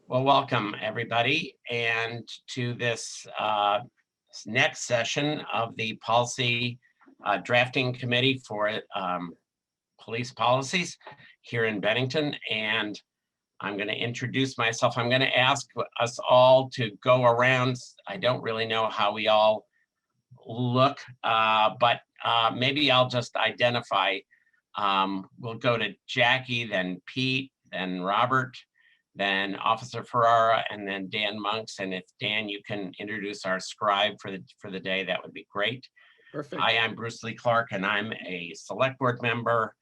Well, welcome everybody, and to this next session of the Policy Drafting Committee for Police Policies here in Bennington. And I'm going to introduce myself. I'm going to ask us all to go around. I don't really know how we all look, but maybe I'll just identify. We'll go to Jackie, then Pete, then Robert, then Officer Ferrara, and then Dan Monks. And if Dan, you can introduce our scribe for the day, that would be great. Perfect. Hi, I'm Bruce Lee Clark, and I'm a select board member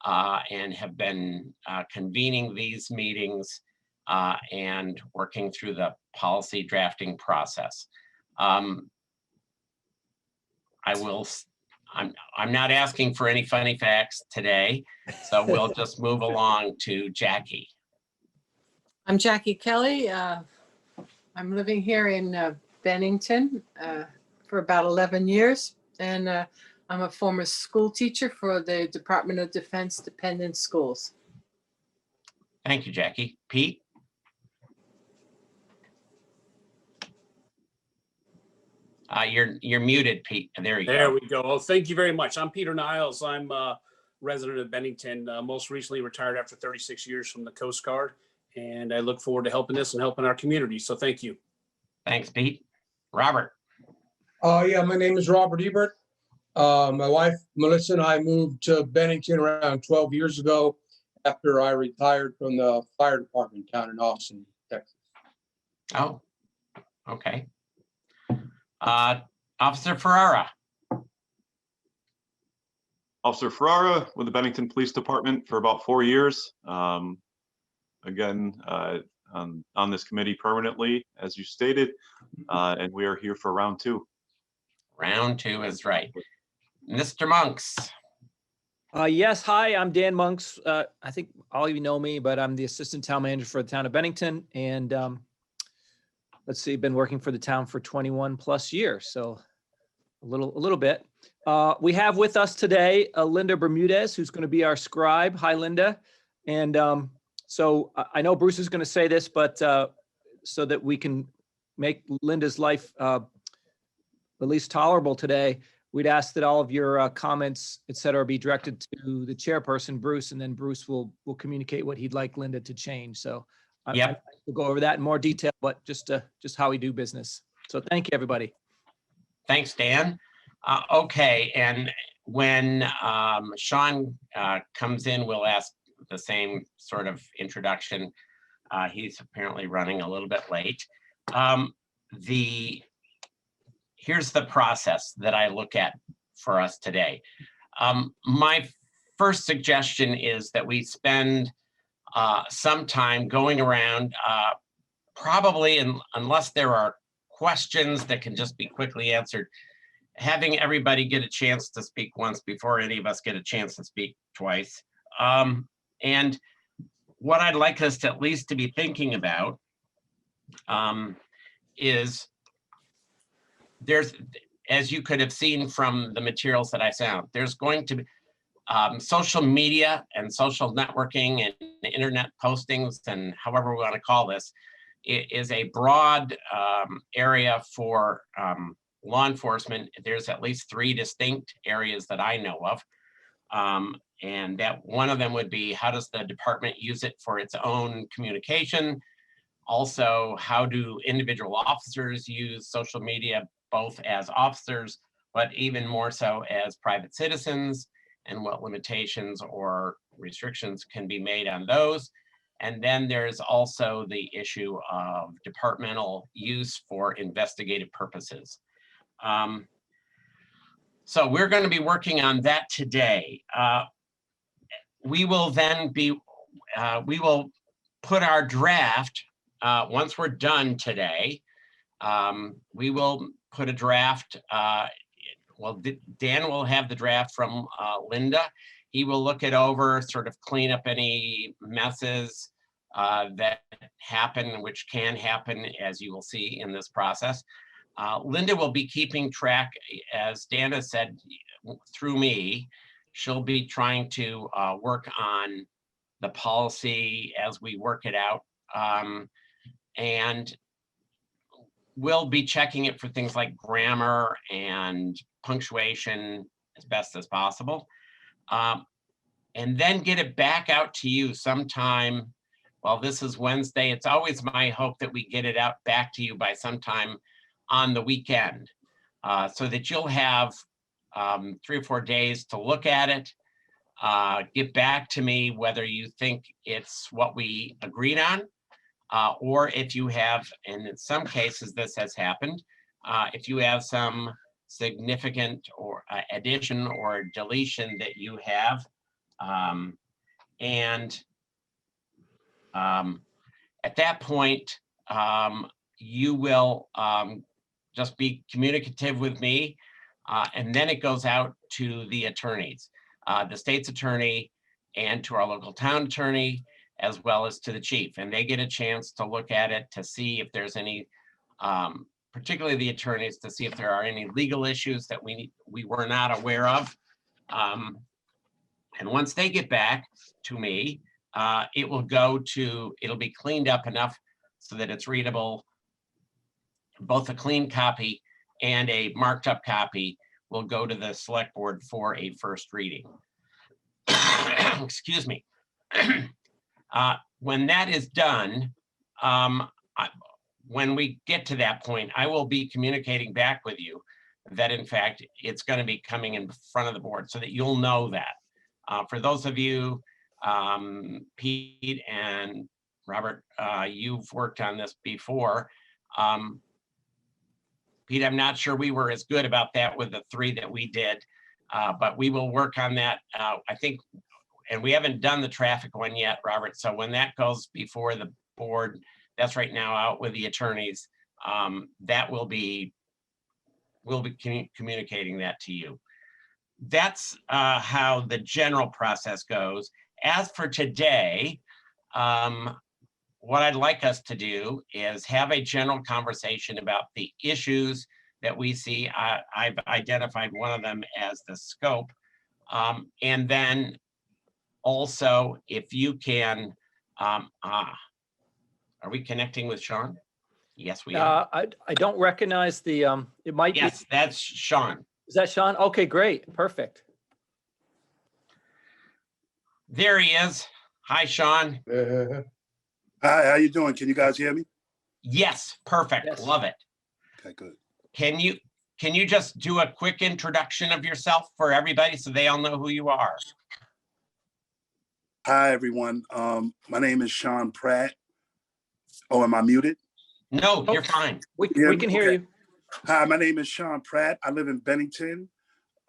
and have been convening these meetings and working through the policy drafting process. I'm not asking for any funny facts today, so we'll just move along to Jackie. I'm Jackie Kelly. I'm living here in Bennington for about 11 years, and I'm a former school teacher for the Department of Defense Dependent Schools. Thank you, Jackie. Pete? You're muted, Pete. There you go. There we go. Well, thank you very much. I'm Peter Niles. I'm a resident of Bennington, most recently retired after 36 years from the Coast Guard. And I look forward to helping this and helping our community. So thank you. Thanks, Pete. Robert. Yeah, my name is Robert Ebert. My wife, Melissa, and I moved to Bennington around 12 years ago after I retired from the fire department down in Austin, Texas. Oh, okay. Officer Ferrara. Officer Ferrara with the Bennington Police Department for about 4 years. Again, on this committee permanently, as you stated, and we are here for round two. Round two is right. Mr. Monks. Yes, hi, I'm Dan Monks. I think all of you know me, but I'm the assistant town manager for the town of Bennington. And let's see, been working for the town for 21 plus years, so a little bit. We have with us today Linda Bermudez, who's going to be our scribe. Hi, Linda. And so I know Bruce is going to say this, but so that we can make Linda's life at least tolerable today, we'd ask that all of your comments, et cetera, be directed to the chairperson, Bruce, and then Bruce will communicate what he'd like Linda to change. So we'll go over that in more detail, but just how we do business. So thank you, everybody. Thanks, Dan. Okay, and when Sean comes in, we'll ask the same sort of introduction. He's apparently running a little bit late. Here's the process that I look at for us today. My first suggestion is that we spend some time going around, probably unless there are questions that can just be quickly answered, having everybody get a chance to speak once before any of us get a chance to speak twice. And what I'd like us to at least to be thinking about is there's, as you could have seen from the materials that I sent, there's going to be social media and social networking and internet postings, and however we want to call this, is a broad area for law enforcement. There's at least 3 distinct areas that I know of. And that one of them would be, how does the department use it for its own communication? Also, how do individual officers use social media, both as officers, but even more so as private citizens, and what limitations or restrictions can be made on those? And then there's also the issue of departmental use for investigative purposes. So we're going to be working on that today. We will then be, we will put our draft, once we're done today, we will put a draft, well, Dan will have the draft from Linda. He will look it over, sort of clean up any messes that happen, which can happen, as you will see in this process. Linda will be keeping track, as Dan has said, through me. She'll be trying to work on the policy as we work it out. And we'll be checking it for things like grammar and punctuation as best as possible. And then get it back out to you sometime. Well, this is Wednesday. It's always my hope that we get it out back to you by sometime on the weekend, so that you'll have 3 or 4 days to look at it, get back to me whether you think it's what we agreed on, or if you have, and in some cases this has happened, if you have some significant or addition or deletion that you have. At that point, you will just be communicative with me, and then it goes out to the attorneys, the state's attorney, and to our local town attorney, as well as to the chief, and they get a chance to look at it to see if there's any, particularly the attorneys, to see if there are any legal issues that we were not aware of. And once they get back to me, it'll be cleaned up enough so that it's readable. Both a clean copy and a marked up copy will go to the select board for a first reading. Excuse me. When that is done, when we get to that point, I will be communicating back with you that in fact, it's going to be coming in front of the board so that you'll know that. For those of you, Pete and Robert, you've worked on this before. Pete, I'm not sure we were as good about that with the 3 that we did, but we will work on that. I think, and we haven't done the traffic one yet, Robert. So when that goes before the board, that's right now out with the attorneys. We'll be communicating that to you. That's how the general process goes. As for today, what I'd like us to do is have a general conversation about the issues that we see. I've identified one of them as the scope. And then also, if you can, are we connecting with Sean? Yes, we are. I don't recognize the, it might be. Yes, that's Sean. Is that Sean? Okay, great. Perfect. There he is. Hi, Sean. Hi, how you doing? Can you guys hear me? Yes, perfect. Yes. Love it. Okay, good. Can you just do a quick introduction of yourself for everybody so they all know who you are? Hi, everyone. My name is Sean Pratt. Oh, am I muted? No, you're fine. We Yeah, can hear okay. you. Hi, my name is Sean Pratt. I live in Bennington.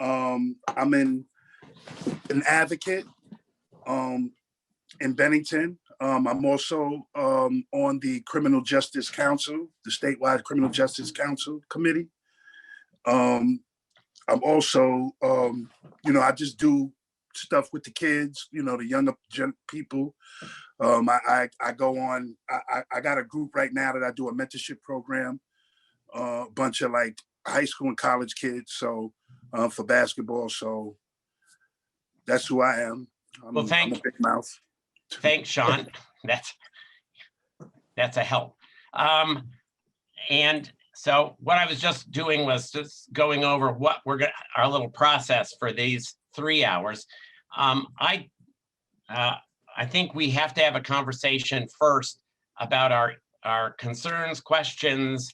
I'm an advocate in Bennington. I'm also on the Criminal Justice Council, the statewide Criminal Justice Council Committee. I'm also, I just do stuff with the kids, the younger people. I go on, I got a group right now that I do a mentorship program, a bunch of like high school and college kids, so for basketball. So that's who I am. I'm a big mouth. Thanks, Sean. That's a help. And so what I was just doing was just going over what our little process for these 3 hours. I think we have to have a conversation first about our concerns, questions,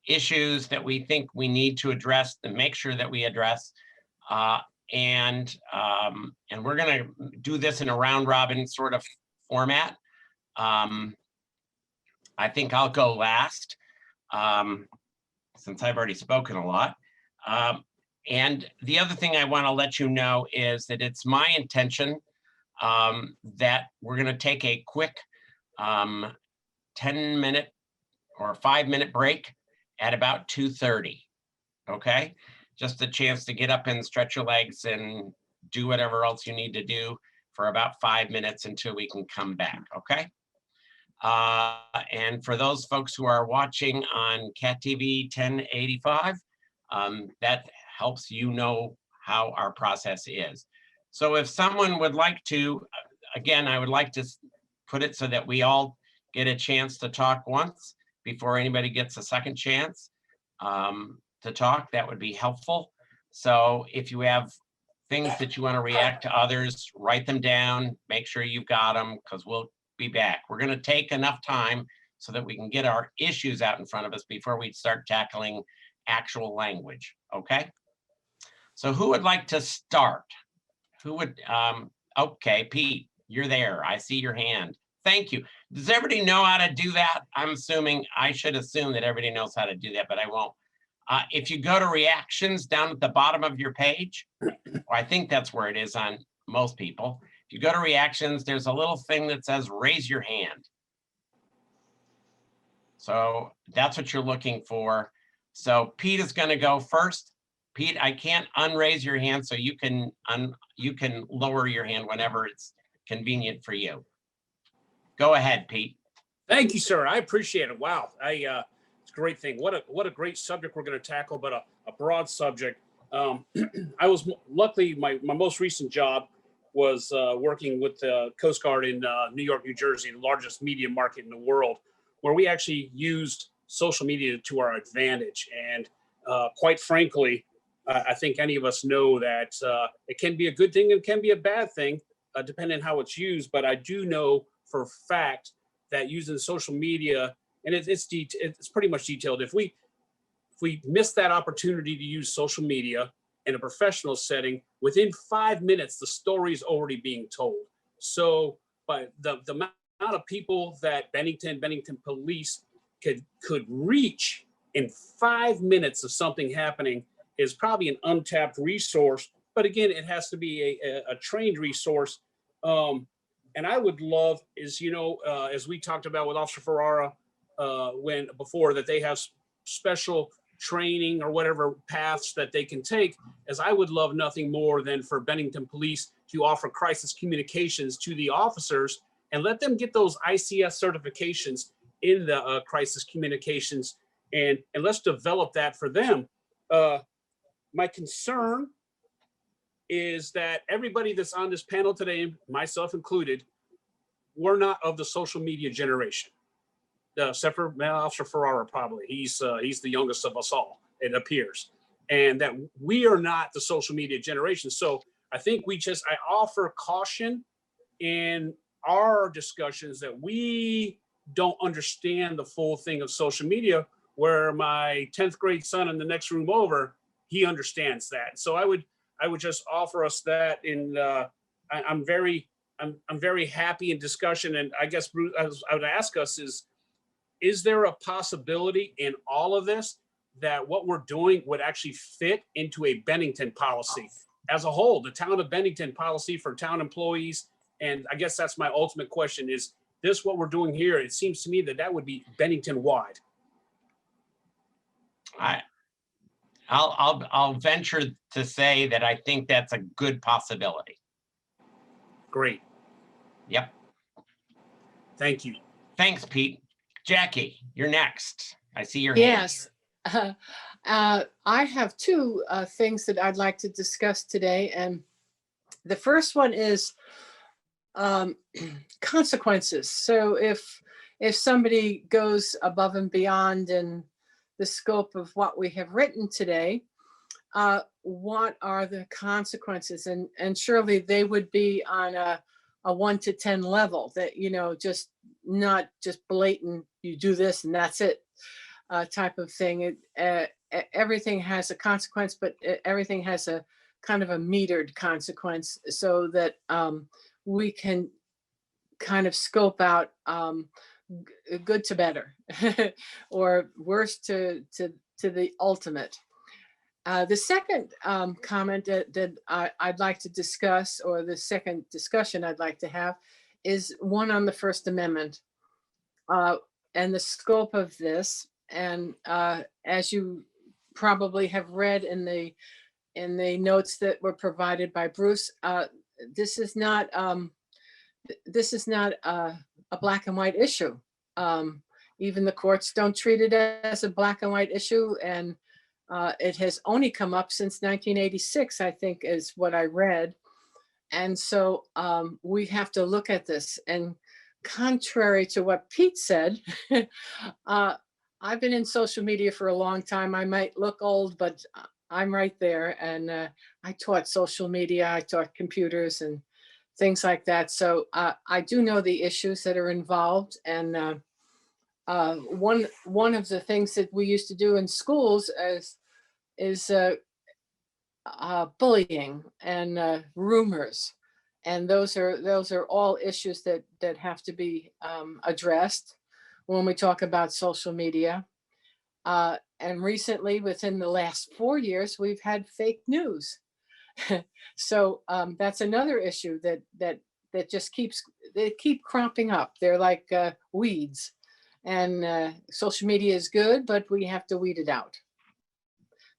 issues that we think we need to address and make sure that we address. And we're going to do this in a round robin sort of format. I think I'll go last, since I've already spoken a lot. And the other thing I want to let you know is that it's my intention that we're going to take a quick 10-minute or 5-minute break at about 2:30. Okay, just a chance to get up and stretch your legs and do whatever else you need to do for about 5 minutes until we can come back. Okay. And for those folks who are watching on Cat TV 1085, that helps you know how our process is. So if someone would like to, again, I would like to put it so that we all get a chance to talk once before anybody gets a second chance to talk. That would be helpful. So if you have things that you want to react to others, write them down, make sure you've got them, because we'll be back. We're going to take enough time so that we can get our issues out in front of us before we start tackling actual language. Okay? So who would like to start? Who would, okay, Pete, you're there. I see your hand. Thank you. Does everybody know how to do that? I'm assuming, I should assume that everybody knows how to do that, but I won't. If you go to reactions down at the bottom of your page, or I think that's where it is on most people. If you go to reactions, there's a little thing that says raise your hand. So that's what you're looking for. So Pete is going to go first. Pete, I can't unraise your hand, so you can lower your hand whenever it's convenient for you. Go ahead, Pete. Thank you, sir. I appreciate it. Wow. It's a great thing. What a great subject we're going to tackle, but a broad subject. I was luckily, my most recent job was working with the Coast Guard in New York, New Jersey, the largest media market in the world, where we actually used social media to our advantage. And quite frankly, I think any of us know that it can be a good thing and it can be a bad thing, depending on how it's used. But I do know for a fact that using social media, and it's pretty much detailed. If we miss that opportunity to use social media in a professional setting, within 5 minutes, the story is already being told. So, but the amount of people that Bennington Police could reach in 5 minutes of something happening is probably an untapped resource. But again, it has to be a trained resource. And I would love is, as we talked about with Officer Ferrara before, that they have special training or whatever paths that they can take, as I would love nothing more than for Bennington Police to offer crisis communications to the officers and let them get those ICS certifications in the crisis communications, and let's develop that for them. My concern is that everybody that's on this panel today, myself included, we're not of the social media generation. Except for Officer Ferrara, probably. He's the youngest of us all, it appears. And that we are not the social media generation. So I think I offer caution in our discussions that we don't understand the full thing of social media, where my 10th grade son in the next room over, he understands that. So I would just offer us that. And I'm very happy in discussion. And I guess, Bruce, I would ask us is there a possibility in all of this that what we're doing would actually fit into a Bennington policy as a whole, the town of Bennington policy for town employees? And I guess that's my ultimate question: is this what we're doing here? It seems to me that would be Bennington wide. I'll venture to say that I think that's a good possibility. Great. Yep. Thank you. Thanks, Pete. Jackie, you're next. I see your hand. Yes. I have two things that I'd like to discuss today. And the first one is consequences. So if somebody goes above and beyond in the scope of what we have written today, what are the consequences? And surely they would be on a 1 to 10 level, that, just not just blatant, you do this and that's it type of thing. Everything has a consequence, but everything has a kind of a metered consequence, so that we can kind of scope out good to better or worse to the ultimate. The second comment that I'd like to discuss, or the second discussion I'd like to have, is one on the First Amendment and the scope of this. And as you probably have read in the notes that were provided by Bruce, this is not a black and white issue. Even the courts don't treat it as a black and white issue, and it has only come up since 1986, I think, is what I read. And so we have to look at this and contrary to what Pete said, I've been in social media for a long time. I might look old, but I'm right there. And I taught social media, I taught computers and things like that. So I do know the issues that are involved. And one of the things that we used to do in schools is bullying and rumors. And those are all issues that have to be addressed when we talk about social media. And recently, within the last 4 years, we've had fake news. So that's another issue that just keep cropping up. They're like weeds. And social media is good, but we have to weed it out.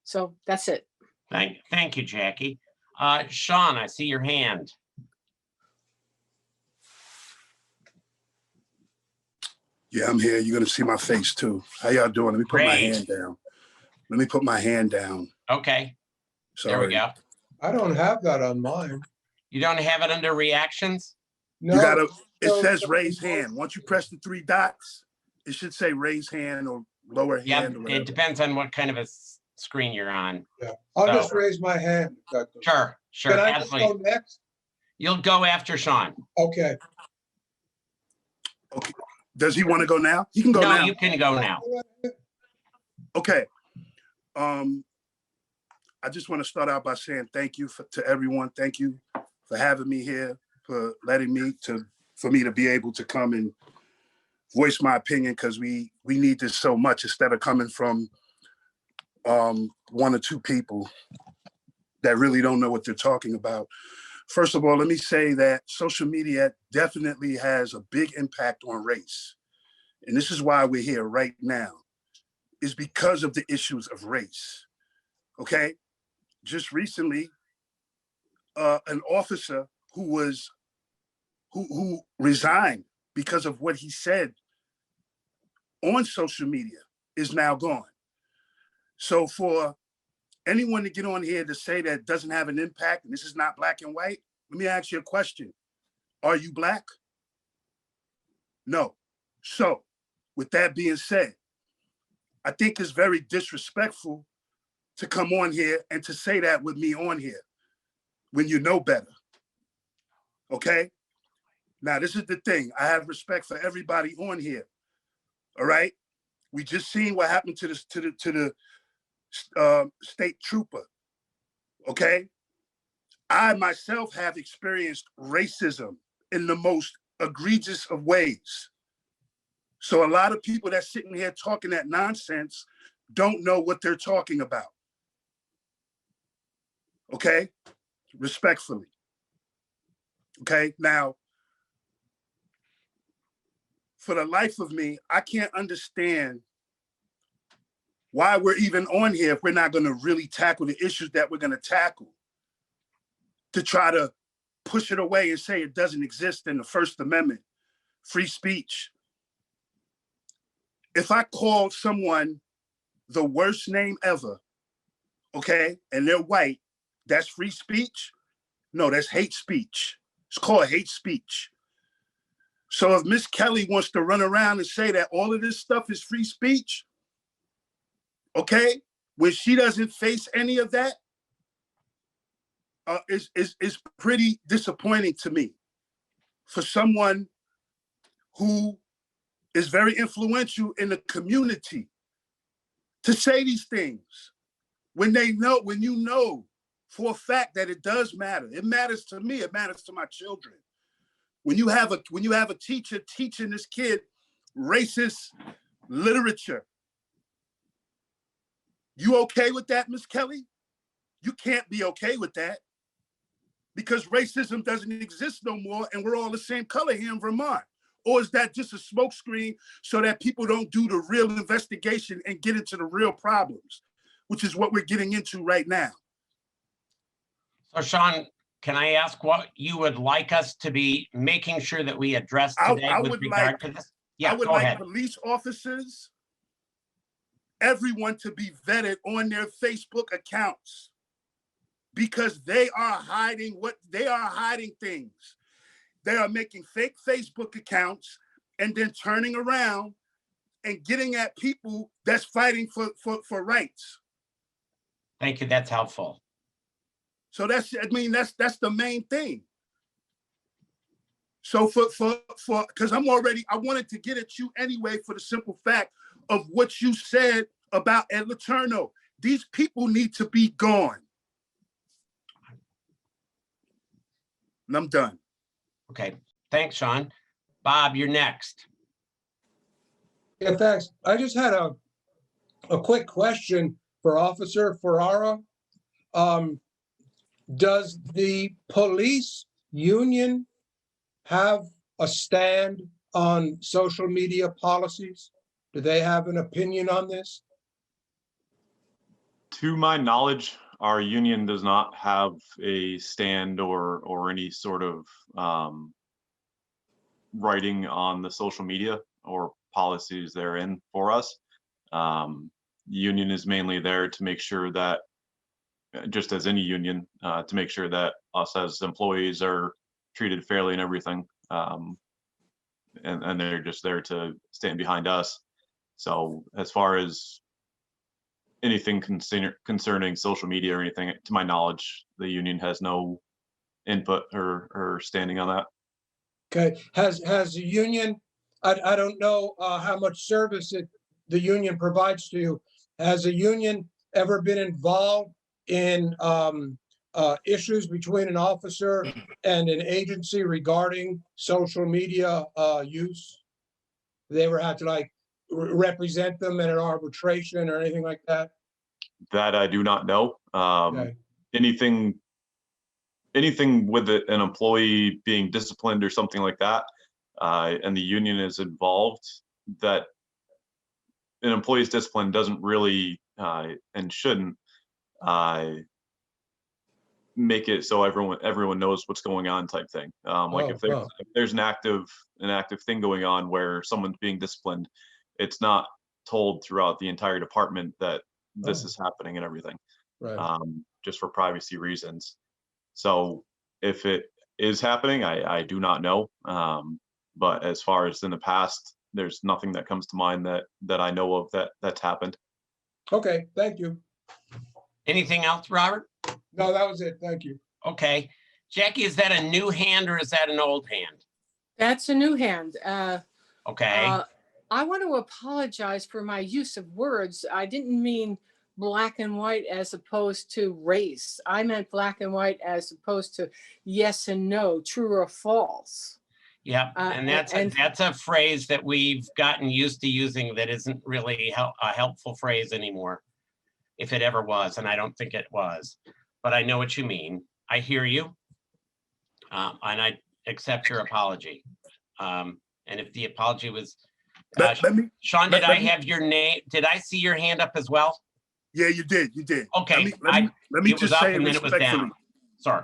So that's it. Thank you, Jackie. Sean, I see your hand. Yeah, I'm here. You're gonna see my face too. How y'all doing? Let me put my Great. hand down. Let me put my hand down. Okay, there Sorry. we go. I don't have that on mine. You don't have it under reactions? No. You gotta, it so- says raise hand. Once you press the 3 dots, it should say raise hand or lower Yeah, hand or it whatever. depends on what kind of a screen you're on. Yeah, I'll just So- raise my hand. Sure, Can I just go absolutely. next? You'll go after Sean. Okay. Does he want to go now? He can go No, now. you can go now. Okay. I just want to start out by saying thank you to everyone. Thank you for having me here, for letting me for me to be able to come and voice my opinion, because we need this so much instead of coming from 1 or 2 people that really don't know what they're talking about. First of all, let me say that social media definitely has a big impact on race. And this is why we're here right now, is because of the issues of race. Okay? Just recently, an officer who resigned because of what he said on social media is now gone. So for anyone to get on here to say that it doesn't have an impact, and this is not black and white, let me ask you a question. Are you black? No. So with that being said, I think it's very disrespectful to come on here and to say that with me on here when you know better. Okay? Now, this is the thing. I have respect for everybody on here. All right? We just seen what happened to the state trooper. Okay? I myself have experienced racism in the most egregious of ways. So a lot of people that's sitting here talking that nonsense don't know what they're talking about. Okay? Respectfully. Okay? Now, for the life of me, I can't understand why we're even on here if we're not going to really tackle the issues that we're going to tackle, to try to push it away and say it doesn't exist in the First Amendment, free speech. If I called someone the worst name ever, okay, and they're white, that's free speech? No, that's hate speech. It's called hate speech. So if Miss Kelly wants to run around and say that all of this stuff is free speech, okay, when she doesn't face any of that, is pretty disappointing to me for someone who is very influential in the community to say these things when you know for a fact that it does matter. It matters to me. It matters to my children. When you have a teacher teaching this kid racist literature, you okay with that, Miss Kelly? You can't be okay with that, because racism doesn't exist no more and we're all the same color here in Vermont. Or is that just a smokescreen so that people don't do the real investigation and get into the real problems, which is what we're getting into right now? So Sean, can I ask what you would like us to be making sure that we address today I with would regard to this? Yeah, I would go like ahead. police officers, everyone to be vetted on their Facebook accounts, because they are hiding things. They are making fake Facebook accounts and then turning around and getting at people that's fighting for rights. Thank you. That's helpful. So that's the main thing. So because I wanted to get at you anyway for the simple fact of what you said about Ed Letourneau. These people need to be gone. And I'm done. Okay. Thanks, Sean. Bob, you're next. Yeah, thanks. I just had a quick question for Officer Ferrara. Does the police union have a stand on social media policies? Do they have an opinion on this? To my knowledge, our union does not have a stand or any sort of writing on the social media or policies therein for us. The union is mainly there to make sure that, just as any union, to make sure that us as employees are treated fairly and everything. And they're just there to stand behind us. So as far as anything concerning social media or anything, to my knowledge, the union has no input or standing on that. Okay, has the union, I don't know how much service the union provides to you. Has the union ever been involved in issues between an officer and an agency regarding social media use? They ever had to like represent them in an arbitration or anything like that? That I do not know. Okay. Anything with an employee being disciplined or something like that, and the union is involved, that an employee's discipline doesn't really and shouldn't make it so everyone knows what's going on type thing. Like if there's an active thing going on where someone's being disciplined, it's not told throughout the entire department that this is happening and everything, Right. just for privacy reasons. So if it is happening, I do not know. But as far as in the past, there's nothing that comes to mind that I know of that's happened. Okay, thank you. Anything else, Robert? No, that was it. Thank you. Okay. Jackie, is that a new hand or is that an old hand? That's a new hand. Okay. I want to apologize for my use of words. I didn't mean black and white as opposed to race. I meant black and white as opposed to yes and no, true or false. Yeah, and that's a phrase that we've gotten used to using that isn't really a helpful phrase anymore, if it ever was, and I don't think it was. But I know what you mean. I hear you, and I accept your apology. And if the apology was, Sean, did I have your name? Did I see your hand up as well? Yeah, you did. You did. Okay. Let me it was just up say and then it was respectfully. down. Sorry.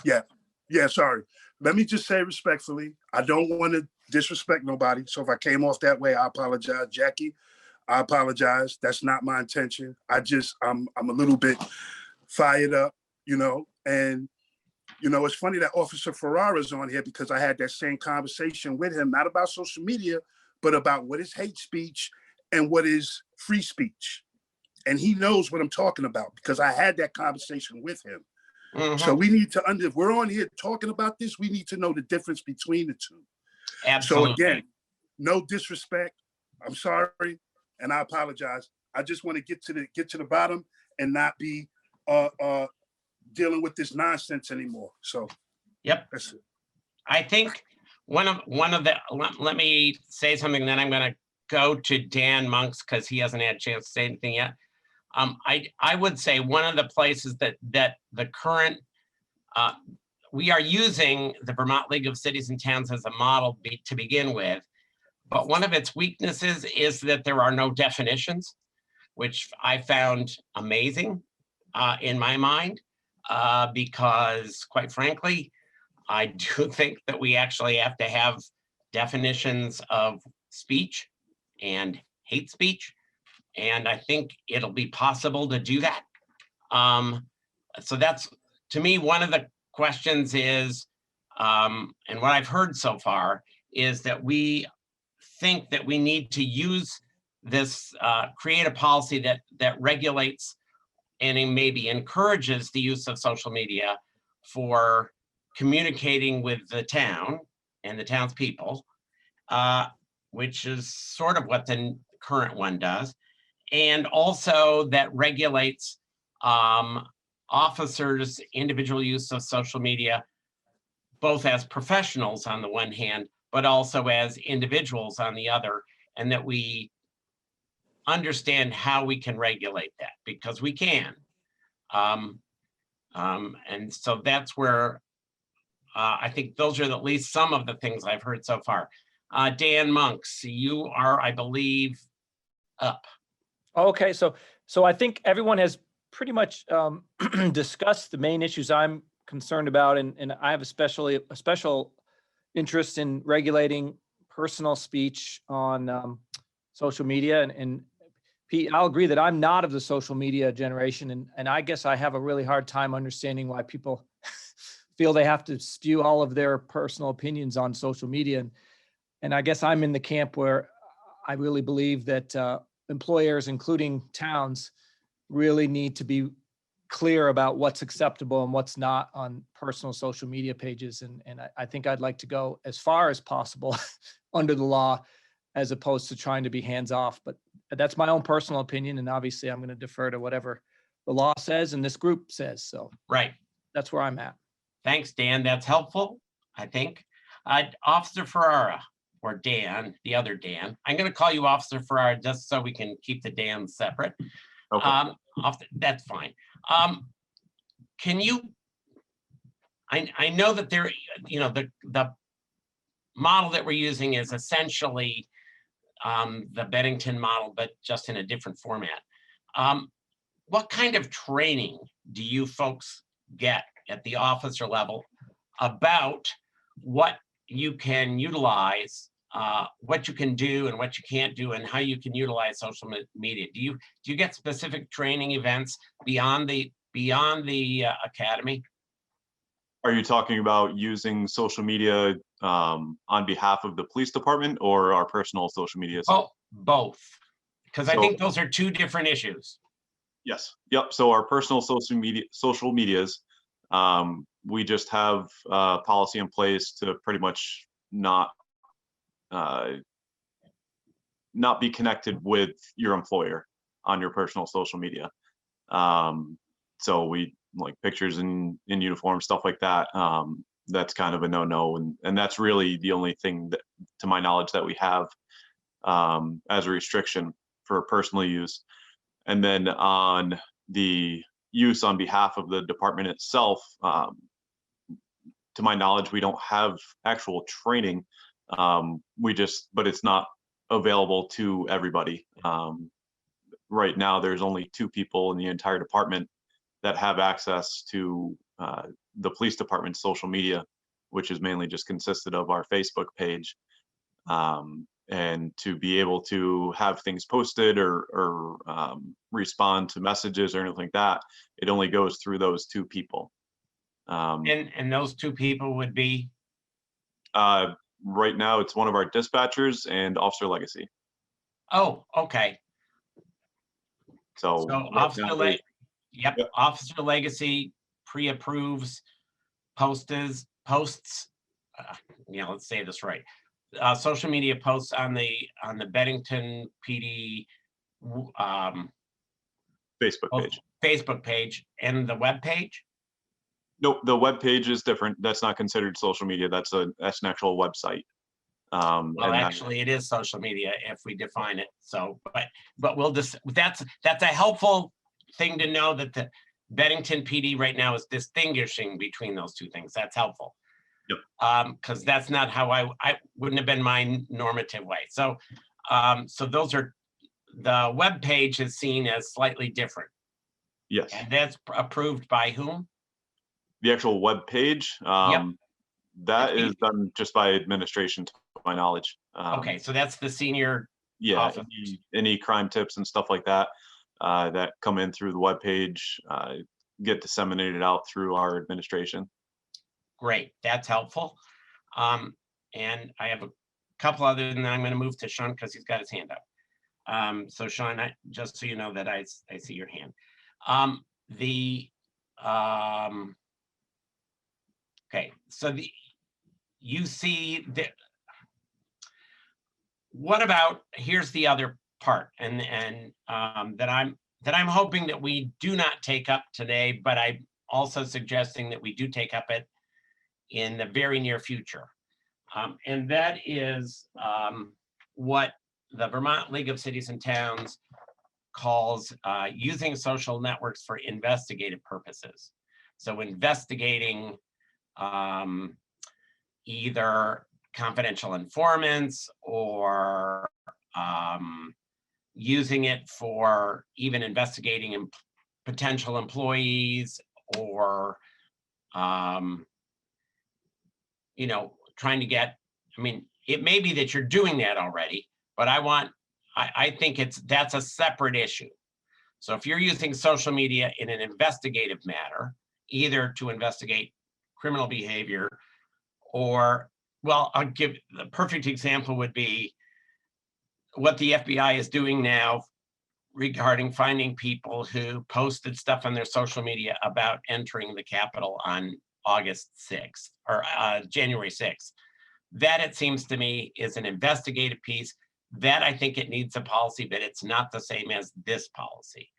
Yeah, sorry. Let me just say respectfully, I don't want to disrespect nobody. So if I came off that way, I apologize. Jackie, I apologize. That's not my intention. I'm a little bit fired up, and it's funny that Officer Ferrara's on here because I had that same conversation with him, not about social media, but about what is hate speech and what is free speech. And he knows what I'm talking about because I had that conversation with him. Mhm. So we need to if we're on here talking about this, we need to know the difference between the two. Absolutely. So again, no disrespect. I'm sorry, and I apologize. I just want to get to the bottom and not be dealing with this nonsense anymore. So Yep. that's it. I think one of the let me say something, then I'm going to go to Dan Monks because he hasn't had a chance to say anything yet. I would say one of the places that the current we are using the Vermont League of Cities and Towns as a model to begin with, but one of its weaknesses is that there are no definitions, which I found amazing in my mind, because quite frankly, I do think that we actually have to have definitions of speech and hate speech. And I think it'll be possible to do that. So that's, to me, one of the questions is, and what I've heard so far is that we think that we need to use this, create a policy that regulates and it maybe encourages the use of social media for communicating with the town and the townspeople, which is sort of what the current one does. And also that regulates officers' individual use of social media, both as professionals on the one hand, but also as individuals on the other, and that we understand how we can regulate that, because we can. And so that's where I think those are at least some of the things I've heard so far. Dan Monks, you are, I believe, up. Okay, so I think everyone has pretty much discussed the main issues I'm concerned about, and I have a special interest in regulating personal speech on social media. And Pete, I'll agree that I'm not of the social media generation, and I guess I have a really hard time understanding why people feel they have to spew all of their personal opinions on social media. And I guess I'm in the camp where I really believe that employers, including towns, really need to be clear about what's acceptable and what's not on personal social media pages. And I think I'd like to go as far as possible under the law, as opposed to trying to be hands off. But that's my own personal opinion. And obviously I'm going to defer to whatever the law says and this group says. So Right. that's where I'm at. Thanks, Dan. That's helpful, I think. Officer Ferrara, or Dan, the other Dan. I'm going to call you Officer Ferrara just so we can keep the Dans separate. Okay. That's fine. Can you, I know that there, the model that we're using is essentially the Bennington model, but just in a different format. What kind of training do you folks get at the officer level about what you can utilize, what you can do and what you can't do, and how you can utilize social media? Do you get specific training events beyond the academy? Are you talking about using social media on behalf of the police department or our personal social media? Oh, both. Because I So- think those are two different issues. Yes. Yep. So our personal social medias, we just have a policy in place to pretty much not be connected with your employer on your personal social media. So we like pictures in uniform, stuff like that. That's kind of a no-no, and that's really the only thing that, to my knowledge, that we have as a restriction for personal use. And then on the use on behalf of the department itself, to my knowledge, we don't have actual training. But it's not available to everybody. Right now, there's only 2 people in the entire department that have access to the police department's social media, which is mainly just consisted of our Facebook page. And to be able to have things posted or respond to messages or anything like that, it only goes through those 2 people. And those 2 people would be? Right now, it's one of our dispatchers and Officer Legacy. Oh, okay. So right now, Yep. Officer Legacy pre-approves, posts. Let's say this right. Social media posts on the Bennington PD Facebook page. And the web page. Nope, the web page is different. That's not considered social media. That's an actual website. Well, actually, it is social media if we define it. So, but we'll just that's a helpful thing to know, that the Bennington PD right now is distinguishing between those 2 things. That's helpful. Yep. Because that's not how I wouldn't have been my normative way. So, so those are, the web page is seen as slightly different. Yes. And that's approved by whom? The actual web page, Yep. that is done just by administration, to my knowledge. Okay, so that's the senior. Yeah, office. any crime tips and stuff like that that come in through the web page get disseminated out through our administration. Great, that's helpful. And I have a couple other, and then I'm going to move to Sean because he's got his hand up. So Sean, just so you know that I see your hand. Okay, so you see the, what about, here's the other part, and that I'm hoping that we do not take up today, but I'm also suggesting that we do take up it in the very near future. And that is what the Vermont League of Cities and Towns calls using social networks for investigative purposes. So investigating either confidential informants or using it for even investigating potential employees, or you know, trying to get, I mean, it may be that you're doing that already, but I think that's a separate issue. So if you're using social media in an investigative matter, either to investigate criminal behavior or, well, I'll give the perfect example would be what the FBI is doing now regarding finding people who posted stuff on their social media about entering the Capitol on August 6th or January 6th. That, it seems to me, is an investigative piece. That, I think it needs a policy, but it's not the same as this policy.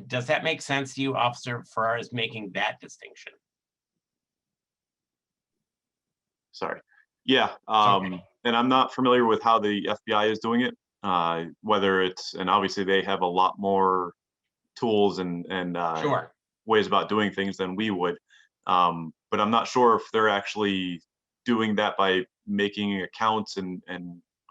Does that make sense to you, Officer Farrar, is making that distinction? Sorry. Yeah. Okay. And I'm not familiar with how the FBI is doing it, whether it's, and obviously they have a lot more tools and Sure. ways about doing things than we would. But I'm not sure if they're actually doing that by making accounts and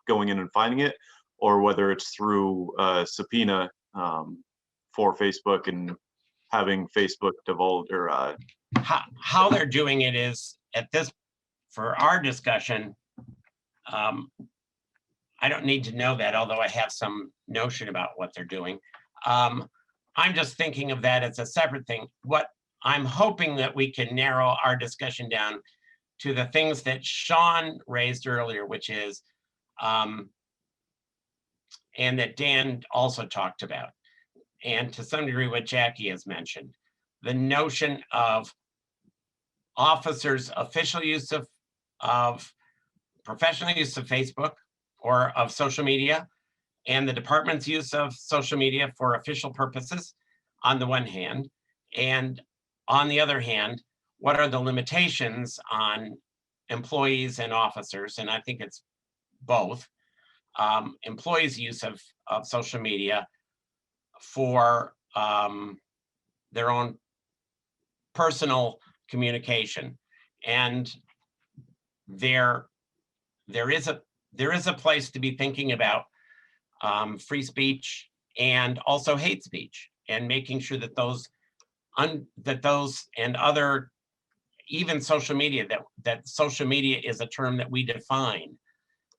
going in and finding it, or whether it's through a subpoena for Facebook and having Facebook divulge or how they're doing it is, at this, for our discussion, I don't need to know that, although I have some notion about what they're doing. I'm just thinking of that as a separate thing. What I'm hoping that we can narrow our discussion down to the things that Sean raised earlier, which is, and that Dan also talked about, and to some degree what Jackie has mentioned, the notion of officers' official use of professional use of Facebook or of social media, and the department's use of social media for official purposes on the one hand, and on the other hand, what are the limitations on employees and officers? And I think it's both. Employees' use of social media for their own personal communication. And there is a place to be thinking about free speech and also hate speech, and making sure that those and other, even social media, that social media is a term that we define,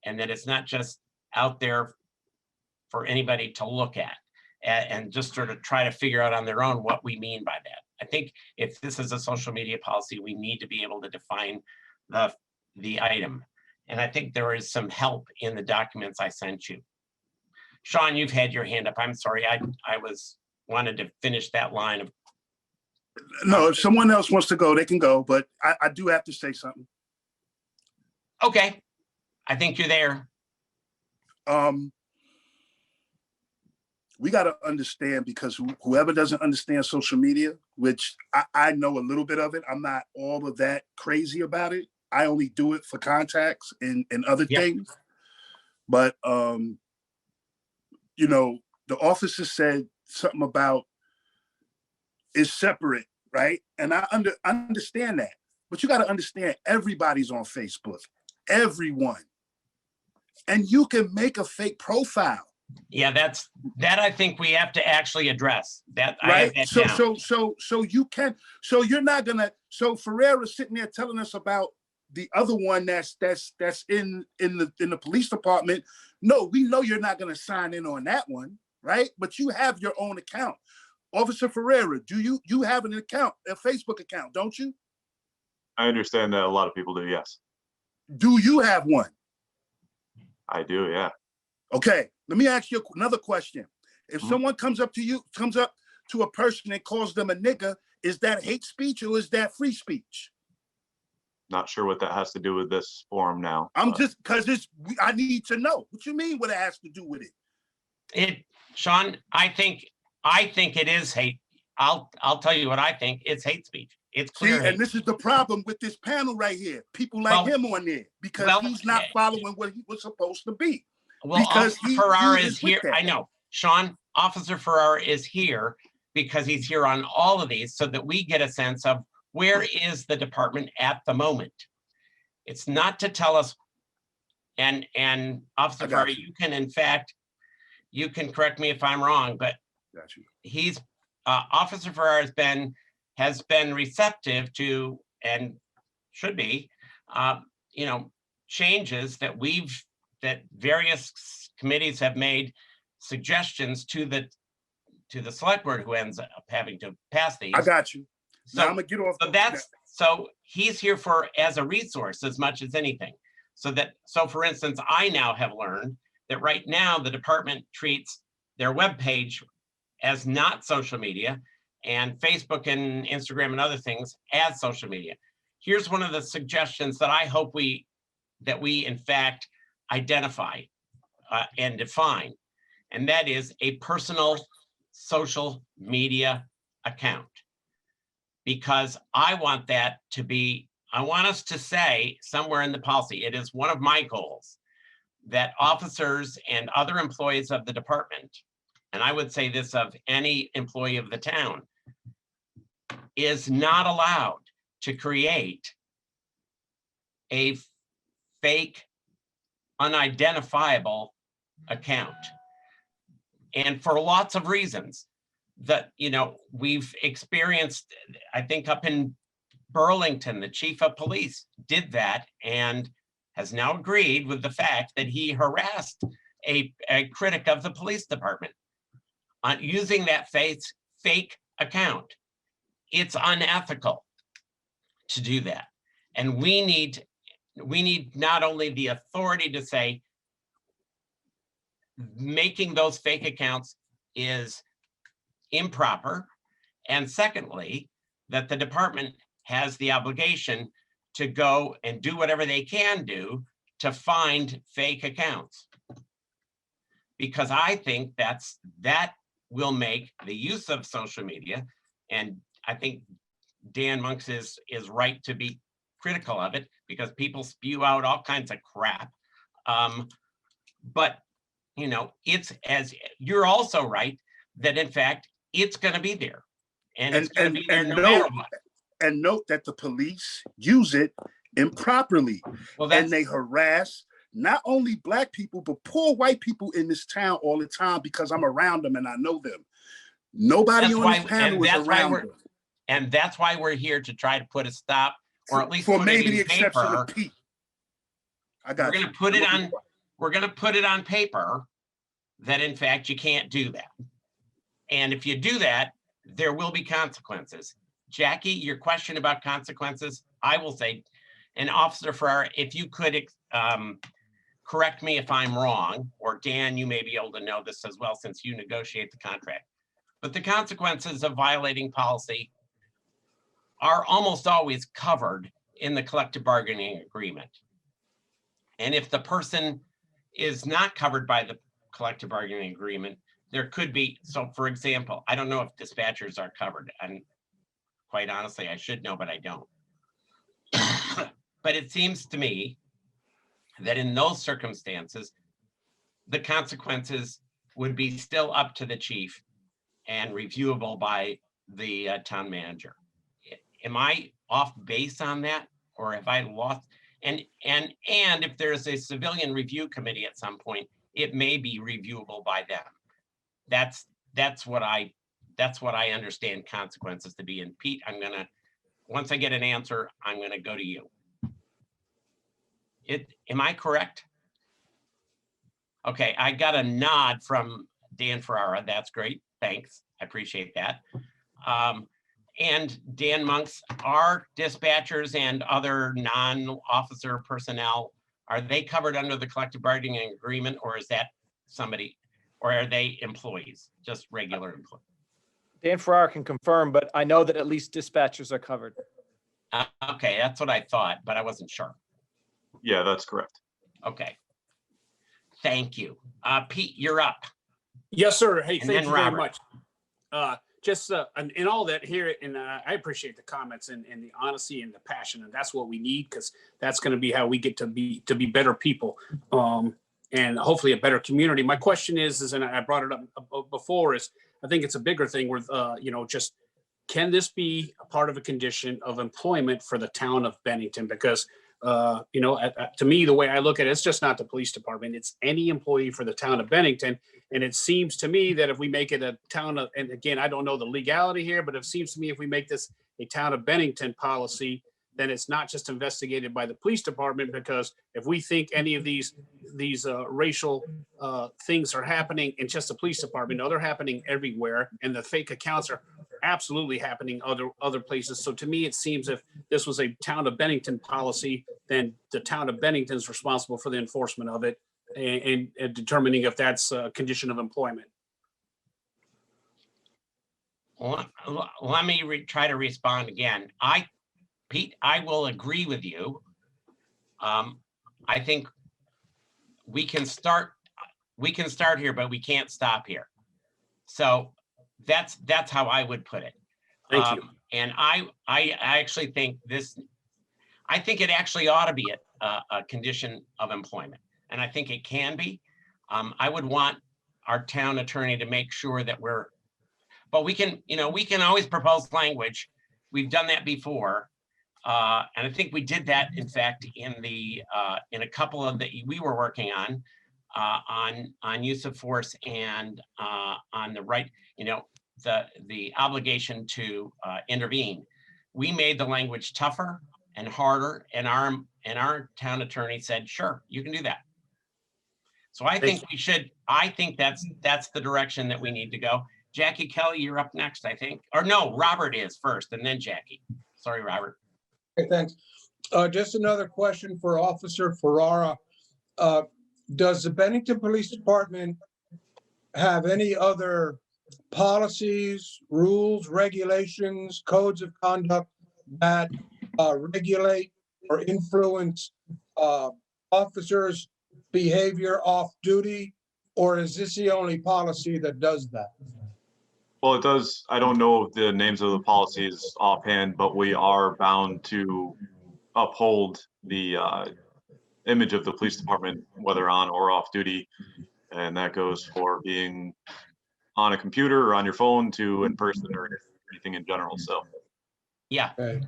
and that it's not just out there for anybody to look at and just sort of try to figure out on their own what we mean by that. I think if this is a social media policy, we need to be able to define the item. And I think there is some help in the documents I sent you. Sean, you've had your hand up. I'm sorry, I wanted to finish that line of. No, if someone else wants to go, they can go, but I do have to say something. Okay, I think you're there. We got to understand, because whoever doesn't understand social media, which I know a little bit of it, I'm not all of that crazy about it. I only do it for contacts and other things. But, you know, the officer said something about it's separate, right? And I understand that. But you got to understand, everybody's on Facebook, everyone. And you can make a fake profile. Yeah, that I think we have to actually address that. Right. So you can, so you're not gonna, so Ferreira's sitting there telling us about the other one that's in the police department. No, we know you're not gonna sign in on that one, right? But you have your own account. Officer Ferreira, do you have an account, a Facebook account, don't you? I understand that a lot of people do, yes. Do you have one? I do, yeah. Okay, let me ask you another question. If Mhm. someone comes up to a person and calls them a nigga, is that hate speech or is that free speech? Not sure what that has to do with this forum now. I'm but- just, because I need to know. What you mean what it has to do with it? Sean, I think it is hate. I'll tell you what I think. It's hate speech. It's See, clear hate. and this is the problem with this panel right here. People like Well- him on there because well, he's not following what he was supposed to be. Well, because Officer he Farrar is is with here. that. I know, Sean, Officer Farrar is here because he's here on all of these so that we get a sense of where is the department at the moment. It's not to tell us, and Officer I got Farrar, you. you can, in fact, you can correct me if I'm wrong, but Got you. he's, Officer Farrar has been receptive to, and should be, you know, changes that various committees have made suggestions to the select board, who ends up having to pass these. I got you. Now I'm So, gonna get off. so he's here as a resource as much as anything. So for instance, I now have learned that right now the department treats their webpage as not social media, and Facebook and Instagram and other things as social media. Here's one of the suggestions that I hope we in fact identify and define, and that is a personal social media account. Because I want us to say somewhere in the policy, it is one of my goals that officers and other employees of the department, and I would say this of any employee of the town, is not allowed to create a fake, unidentifiable account. And for lots of reasons that, you know, we've experienced, I think up in Burlington, the chief of police did that and has now agreed with the fact that he harassed a critic of the police department on using that fake account. It's unethical to do that. And we need not only the authority to say making those fake accounts is improper, and secondly, that the department has the obligation to go and do whatever they can do to find fake accounts. Because I think that will make the use of social media, and I think Dan Monks is right to be critical of it because people spew out all kinds of crap. But you know, it's, as you're also right, that in fact, it's going to be there. And it's going to be there no matter what. And note that the police use it improperly. Well, and they harass not only Black people, but poor white people in this town all the time because I'm around them and I know them. Nobody on this panel is around them. And that's why we're here to try to put a stop, or at least for put maybe it the in exception paper. of Pete. I got We're going to put it on. We're going to put it on paper that in fact you can't do that. And if you do that, there will be consequences. Jackie, your question about consequences, I will say, and Officer Farrar, if you could correct me if I'm wrong, or Dan, you may be able to know this as well since you negotiate the contract. But the consequences of violating policy are almost always covered in the collective bargaining agreement. And if the person is not covered by the collective bargaining agreement, there could be, so for example, I don't know if dispatchers are covered, and quite honestly, I should know, but I don't. But it seems to me that in those circumstances, the consequences would be still up to the chief and reviewable by the town manager. Am I off base on that, or have I lost? And if there's a civilian review committee at some point, it may be reviewable by them. That's what I understand consequences to be. And Pete, once I get an answer, I'm gonna go to you. Am I correct? Okay, I got a nod from Dan Ferrara. That's great. Thanks. I appreciate that. And Dan Monks, are dispatchers and other non-officer personnel are they covered under the collective bargaining agreement, or is that somebody, or are they employees, just regular employees? Dan Farrar can confirm, but I know that at least dispatchers are covered. Okay, that's what I thought, but I wasn't sure. Yeah, that's correct. Okay. Thank you. Pete, you're up. Yes, sir. Hey, And thank then you very Robert. much. Just in all that here, and I appreciate the comments and the honesty and the passion, and that's what we need, because that's going to be how we get to be better people, and hopefully a better community. My question is, and I brought it up before, is I think it's a bigger thing with, just can this be a part of a condition of employment for the town of Bennington? Because to me, the way I look at it, it's just not the police department. It's any employee for the town of Bennington. And it seems to me that if we make it a town of, and again, I don't know the legality here, but it seems to me if we make this a town of Bennington policy, then it's not just investigated by the police department, because if we think any of these racial things are happening in just the police department, no, they're happening everywhere. And the fake accounts are absolutely happening other places. So to me, it seems if this was a town of Bennington policy, then the town of Bennington is responsible for the enforcement of it and determining if that's a condition of employment. Let me try to respond again. Pete, I will agree with you. I think we can start here, but we can't stop here. So that's how I would put it. Thank you. And I actually think I think it actually ought to be a condition of employment. And I think it can be. I would want our town attorney to make sure that but we can always propose language. We've done that before. And I think we did that, in fact, in a couple of we were working on use of force and on the right, the obligation to intervene. We made the language tougher and harder, and our town attorney said, sure, you can do that. So I think I think that's the direction that we need to go. Jackie Kelly, you're up next, I think. Or no, Robert is first and then Jackie. Sorry, Robert. Okay, thanks. Just another question for Officer Ferrara. Does the Bennington Police Department have any other policies, rules, regulations, codes of conduct that regulate or influence officers' behavior off duty? Or is this the only policy that does that? Well, it does. I don't know the names of the policies offhand, but we are bound to uphold the image of the police department, whether on or off duty. And that goes for being on a computer or on your phone to in person or anything in general. So, yeah. Okay.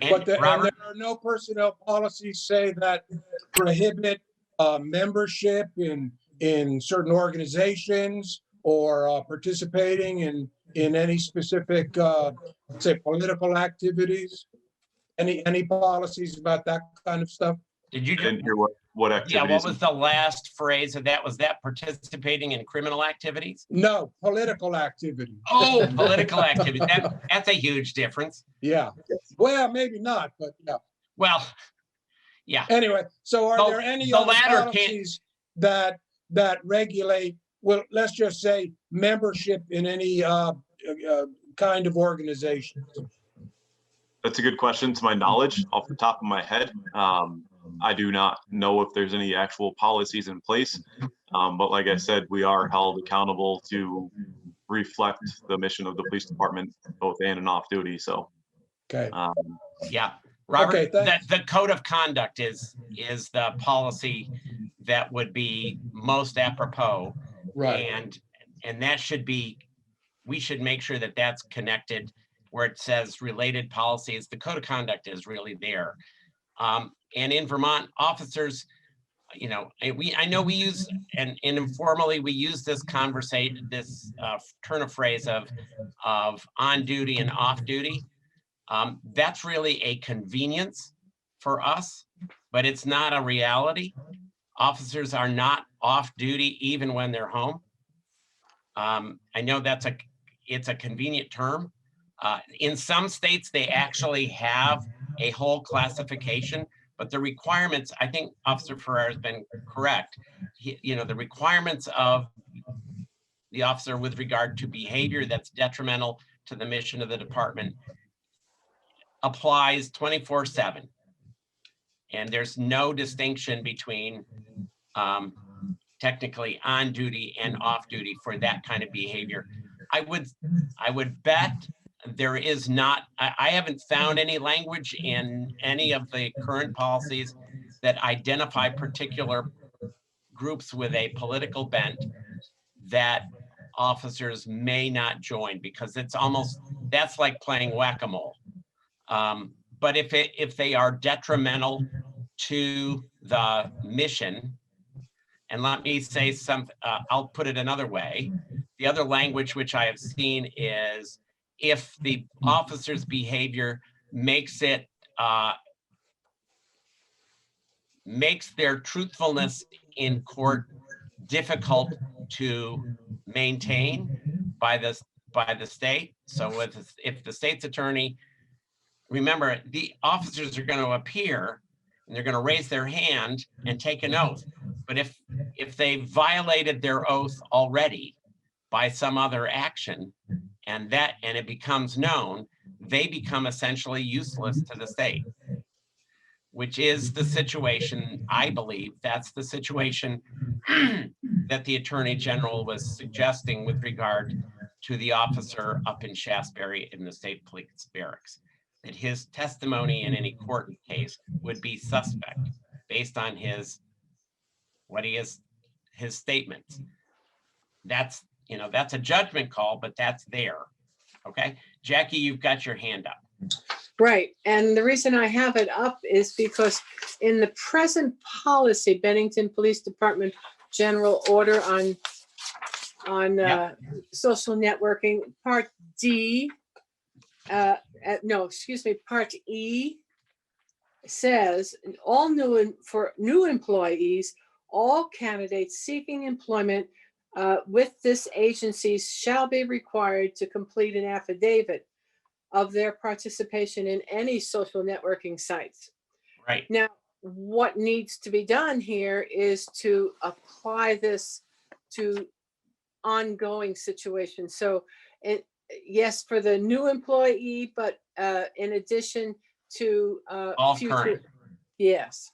And But there Robert, are no personnel policies say that prohibit membership in certain organizations or participating in any specific, say, political activities? Any policies about that kind of stuff? did you I didn't hear what Yeah, activities. what was the last phrase of that? Was that participating in criminal activities? No, political activity. Oh, political activity. That's a huge difference. Yeah. Well, maybe not, but yeah. Well, yeah. Anyway, so are there any the other latter can't- policies that regulate, well, let's just say membership in any kind of organization? That's a good question. To my knowledge, off the top of my head, I do not know if there's any actual policies in place. But like I said, we are held accountable to reflect the mission of the police department, both in and off duty. So, Okay. Yeah, Robert, Okay, thanks. the code of conduct is the policy that would be most apropos. Right. And that should be, we should make sure that that's connected where it says related policies. The code of conduct is really there. And in Vermont, officers, I know we use, and informally, we use this turn of phrase of on duty and off duty. That's really a convenience for us, but it's not a reality. Officers are not off duty even when they're home. I know it's a convenient term. In some states, they actually have a whole classification But the requirements, I think Officer Ferrara has been correct. The requirements of the officer with regard to behavior that's detrimental to the mission of the department applies 24/7. And there's no distinction between technically on duty and off duty for that kind of behavior. I would bet there is not, I haven't found any language in any of the current policies that identify particular groups with a political bent that officers may not join, because it's almost, that's like playing whack-a-mole. But if they are detrimental to the mission, and let me say something, I'll put it another way. The other language which I have seen is if the officer's behavior makes their truthfulness in court difficult to maintain by the state. So if the state's attorney, remember, the officers are going to appear and they're going to raise their hand and take an oath. But if they violated their oath already by some other action and it becomes known, they become essentially useless to the state, which is the situation, I believe, that's the situation that the Attorney General was suggesting with regard to the officer up in Shasberry in the state police barracks, that his testimony in any court case would be suspect based on his statements. That's a judgment call, but that's there. Okay, Jackie, you've got your hand up. Right, and the reason I have it up is because in the present policy, Bennington Police Department General Order on social networking, Part D, Part E says for new employees, all candidates seeking employment with this agency shall be required to complete an affidavit of their participation in any social networking sites. Right. Now, what needs to be done here is to apply this to ongoing situations. So yes, for the new employee, but in addition to All current. Yes.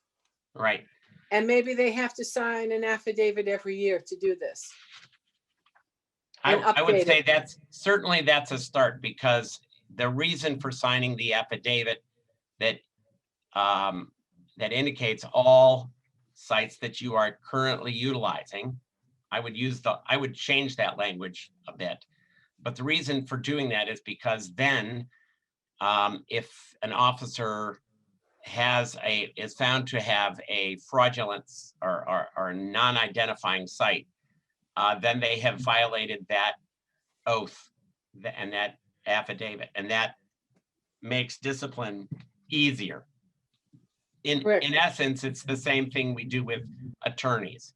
Right. And maybe they have to sign an affidavit every year to do this. I would say that's a start, because the reason for signing the affidavit that indicates all sites that you are currently utilizing, I would change that language a bit. But the reason for doing that is because then if an officer is found to have a fraudulent or non-identifying site, then they have violated that oath and that affidavit, and that makes discipline easier. In essence, it's the same thing we do with attorneys.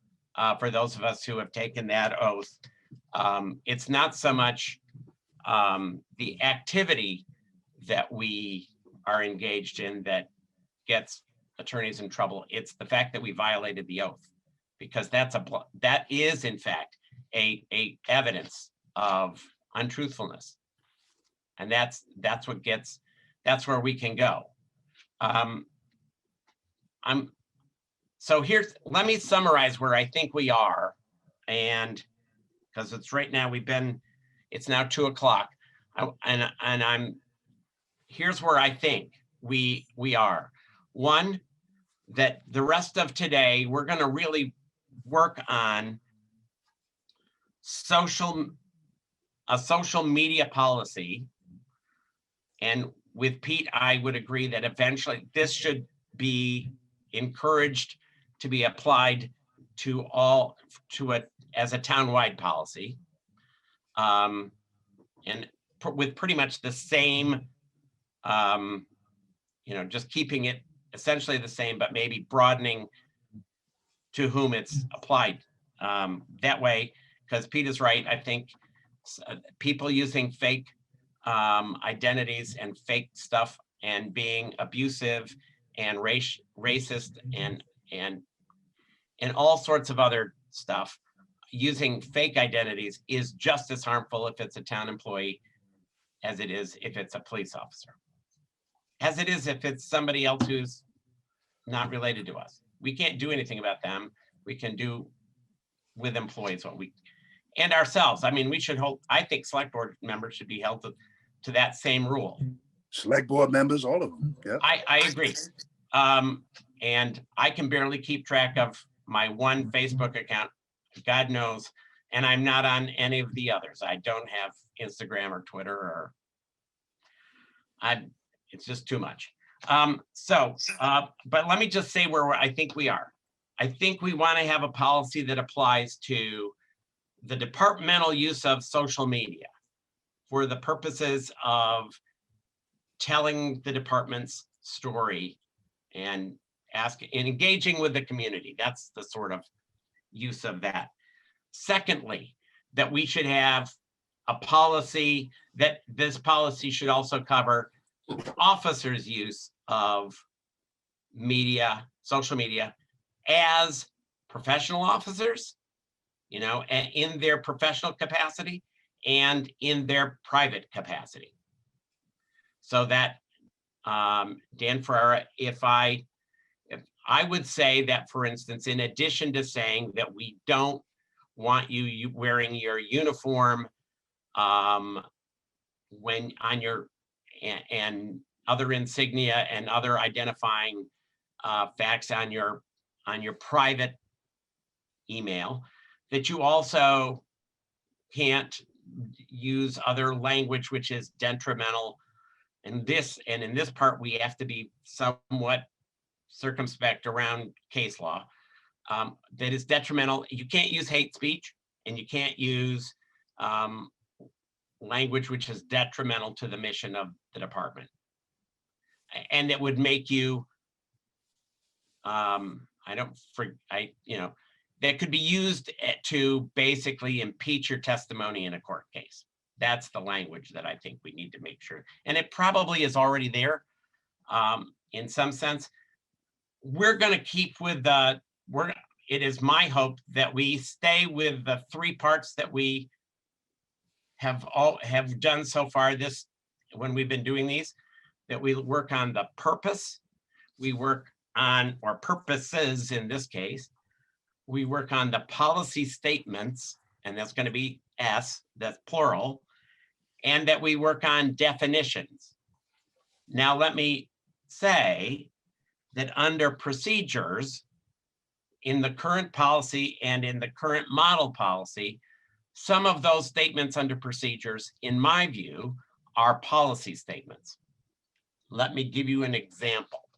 For those of us who have taken that oath, it's not so much the activity that we are engaged in that gets attorneys in trouble. It's the fact that we violated the oath, because that is in fact a evidence of untruthfulness, and that's where we can go. So let me summarize where I think we are, and because it's right now it's now 2 o'clock, and here's where I think we are. One, that the rest of today, we're going to really work on a social media policy. And with Pete, I would agree that eventually this should be encouraged to be applied as a townwide policy. And with pretty much the same, just keeping it essentially the same, but maybe broadening to whom it's applied that way. Because Pete is right. I think people using fake identities and fake stuff and being abusive and racist and all sorts of other stuff using fake identities is just as harmful if it's a town employee as it is if it's a police officer, as it is if it's somebody else who's not related to us. We can't do anything about them. We can do with employees what we, and ourselves. I mean, we should hold, I think select board members should be held to that same rule. Select board members, all of them. Yeah. I agree. And I can barely keep track of my one Facebook account, God knows, and I'm not on any of the others. I don't have Instagram or Twitter or it's just too much. But let me just say where I think we are. I think we want to have a policy that applies to the departmental use of social media for the purposes of telling the department's story and engaging with the community. That's the sort of use of that. Secondly, that we should have a policy that this policy should also cover officers' use of media, social media, as professional officers, you know, in their professional capacity and in their private capacity. So that, Dan Ferrara, if I would say that, for instance, in addition to saying that we don't want you wearing your uniform when on your and other insignia and other identifying facts on your private email, that you also can't use other language which is detrimental. And in this part, we have to be somewhat circumspect around case law. That is detrimental. You can't use hate speech, and you can't use language which is detrimental to the mission of the department. And it would make you, that could be used to basically impeach your testimony in a court case. That's the language that I think we need to make sure. And it probably is already there in some sense. We're going to keep with it is my hope that we stay with the three parts that we have done so far when we've been doing these, that we work on the purpose, we work on, or purposes in this case, we work on the policy statements, and that's going to be S, that's plural, and that we work on definitions. Now, let me say that under procedures, in the current policy and in the current model policy, some of those statements under procedures, in my view, are policy statements. Let me give you an example,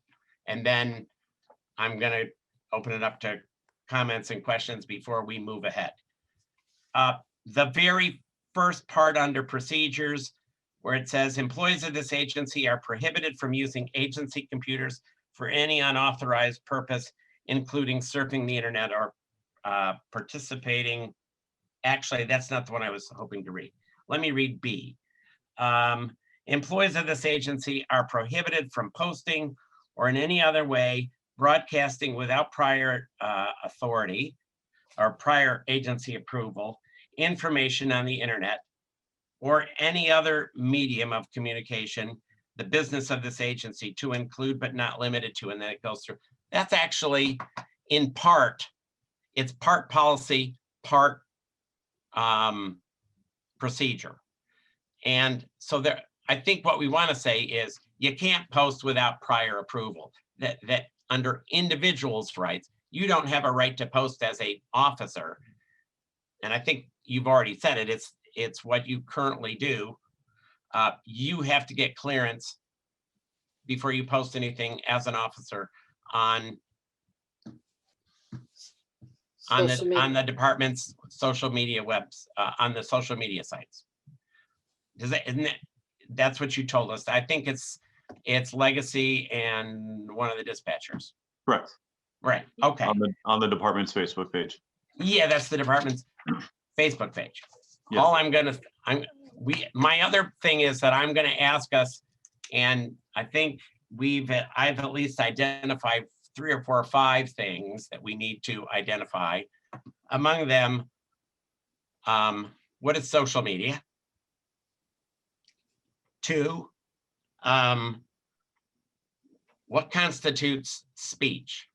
and then I'm going to open it up to comments and questions before we move ahead. The very first part under procedures, where it says employees of this agency are prohibited from using agency computers for any unauthorized purpose, including surfing the internet or participating. Actually, that's not the one I was hoping to read. Let me read B. Employees of this agency are prohibited from posting or in any other way broadcasting without prior authority or prior agency approval information on the internet or any other medium of communication, the business of this agency, to include but not limited to, and then it goes through. That's actually in part, it's part policy, part procedure. And so there, I think what we want to say is you can't post without prior approval. That under individuals' rights, you don't have a right to post as an officer. And I think you've already said it, it's what you currently do. You have to get clearance before you post anything as an officer on the department's social media on the social media sites. That's what you told us. I think it's Legacy and one of the dispatchers. Correct. Right. Okay. On the department's Facebook page. Yeah, that's the department's Facebook page. Yes. All my other thing is that I'm going to ask us, and I think I've at least identified 3 or 4 or 5 things that we need to identify. Among them, what is social media? 2, what constitutes speech?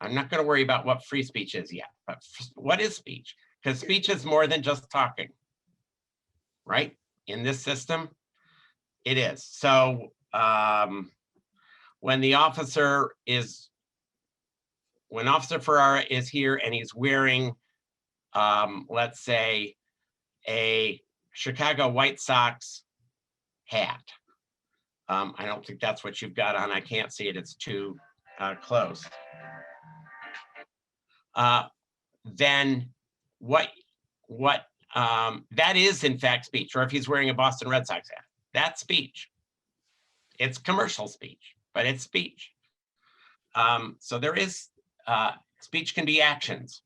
I'm not going to worry about what free speech is yet, but what is speech? Because speech is more than just talking, right? In this system, it is. So when Officer Ferrara is here and he's wearing, let's say, a Chicago White Sox hat. I don't think that's what you've got on. I can't see it. It's too close. Then what that is in fact speech. Or if he's wearing a Boston Red Sox hat, that's speech. It's commercial speech, but it's speech. So there is speech can be actions.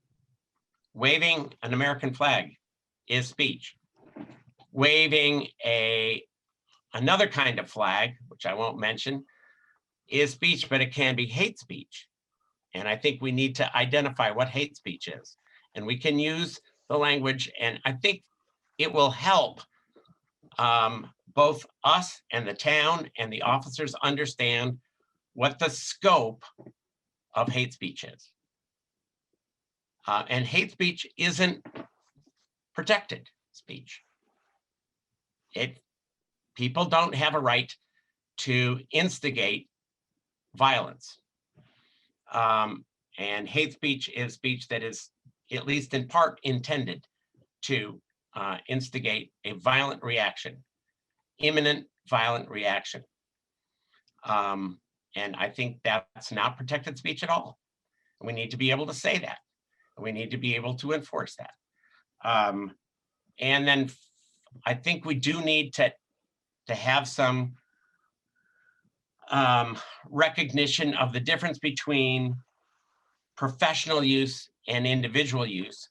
Waving an American flag is speech. Waving another kind of flag, which I won't mention, is speech, but it can be hate speech. And I think we need to identify what hate speech is. And we can use the language, and I think it will help both us and the town and the officers understand what the scope of hate speech is. And hate speech isn't protected speech. People don't have a right to instigate violence. And hate speech is speech that is, at least in part, intended to instigate a violent reaction, imminent violent reaction. And I think that's not protected speech at all. We need to be able to say that. We need to be able to enforce that. And then I think we do need to have some recognition of the difference between professional use and individual use,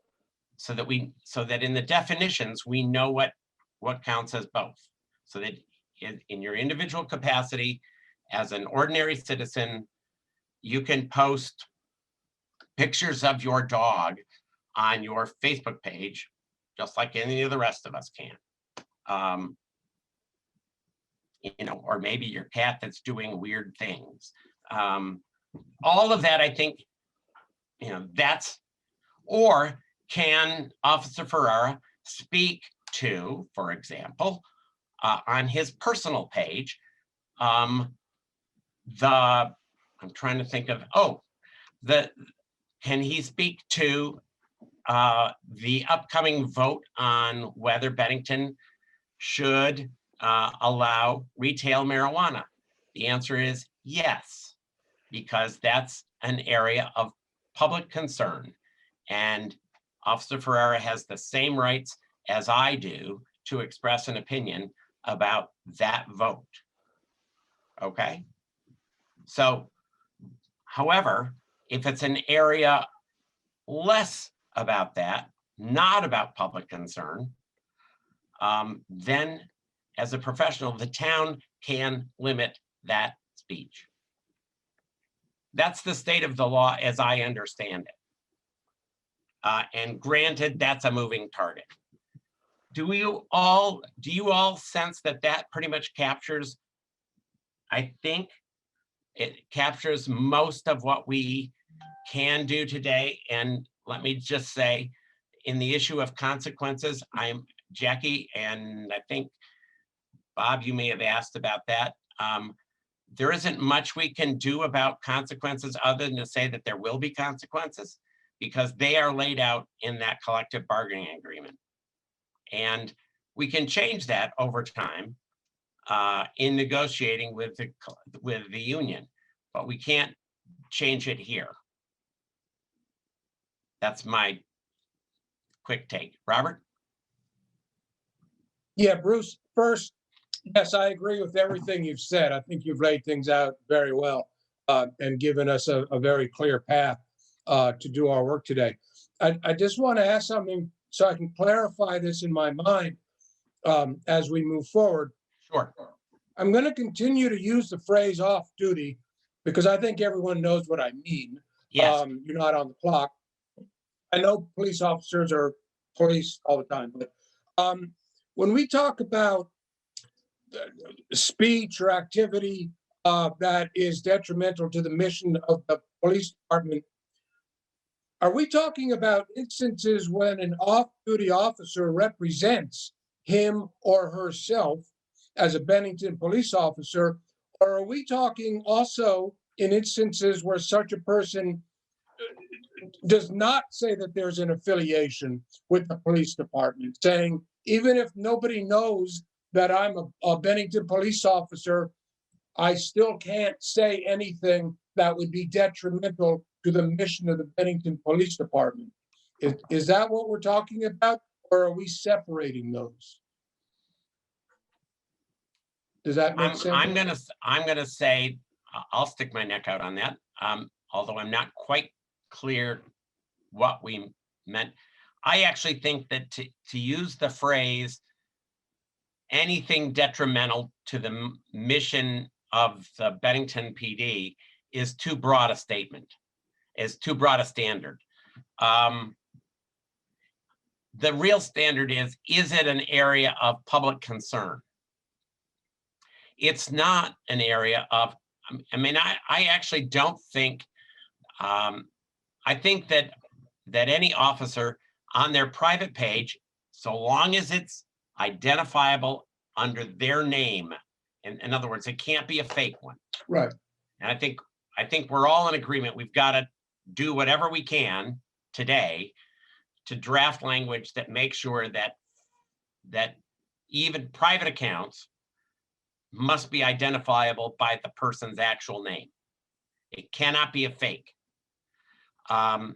so that in the definitions we know what counts as both, so that in your individual capacity as an ordinary citizen, you can post pictures of your dog on your Facebook page, just like any of the rest of us can. You know, or maybe your cat that's doing weird things. All of that, I think, you know, or can Officer Ferrara speak to, for example, on his personal page, I'm trying to think of, can he speak to the upcoming vote on whether Bennington should allow retail marijuana? The answer is yes, because that's an area of public concern. And Officer Ferrara has the same rights as I do to express an opinion about that vote. Okay? So, however, if it's an area less about that, not about public concern, then as a professional, the town can limit that speech. That's the state of the law as I understand it. And granted, that's a moving target. Do you all sense that pretty much captures, I think it captures most of what we can do today? And let me just say, in the issue of consequences, I'm Jackie, and I think Bob, you may have asked about that. There isn't much we can do about consequences other than to say that there will be consequences, because they are laid out in that collective bargaining agreement. And we can change that over time in negotiating with the union, but we can't change it here. That's my quick take. Robert? Yeah, Bruce, first, yes, I agree with everything you've said. I think you've laid things out very well and given us a very clear path to do our work today. I just want to ask something so I can clarify this in my mind as we move forward. Sure. I'm going to continue to use the phrase off duty because I think everyone knows what I mean. Yes, You're not on the clock. I know police officers are police all the time, but when we talk about speech or activity that is detrimental to the mission of the police department, are we talking about instances when an off-duty officer represents him or herself as a Bennington police officer? Or are we talking also in instances where such a person does not say that there's an affiliation with the police department, saying, even if nobody knows that I'm a Bennington police officer, I still can't say anything that would be detrimental to the mission of the Bennington Police Department? Is that what we're talking about, or are we separating those? Does that make sense? I'm gonna say, I'll stick my neck out on that. Although I'm not quite clear what we meant. I actually think that to use the phrase anything detrimental to the mission of the Bennington PD is too broad a statement, is too broad a standard. The real standard is it an area of public concern? It's not an area of, I mean, I actually don't think, I think that any officer on their private page, so long as it's identifiable under their name, in other words, it can't be a fake one. Right. And I think we're all in agreement. We've got to do whatever we can today to draft language that makes sure that even private accounts must be identifiable by the person's actual name. It cannot be a fake. I'm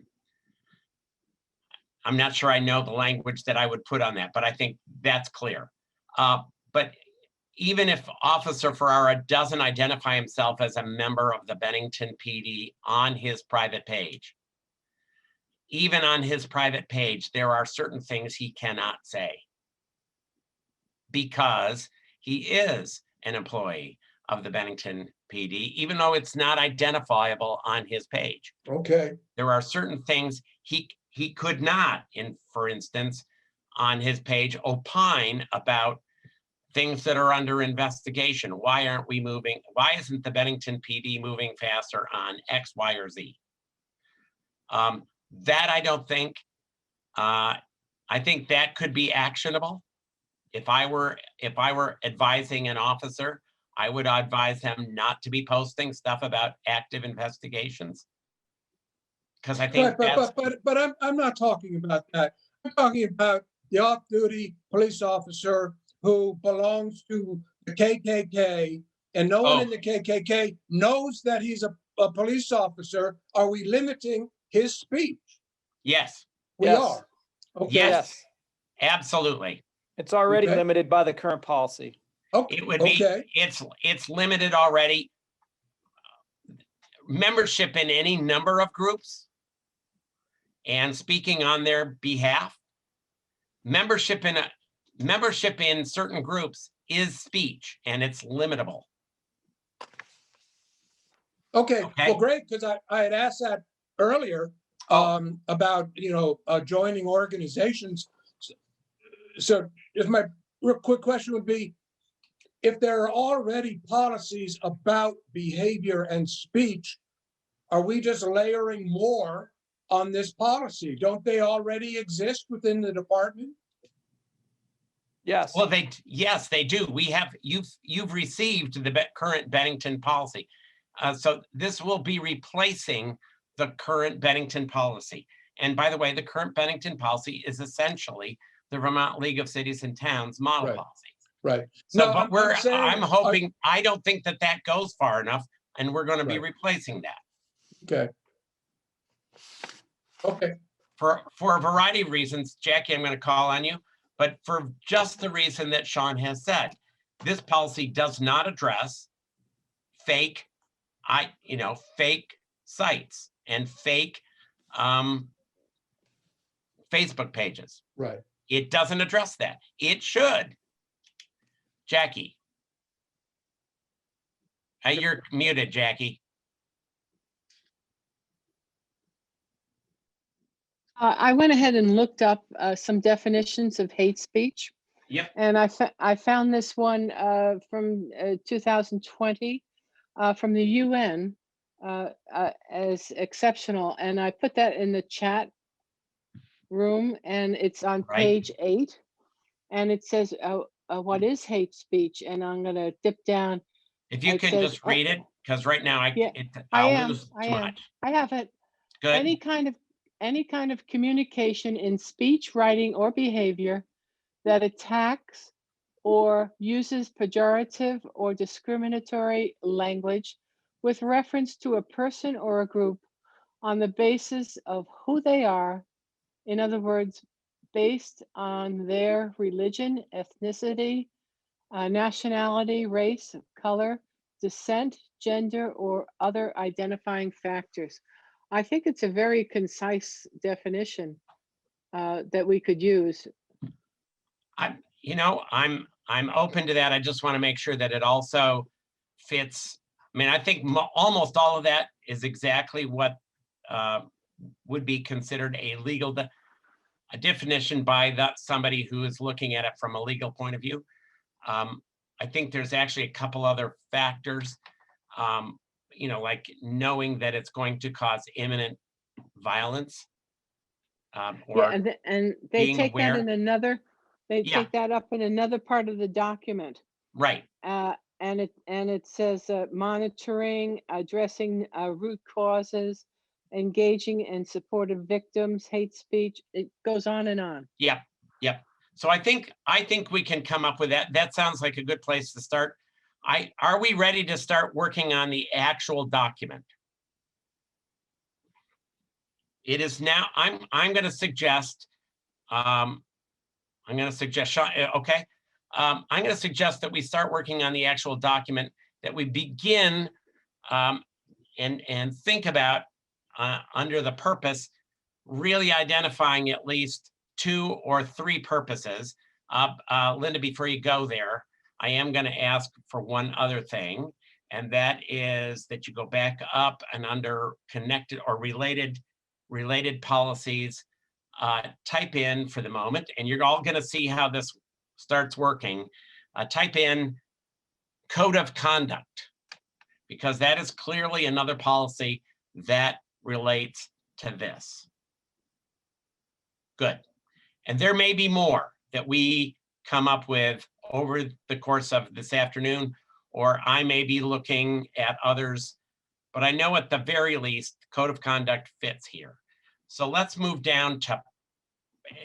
not sure I know the language that I would put on that, but I think that's clear. But even if Officer Ferrara doesn't identify himself as a member of the Bennington PD on his private page, even on his private page, there are certain things he cannot say because he is an employee of the Bennington PD, even though it's not identifiable on his page. Okay. There are certain things he could not, for instance, on his page, opine about things that are under investigation. Why aren't we moving? Why isn't the Bennington PD moving faster on X, Y, or Z? That I don't think, I think that could be actionable. If I were advising an officer, I would advise them not to be posting stuff about active investigations. Because I think but I'm not talking about that. I'm talking about the off-duty police officer who belongs to the KKK, and no one in the KKK knows that he's a police officer. Are we limiting his speech? Yes. We are. Okay. Yes. Absolutely. It's already Okay. limited by the current policy. Okay. It would be, Okay. it's limited already. Membership in any number of groups and speaking on their behalf. Membership in certain groups is speech and it's limitable. Okay. Okay. Well, great, because I had asked that earlier about, joining organizations. So if my real quick question would be, if there are already policies about behavior and speech, are we just layering more on this policy? Don't they already exist within the department? Yes. Well, yes, they do. You've received the current Bennington policy. So this will be replacing the current Bennington policy. And by the way, the current Bennington policy is essentially the Vermont League of Cities and Towns model Right. policy. Right. So, No, but I'm hoping, I don't think that goes far enough, and we're going to be Right. replacing that. Okay. Okay. For a variety of reasons. Jackie, I'm going to call on you, but for just the reason that Sean has said, this policy does not address fake sites and fake Facebook pages. Right. It doesn't address that. It should. Jackie. You're muted, Jackie. I went ahead and looked up some definitions of hate speech, Yep. and I found this one from 2020 from the UN as exceptional, and I put that in the chat room, and it's on Right. page 8, and it says, what is hate speech? And I'm going to dip down. If you It can says, just read it, because right now Yeah, I'll lose too I am. much. I have it. Good. Any kind of communication in speech, writing, or behavior that attacks or uses pejorative or discriminatory language with reference to a person or a group on the basis of who they are, in other words, based on their religion, ethnicity, nationality, race, color, descent, gender, or other identifying factors. I think it's a very concise definition that we could use. I'm open to that. I just want to make sure that it also fits. I mean, I think almost all of that is exactly what would be considered a legal a definition by somebody who is looking at it from a legal point of view. I think there's actually a couple other factors, like knowing that it's going to cause imminent violence. Or and they being take that aware. in another. They Yeah. take that up in another part of the document. Right. And it says monitoring, addressing root causes, engaging in support of victims, hate speech. It goes on and on. Yep. So I think we can come up with that. That sounds like a good place to start. Are we ready to start working on the actual document? It is now. I'm going to suggest. Sean, okay. I'm going to suggest that we start working on the actual document, that we begin and think about under the purpose, really identifying at least 2 or 3 purposes. Linda, before you go there, I am going to ask for one other thing, and that is that you go back up and under connected or related policies, type in for the moment, and you're all going to see how this starts working. Type in code of conduct, because that is clearly another policy that relates to this. Good. And there may be more that we come up with over the course of this afternoon, or I may be looking at others, but I know at the very least, code of conduct fits here. So let's move down to,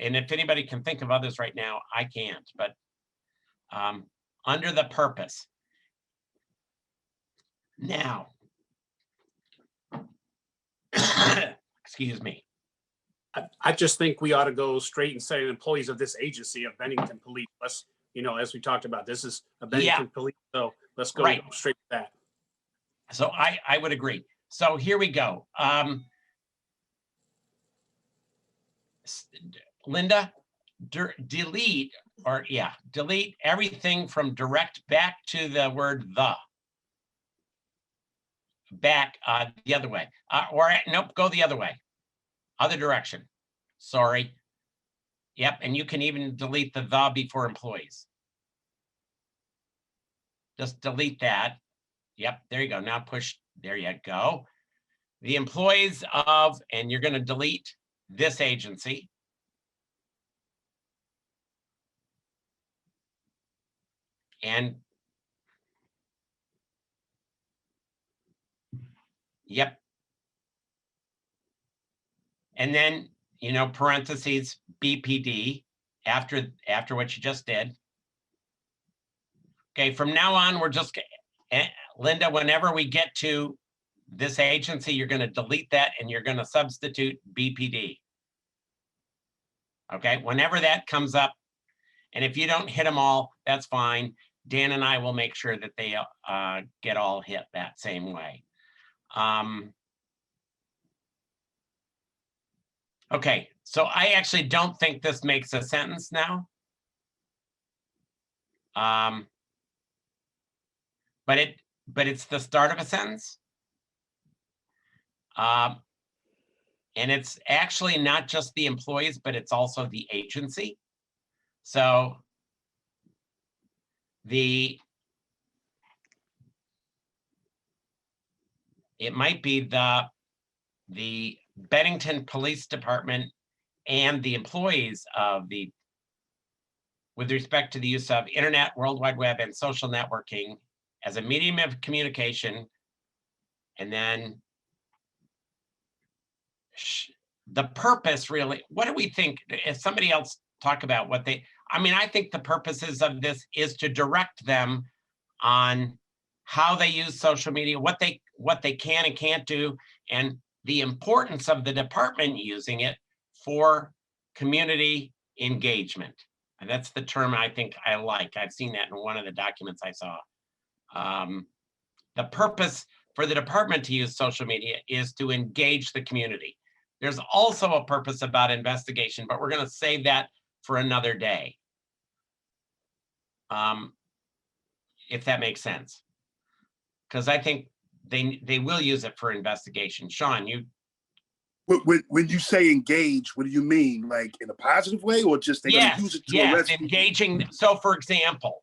and if anybody can think of others right now, I can't, but under the purpose. Now, excuse me. I just think we ought to go straight and say employees of this agency of Bennington Police. Let's, as we talked about, this is a Bennington Police, so let's go straight to that. So I would agree. So here we go. Linda, delete everything from direct back to the word the. Back the other way. Nope, go the other way. Other direction. Sorry. Yep, and you can even delete the before employees. Just delete that. Yep, there you go. Now push, there you go. The employees of, and you're going to delete this agency. And yep. And then, parentheses, BPD after what you just did. Okay, from now on, we're just, Linda, whenever we get to this agency, you're going to delete that and you're going to substitute BPD. Okay, whenever that comes up, and if you don't hit them all, that's fine. Dan and I will make sure that they get all hit that same way. Okay, so I actually don't think this makes a sentence now. But but it's the start of a sentence. And it's actually not just the employees, but it's also the agency. So it might be the Bennington Police Department and the employees of with respect to the use of internet, World Wide Web, and social networking as a medium of communication. And then the purpose, really, what do we think? If somebody else talk about what I think the purposes of this is to direct them on how they use social media, what they can and can't do, and the importance of the department using it for community engagement. And that's the term I think I like. I've seen that in one of the documents I saw. The purpose for the department to use social media is to engage the community. There's also a purpose about investigation, but we're going to save that for another day. If that makes sense. Because I think they will use it for investigation. Sean, you. When you say engage, what do you mean? Like in a positive way, or just they're going to use it to arrest people? Engaging. So, for example,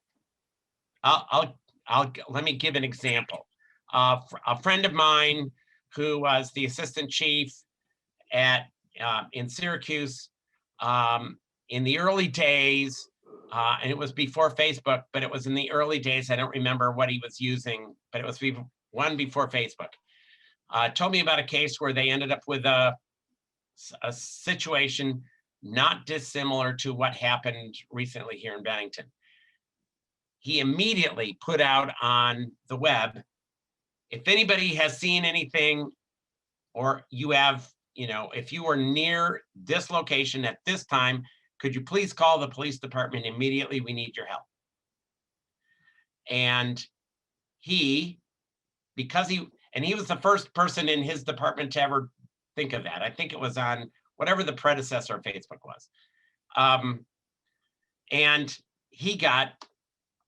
let me give an example. A friend of mine who was the assistant chief in Syracuse in the early days, and it was before Facebook, but it was in the early days. I don't remember what he was using, but it was one before Facebook. Told me about a case where they ended up with a situation not dissimilar to what happened recently here in Bennington. He immediately put out on the web, if anybody has seen anything, or you have, if you were near this location at this time, could you please call the police department immediately? We need your help. And he was the first person in his department to ever think of that. I think it was on whatever the predecessor of Facebook was. And he got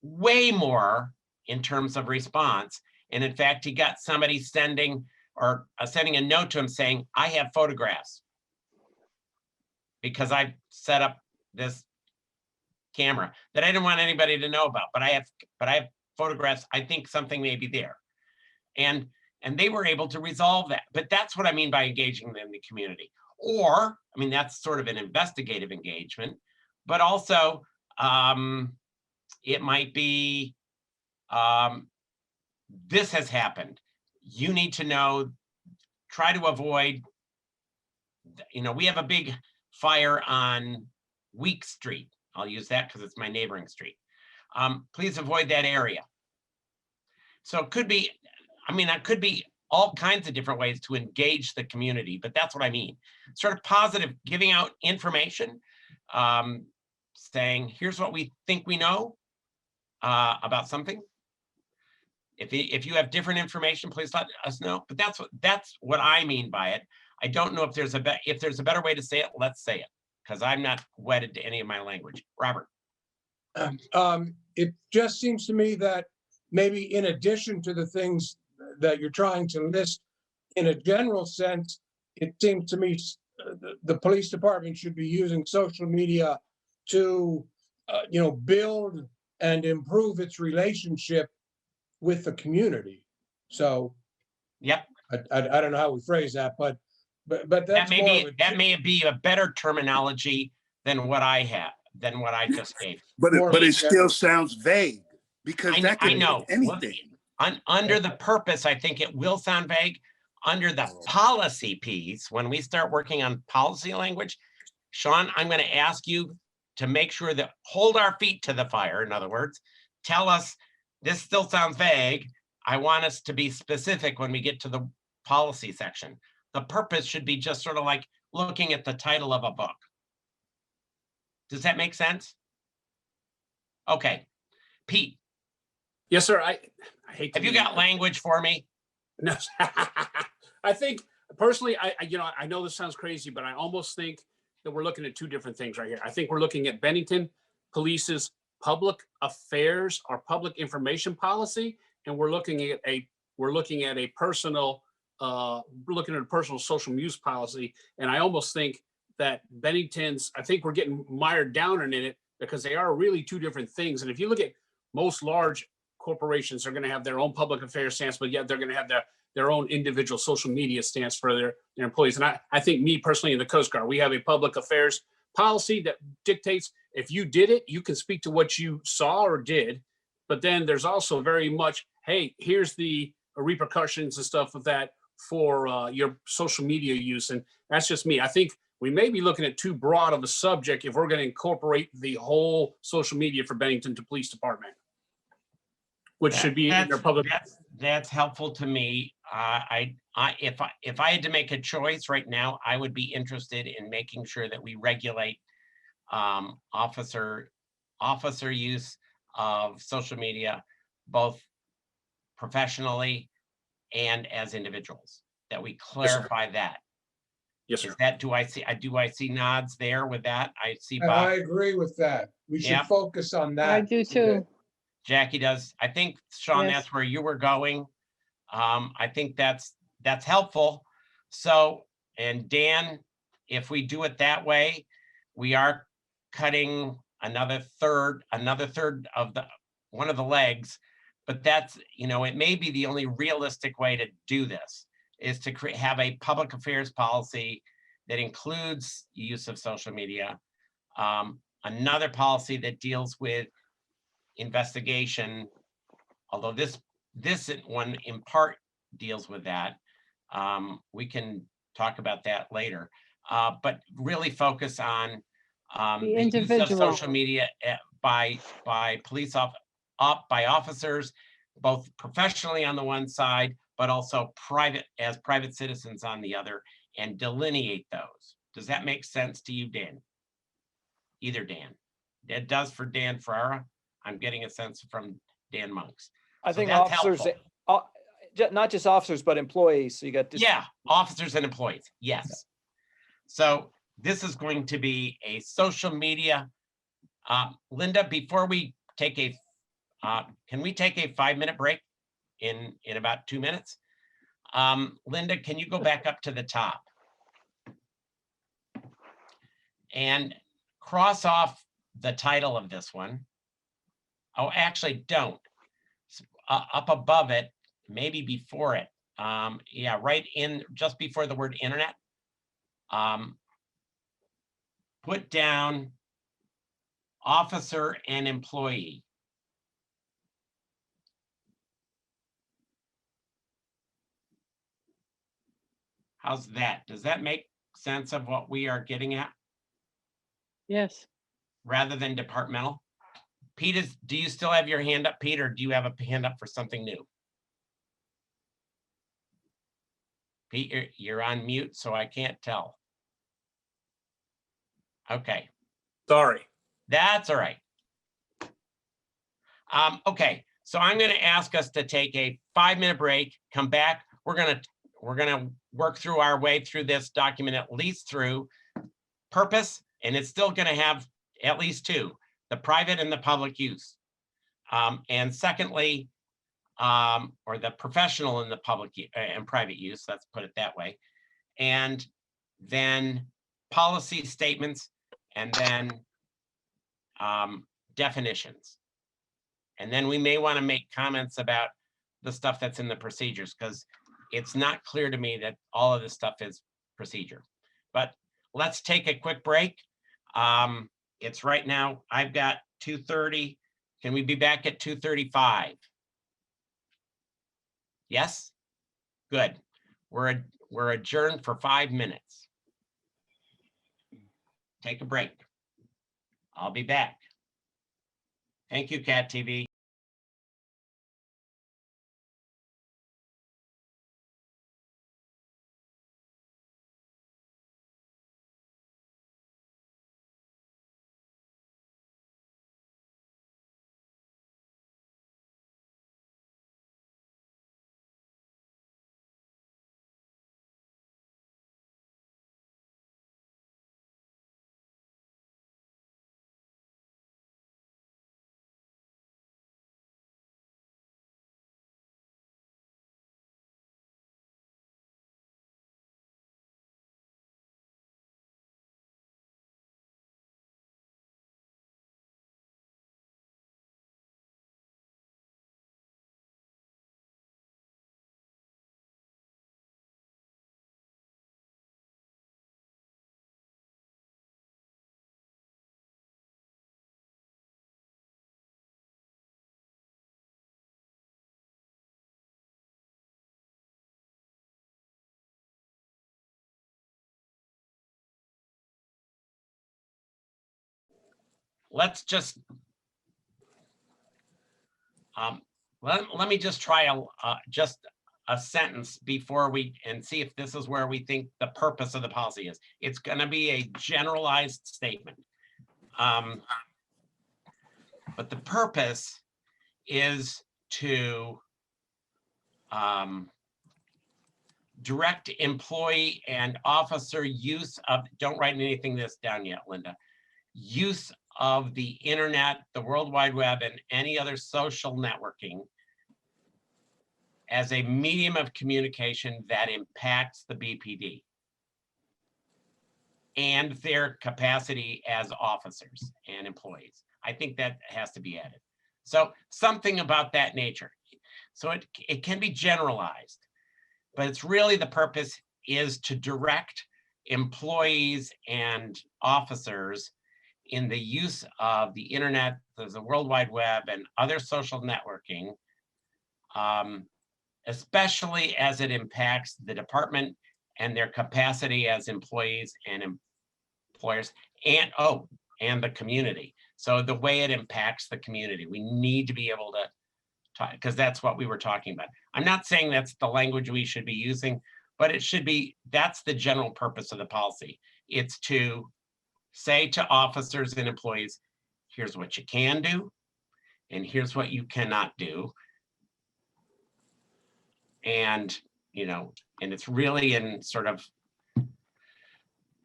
way more in terms of response. And in fact, he got somebody sending a note to him saying, I have photographs because I set up this camera that I didn't want anybody to know about, but I have photographs. I think something may be there. And they were able to resolve that. But that's what I mean by engaging them in the community. Or, that's sort of an investigative engagement, but also it might be, this has happened. You need to know, try to avoid, we have a big fire on Week Street. I'll use that because it's my neighboring street. Please avoid that area. So it could be, that could be all kinds of different ways to engage the community, but that's what I mean. Sort of positive, giving out information, saying, here's what we think we know about something. If you have different information, please let us know. But that's what I mean by it. I don't know if there's a better way to say it. Let's say it, because I'm not wedded to any of my language. Robert. It just seems to me that maybe in addition to the things that you're trying to list, in a general sense, it seems to me the police department should be using social media to, build and improve its relationship with the community. So, yep. I don't know how we phrase that, but that's that may be a better terminology than what I just gave. But it still sounds vague because that can mean anything. Under the purpose, I think it will sound vague. Under the policy piece, when we start working on policy language, Sean, I'm going to ask you to make sure that hold our feet to the fire. In other words, tell us this still sounds vague. I want us to be specific when we get to the policy section. The purpose should be just sort of like looking at the title of a book. Does that make sense? Okay, Pete. Yes, sir. I hate to. Have you got language for me? No, I think personally, I know this sounds crazy, but I almost think that we're looking at two different things right here. I think we're looking at Bennington Police's public affairs or public information policy, and we're looking at a personal social use policy. And I almost think that Bennington's, I think we're getting mired down in it because they are really two different things. And if you look at most large corporations, are going to have their own public affairs stance, but yet they're going to have their own individual social media stance for their employees. And I think me personally in the Coast Guard, we have a public affairs policy that dictates if you did it, you can speak to what you saw or did. But then there's also very much, hey, here's the repercussions and stuff of that for your social media use. And that's just me. I think we may be looking at too broad of a subject if we're going to incorporate the whole social media for Bennington to Police Department, which should be in their public. That's helpful to me. If I had to make a choice right now, I would be interested in making sure that we regulate officer use of social media, both professionally and as individuals, that we clarify that. Yes, sir. Is that, do I see nods there with that? I see And Bob. I agree with that. We should Yep. focus on that. I do too. Jackie does. I think, Sean, Yes. that's where you were going. I think that's helpful. So, and Dan, if we do it that way, we are cutting another third of one of the legs, but that's, it may be the only realistic way to do this, is to have a public affairs policy that includes use of social media. Another policy that deals with investigation, although this one in part deals with that. We can talk about that later, but really focus on the use of individual. social media by officers, both professionally on the one side, but also private citizens on the other, and delineate those. Does that make sense to you, Dan? Either Dan. It does for Dan Ferrara. I'm getting a sense from Dan Monks. I So think that's officers, helpful. not just officers, but employees. So you got this. Yeah, officers and employees, yes. So this is going to be a social media. Linda, before we take can we take a 5-minute break in about 2 minutes? Linda, can you go back up to the top? And cross off the title of this one. Oh, actually don't. Up above it, maybe before it. Yeah, right in, just before the word internet. Put down officer and employee. How's that? Does that make sense of what we are getting at? Yes. Rather than departmental? Pete, do you still have your hand up, Pete, or do you have a hand up for something new? Pete, you're on mute, so I can't tell. Okay. Sorry. That's all right. Okay, so I'm going to ask us to take a 5-minute break, come back. We're going to work through our way through this document, at least through purpose, and it's still going to have at least two, the private and the public use. And secondly, or the professional and the public and private use, let's put it that way. And then policy statements, and then definitions. And then we may want to make comments about the stuff that's in the procedures, because it's not clear to me that all of this stuff is procedure. But let's take a quick break. It's right now, I've got 2:30. Can we be back at 2:35? Yes? Good. We're adjourned for 5 minutes. Take a break. I'll be back. Thank you, Cat TV. let's just, let me just try just a sentence before and see if this is where we think the purpose of the policy is. It's going to be a generalized statement. But the purpose is to direct employee and officer use of, don't write anything this down yet, Linda, use of the internet, the World Wide Web, and any other social networking as a medium of communication that impacts the BPD and their capacity as officers and employees. I think that has to be added. So something about that nature. So it can be generalized, but it's really the purpose is to direct employees and officers in the use of the internet, the World Wide Web, and other social networking, especially as it impacts the department and their capacity as employees and employers, and the community. So the way it impacts the community, we need to be able to talk, because that's what we were talking about. I'm not saying that's the language we should be using, but it should be, that's the general purpose of the policy. It's to say to officers and employees, here's what you can do, and here's what you cannot do. And, and it's really in sort of,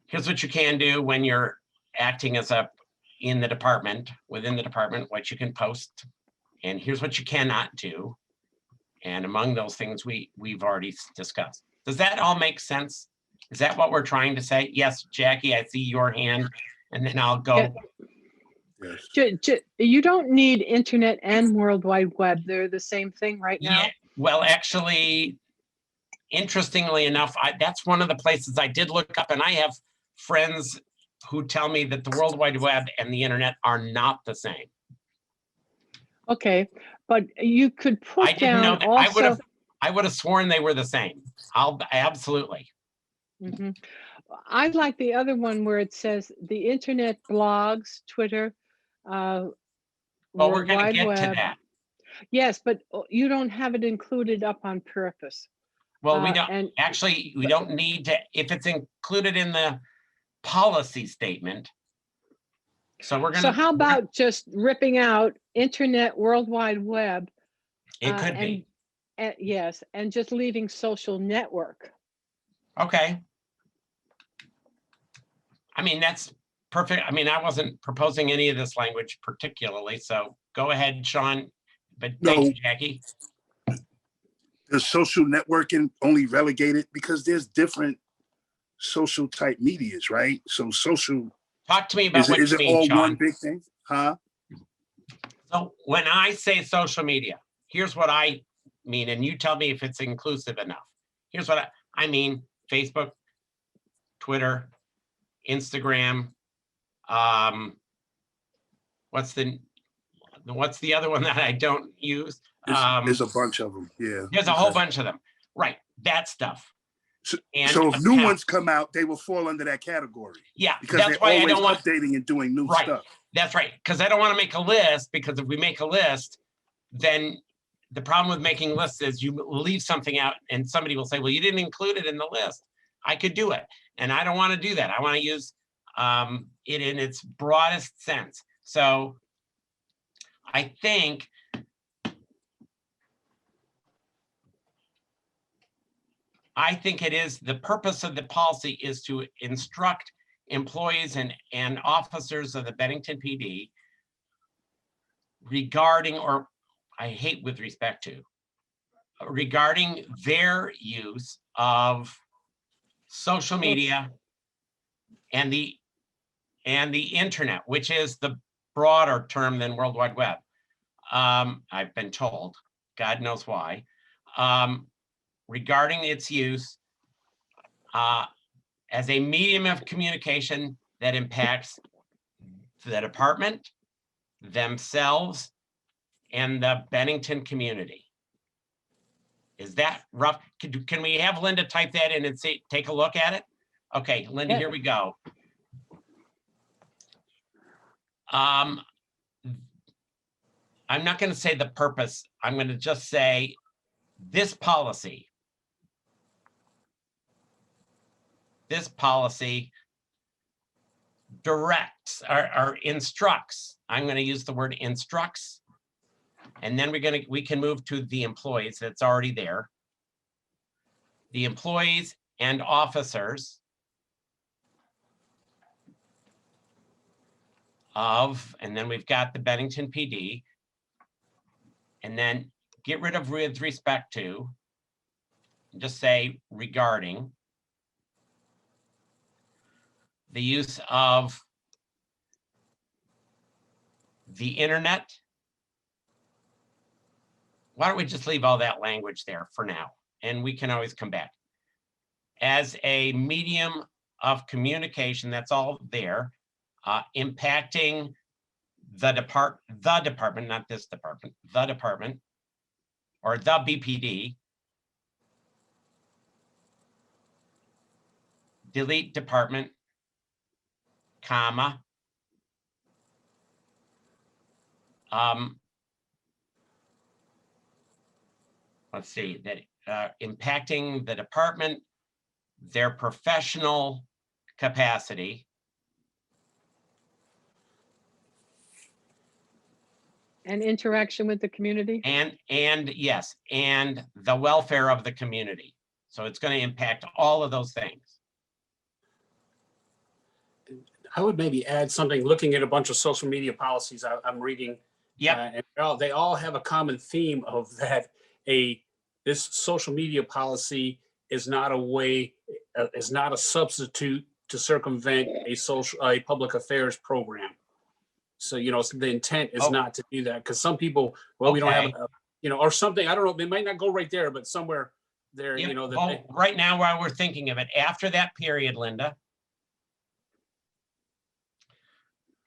here's what you can do when you're acting as in the department, within the department, what you can post, and here's what you cannot do. And among those things we've already discussed. Does that all make sense? Is that what we're trying to say? Yes, Jackie, I see your hand, and then I'll go. Yes. You don't need internet and World Wide Web. They're the same thing right now. Yeah, well, actually, interestingly enough, that's one of the places I did look up, and I have friends who tell me that the World Wide Web and the internet are not the same. Okay, but you could put I didn't know down that. also. I would have sworn they were the same. Absolutely. Mhm. I like the other one where it says the internet, blogs, Twitter, Well, we're World going to Wide get to Web. that. Yes, but you don't have it included up on purpose. Well, we don't and actually, we don't need to, if it's included in the policy statement. So we're going to. So how about just ripping out internet, World Wide Web? It could be. Yes, and just leaving social network. Okay. I mean, that's perfect. I mean, I wasn't proposing any of this language particularly, so go ahead, Sean. But thanks, No. Jackie. The social networking only relegated because there's different social type medias, right? So social. Talk to me about what Is you it mean, all Sean. one big thing? Huh? So when I say social media, here's what I mean, and you tell me if it's inclusive enough. Here's what I mean: Facebook, Twitter, Instagram. What's the other one that I don't use? There's a bunch of them. Yeah. There's a whole bunch of them. Right. That stuff. So And if new ones come out, they will fall under that category. Yeah, Because that's they're why I always don't want. updating and doing new Right. stuff. That's right. Because I don't want to make a list, because if we make a list, then the problem with making lists is you leave something out and somebody will say, well, you didn't include it in the list. I could do it. And I don't want to do that. I want to use it in its broadest sense. So I think it is, the purpose of the policy is to instruct employees and officers of the Bennington PD regarding, or I hate with respect to, regarding their use of social media and the internet, which is the broader term than World Wide Web. I've been told, God knows why, regarding its use as a medium of communication that impacts the department, themselves, and the Bennington community. Is that rough? Can we have Linda type that in and see, take a look at it? Okay, Linda, Yeah. here we go. I'm not going to say the purpose. I'm going to just say this policy directs or instructs. I'm going to use the word instructs. And then we can move to the employees that's already there. The employees and officers of, and then we've got the Bennington PD. And then get rid of with respect to, and just say regarding the use of the internet. Why don't we just leave all that language there for now? And we can always come back. As a medium of communication, that's all there, impacting the department, not this department, the department, or the BPD. Delete department, comma. Let's see, that impacting the department, their professional capacity. And interaction with the community? And yes, and the welfare of the community. So it's going to impact all of those things. I would maybe add something, looking at a bunch of social media policies I'm reading. Yeah. And they all have a common theme of that this social media policy is not a substitute to circumvent a public affairs program. So, the intent is not to do that, because some people, we don't have, or something, I don't know, they might not go right there, but somewhere there, right now, while we're thinking of it, after that period, Linda,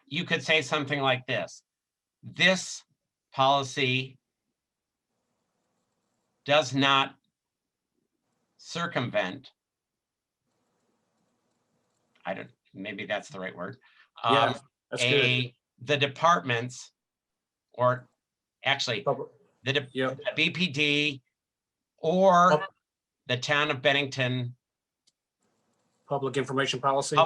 you could say something like this. This policy does not circumvent, maybe that's the right word. Yeah, that's good. The departments, or actually the BPD or the town of Bennington public information policy.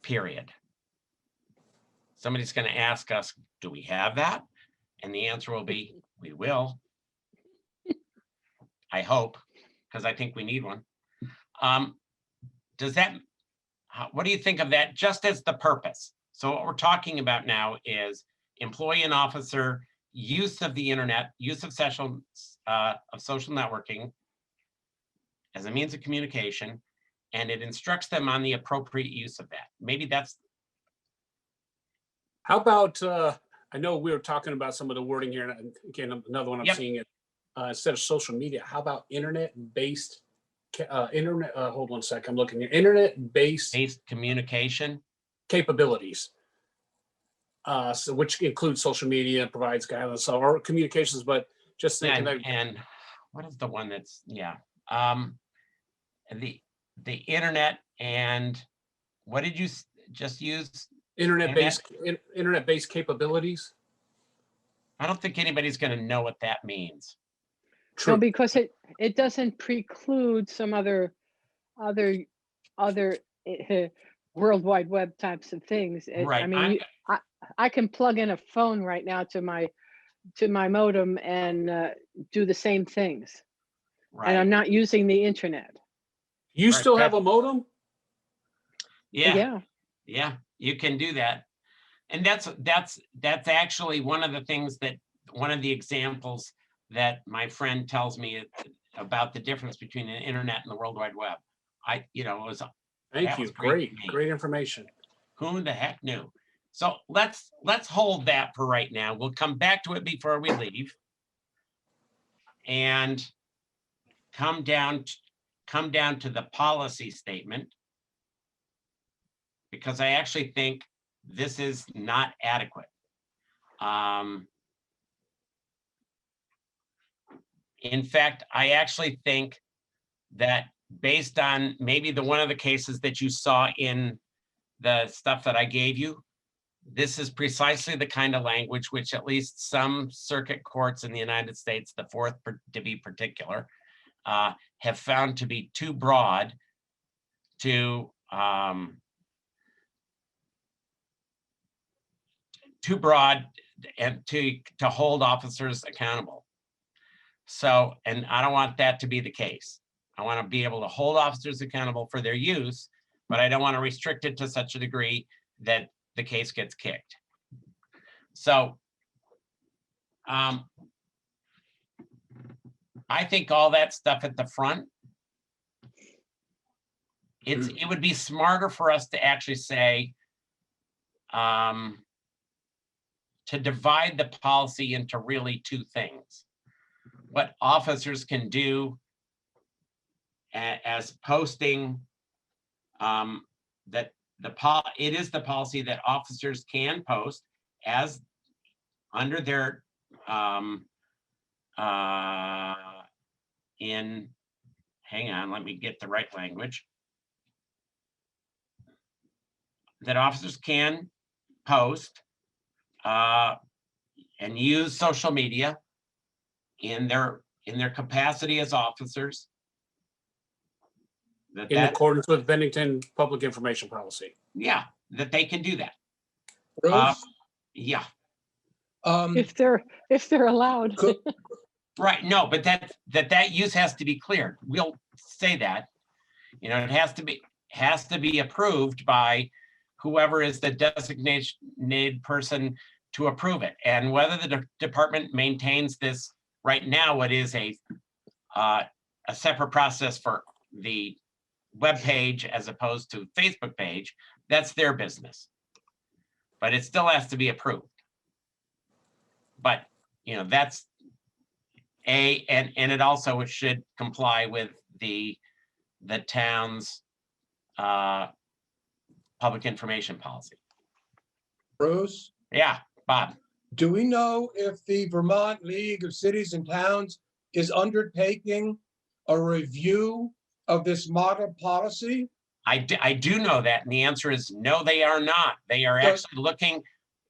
Period. Somebody's going to ask us, do we have that? And the answer will be, we will. I hope, because I think we need one. What do you think of that just as the purpose? So what we're talking about now is employee and officer use of the internet, use of social networking as a means of communication, and it instructs them on the appropriate use of that. Maybe that's. How about, I know we were talking about some of the wording here, and again, another one I'm seeing it, instead of social media, how about internet-based, hold on a sec, I'm looking here, internet-based communication capabilities. So which includes social media, provides guidance, or communications, but just thinking and what is the one that's, the internet, and what did you just use? Internet-based capabilities. I don't think anybody's going to know what that means. True. No, because it doesn't preclude some other World Wide Web types of things. Right. I mean, I can plug in a phone right now to my modem and do the same things. Right. And I'm not using the internet. You still have a modem? Yeah. Yeah, you can do that. And that's actually one of the things one of the examples that my friend tells me about the difference between the internet and the World Wide Web. Thank you. Great information. Who the heck knew? So let's hold that for right now. We'll come back to it before we leave, and come down to the policy statement, because I actually think this is not adequate. In fact, I actually think that based on maybe one of the cases that you saw in the stuff that I gave you, this is precisely the kind of language which at least some circuit courts in the United States, the Fourth to be particular, have found to be too broad to and to hold officers accountable. So, and I don't want that to be the case. I want to be able to hold officers accountable for their use, but I don't want to restrict it to such a degree that the case gets kicked. So I think all that stuff at the front, it would be smarter for us to actually say, to divide the policy into really two things. What officers can do as posting, that it is the policy that officers can post as under their hang on, let me get the right language. That officers can post and use social media in their capacity as officers. In accordance with Bennington Public Information Policy. Yeah, that they can do that. Bruce? Yeah, If they're allowed. could- right. No, but that use has to be cleared. We'll say that. You know, it has to be approved by whoever is the designated person to approve it. And whether the department maintains this right now, what is a separate process for the web page as opposed to Facebook page, that's their business. But it still has to be approved. But, you know, that's and it also should comply with the town's public information policy. Bruce, Yeah, Bob. do we know if the Vermont League of Cities and Towns is undertaking a review of this model policy? I do know that, and the answer is no, they are not. They are Does- actually looking,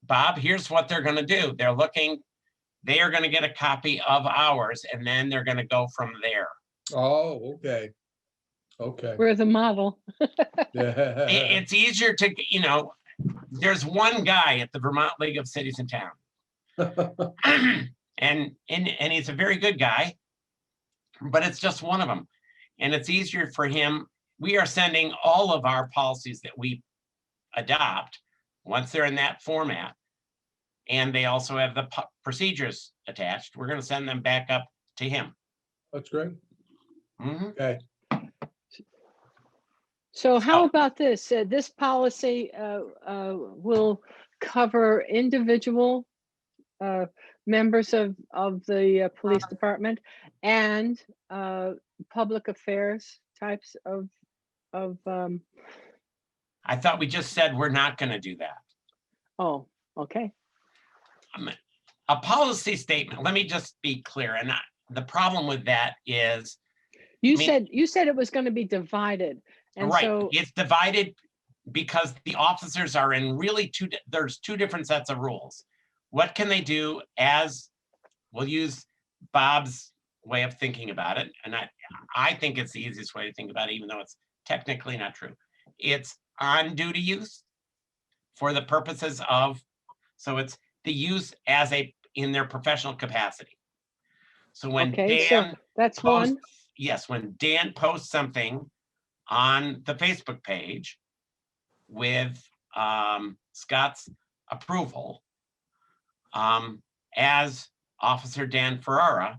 Bob, here's what they're gonna do. They are gonna get a copy of ours, and then they're gonna go from there. Oh, okay. Okay. We're the model. It's easier to, you know, there's one guy at the Vermont League of Cities and Towns. And he's a very good guy, but it's just one of them. And it's easier for him. We are sending all of our policies that we adopt, once they're in that format, and they also have the procedures attached. We're going to send them back up to him. That's great. Mhm. Okay. So how about this? This policy will cover individual members of the police department and public affairs types of I thought we just said we're not going to do that. oh, okay. A policy statement, let me just be clear. And the problem with that is, You mean- said it was going to be divided. And right, so, it's divided because the officers are in really there's two different sets of rules. What can they do as, we'll use Bob's way of thinking about it. And I think it's the easiest way to think about it, even though it's technically not true. It's on duty use for the purposes of, so it's the use as in their professional capacity. So when okay, so Dan that's posts, one. yes, when Dan posts something on the Facebook page with Scott's approval, as Officer Dan Ferrara,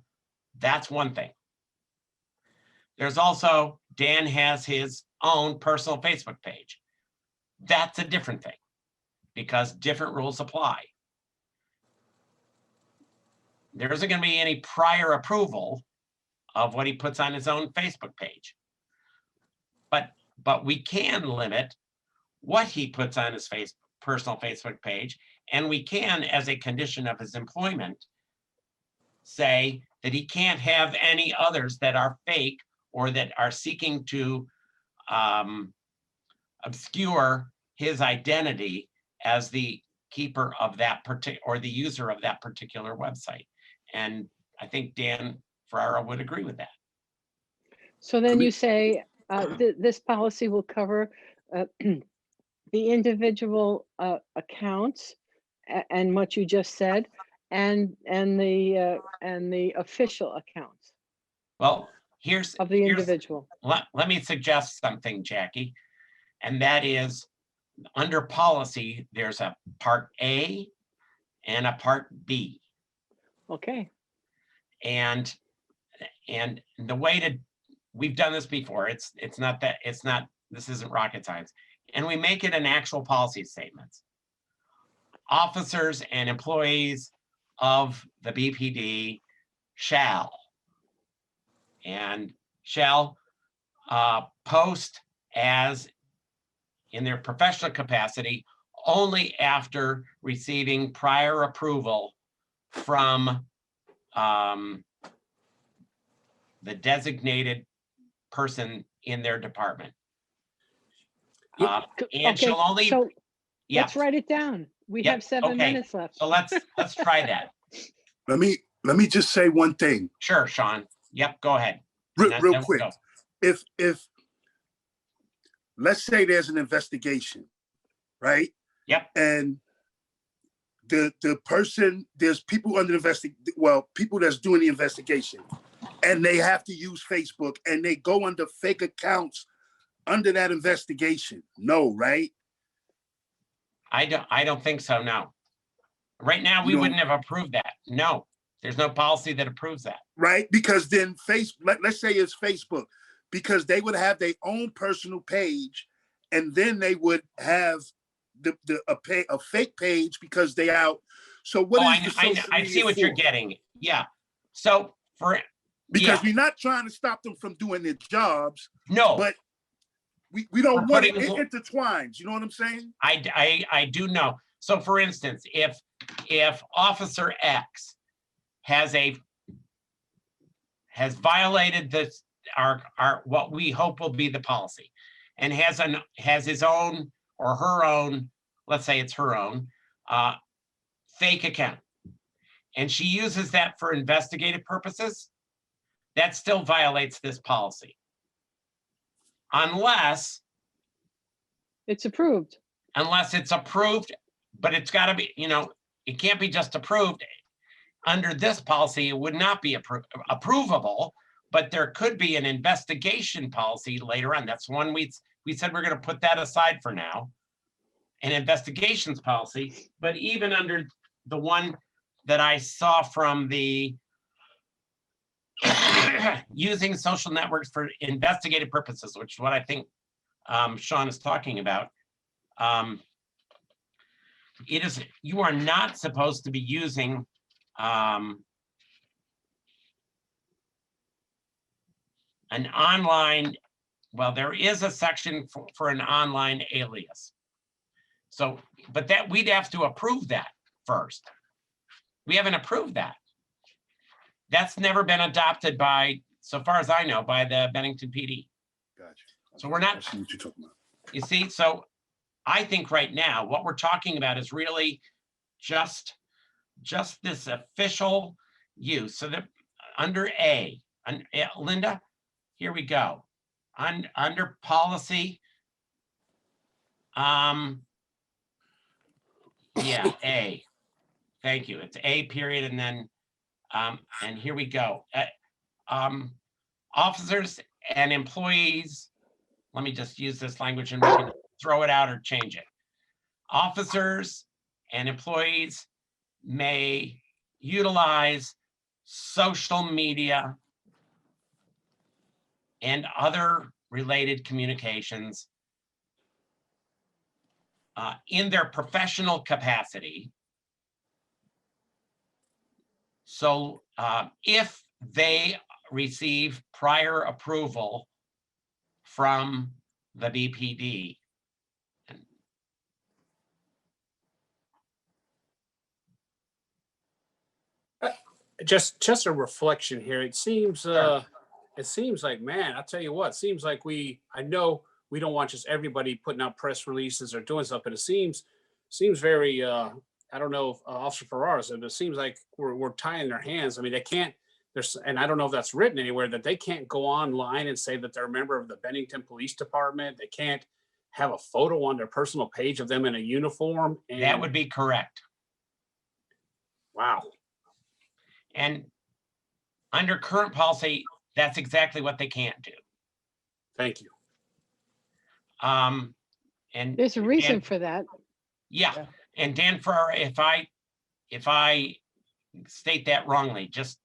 that's one thing. There's also, Dan has his own personal Facebook page. That's a different thing because different rules apply. There isn't going to be any prior approval of what he puts on his own Facebook page. But we can limit what he puts on his personal Facebook page, and we can, as a condition of his employment, say that he can't have any others that are fake or that are seeking to obscure his identity as the keeper of that particular, or the user of that particular website. And I think Dan Ferrara would agree with that. So then you say this policy will cover the individual accounts and what you just said, and the official accounts Well, here's of the individual. let me suggest something, Jackie, and that is, under policy, there's a part A and a part B. Okay. And the way to, we've done this before, this isn't rocket science. And we make it an actual policy statement. Officers and employees of the BPD shall post as in their professional capacity only after receiving prior approval from the designated person in their department. And Okay, she'll only, so yeah, let's write it down. We Yeah, have 7 okay. minutes left. so let's try that. Let me just say one thing Sure, Sean. Yep, go ahead. real, Then real we'll quick. go. If let's say there's an investigation, right? Yep. And the person, there's people under people that's doing the investigation, and they have to use Facebook, and they go under fake accounts under that investigation. No, right? I don't think so, no. Right now, we You wouldn't have approved that. No, there's no policy that approves that. Right? Because then let's say it's Facebook, because they would have their own personal page, and then they would have a fake page because they out. So what is the social I see media what you're for? getting. Yeah. So Because yeah, we're not trying to stop them from doing their jobs, no, but we don't We're want it. putting- It intertwines. You know what I'm saying? I do know. So for instance, if Officer X has violated this, our what we hope will be the policy, and has his own or her own, let's say it's her own, fake account, and she uses that for investigative purposes, that still violates this policy. Unless It's approved. it's approved, but it's got to be, it can't be just approved. Under this policy, it would not be approvable, but there could be an investigation policy later on. That's one we said we're going to put that aside for now, an investigations policy. But even under the one that I saw from the using social networks for investigative purposes, which is what I think Sean is talking about. You are not supposed to be using an online, well, there is a section for an online alias. So, but that we'd have to approve that first. We haven't approved that. That's never been adopted by, so far as I know, by the Bennington PD. Gotcha. So we're not, I see what you're talking about. you see, so I think right now, what we're talking about is really just this official use. So that under A, Linda, here we go. Under policy, yeah, A. Thank you. It's A period, and then, and here we go. Officers and employees, let me just use this language and we can throw it out or change it. Officers and employees may utilize social media and other related communications in their professional capacity. So if they receive prior approval from the BPD. Just a reflection here. It seems it seems like, man, I'll tell you what, seems like I know we don't want just everybody putting out press releases or doing stuff, but it seems very, I don't know if Officer Ferrara said, but it seems like we're tying their hands. I mean, they can't, and I don't know if that's written anywhere, that they can't go online and say that they're a member of the Bennington Police Department. They can't have a photo on their personal page of them in a uniform. And That would be correct. wow. And under current policy, that's exactly what they can't do. Thank you. And There's a reason Dan- for that. Yeah, and Dan Ferrara, if I state that wrongly, just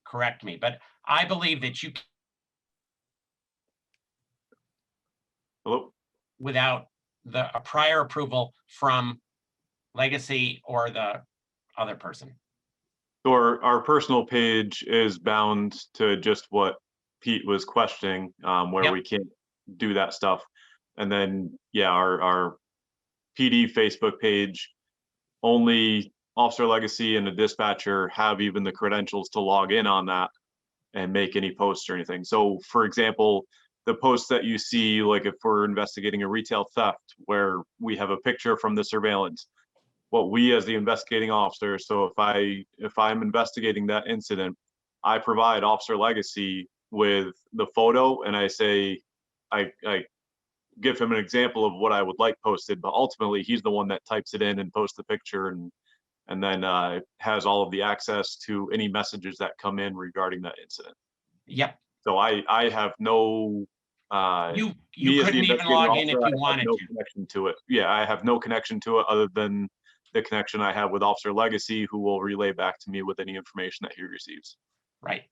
correct me, but I believe that you, Hello? without a prior approval from Legacy or the other person. Or our personal page is bound to just what Pete was questioning, where Yep. we can't do that stuff. And then, yeah, our PD Facebook page, only Officer Legacy and the dispatcher have even the credentials to log in on that and make any posts or anything. So for example, the posts that you see, like if we're investigating a retail theft where we have a picture from the surveillance, what we as the investigating officer, so if I'm investigating that incident, I provide Officer Legacy with the photo and I say, I give him an example of what I would like posted, but ultimately he's the one that types it in and posts the picture and then has all of the access to any messages that come in regarding that incident. Yep, So I have no you me as the couldn't even investigating log in if officer, I you have wanted no to. connection to it. Yeah, I have no connection to it other than the connection I have with Officer Legacy, who will relay back to me with any information that he receives. Right.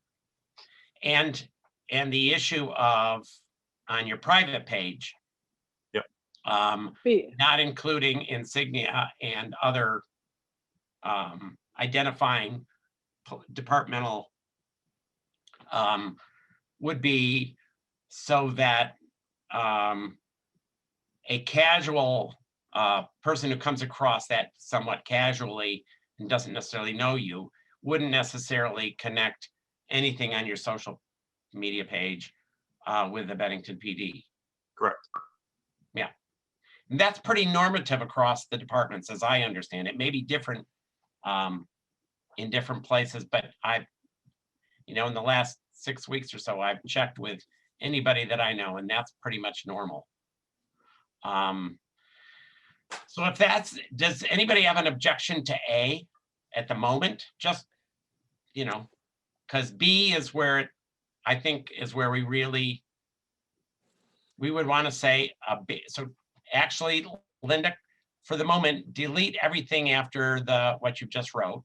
And the issue of on your private page. Yep. Not including insignia and other identifying departmental would be so that a casual person who comes across that somewhat casually and doesn't necessarily know you wouldn't necessarily connect anything on your social media page with the Bennington PD. Correct. Yeah. And that's pretty normative across the departments, as I understand it. May be different in different places, but in the last 6 weeks or so, I've checked with anybody that I know, and that's pretty much normal. So if does anybody have an objection to A at the moment? Just, because B is where I think is where we would want to say a B. So actually, Linda, for the moment, delete everything after what you just wrote.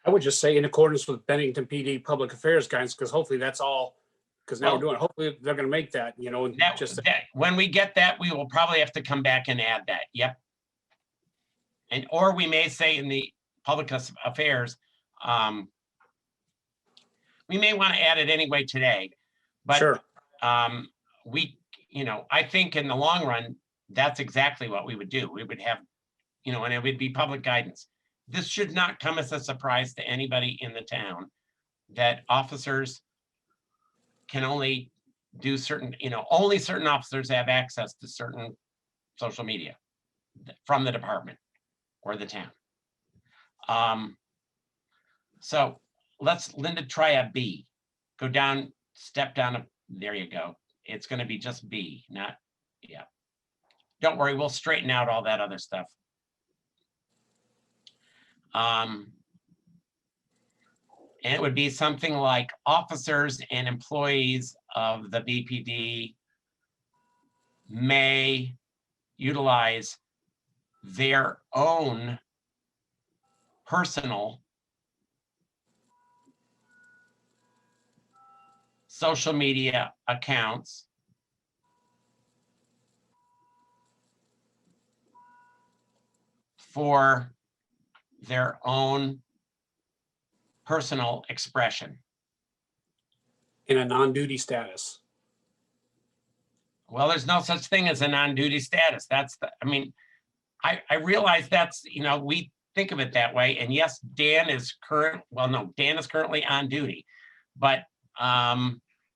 I would just say in accordance with Bennington PD Public Affairs guidance, because hopefully that's all, because now we're doing it. Hopefully they're going to make that, and just When we get that, we will probably have to come back and add that. Yep. Or we may say in the public affairs, we may want to add it anyway today, but sure. I think in the long run, that's exactly what we would do. We would have, and it would be public guidance. This should not come as a surprise to anybody in the town that officers can only do certain, only certain officers have access to certain social media from the department or the town. So let's, Linda, try a B. Go down, step down. There you go. It's going to be just B, not, yeah. Don't worry, we'll straighten out all that other stuff. And it would be something like officers and employees of the BPD may utilize their own personal social media accounts for their own personal expression. In a non-duty status. Well, there's no such thing as a non-duty status. I realize that's, we think of it that way. And yes, Dan is currently on duty, but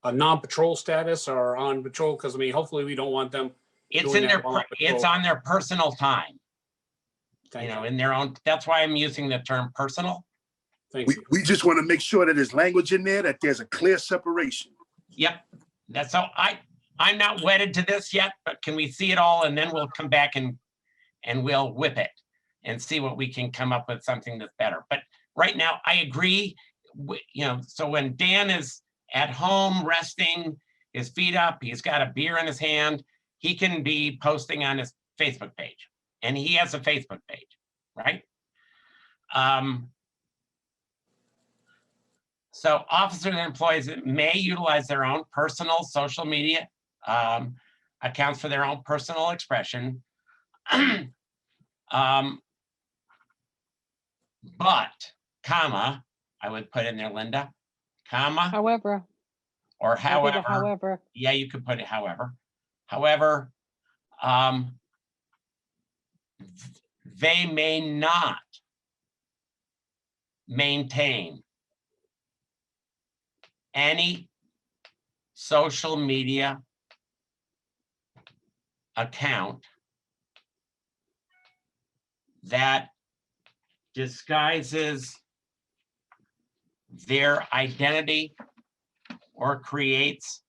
A non-patrol status or on patrol? Because I mean, hopefully we don't want them. it's doing in their, that while on it's patrol. on their personal time, Thank you. in their own, that's why I'm using the term personal. Thank We, you. we just want to make sure that there's language in there, that there's a clear separation. Yep, that's so I'm not wedded to this yet, but can we see it all and then we'll come back and we'll whip it and see what we can come up with something that's better. But right now, I agree, so when Dan is at home resting, his feet up, he's got a beer in his hand, he can be posting on his Facebook page, and he has a Facebook page, right? So officers and employees may utilize their own personal social media accounts for their own personal expression. But, comma, I would put in there, Linda, comma, However, or that'd be the however, however, yeah, you could put it however. However, they may not maintain any social media account that disguises their identity or creates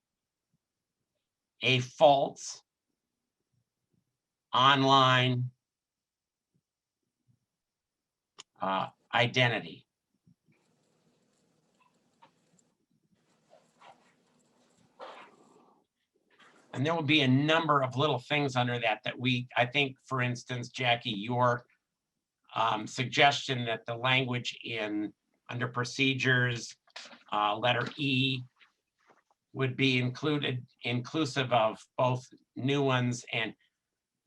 a false online identity. And there will be a number of little things under that I think, for instance, Jackie, your suggestion that the language under procedures, letter E, would be inclusive of both new ones, and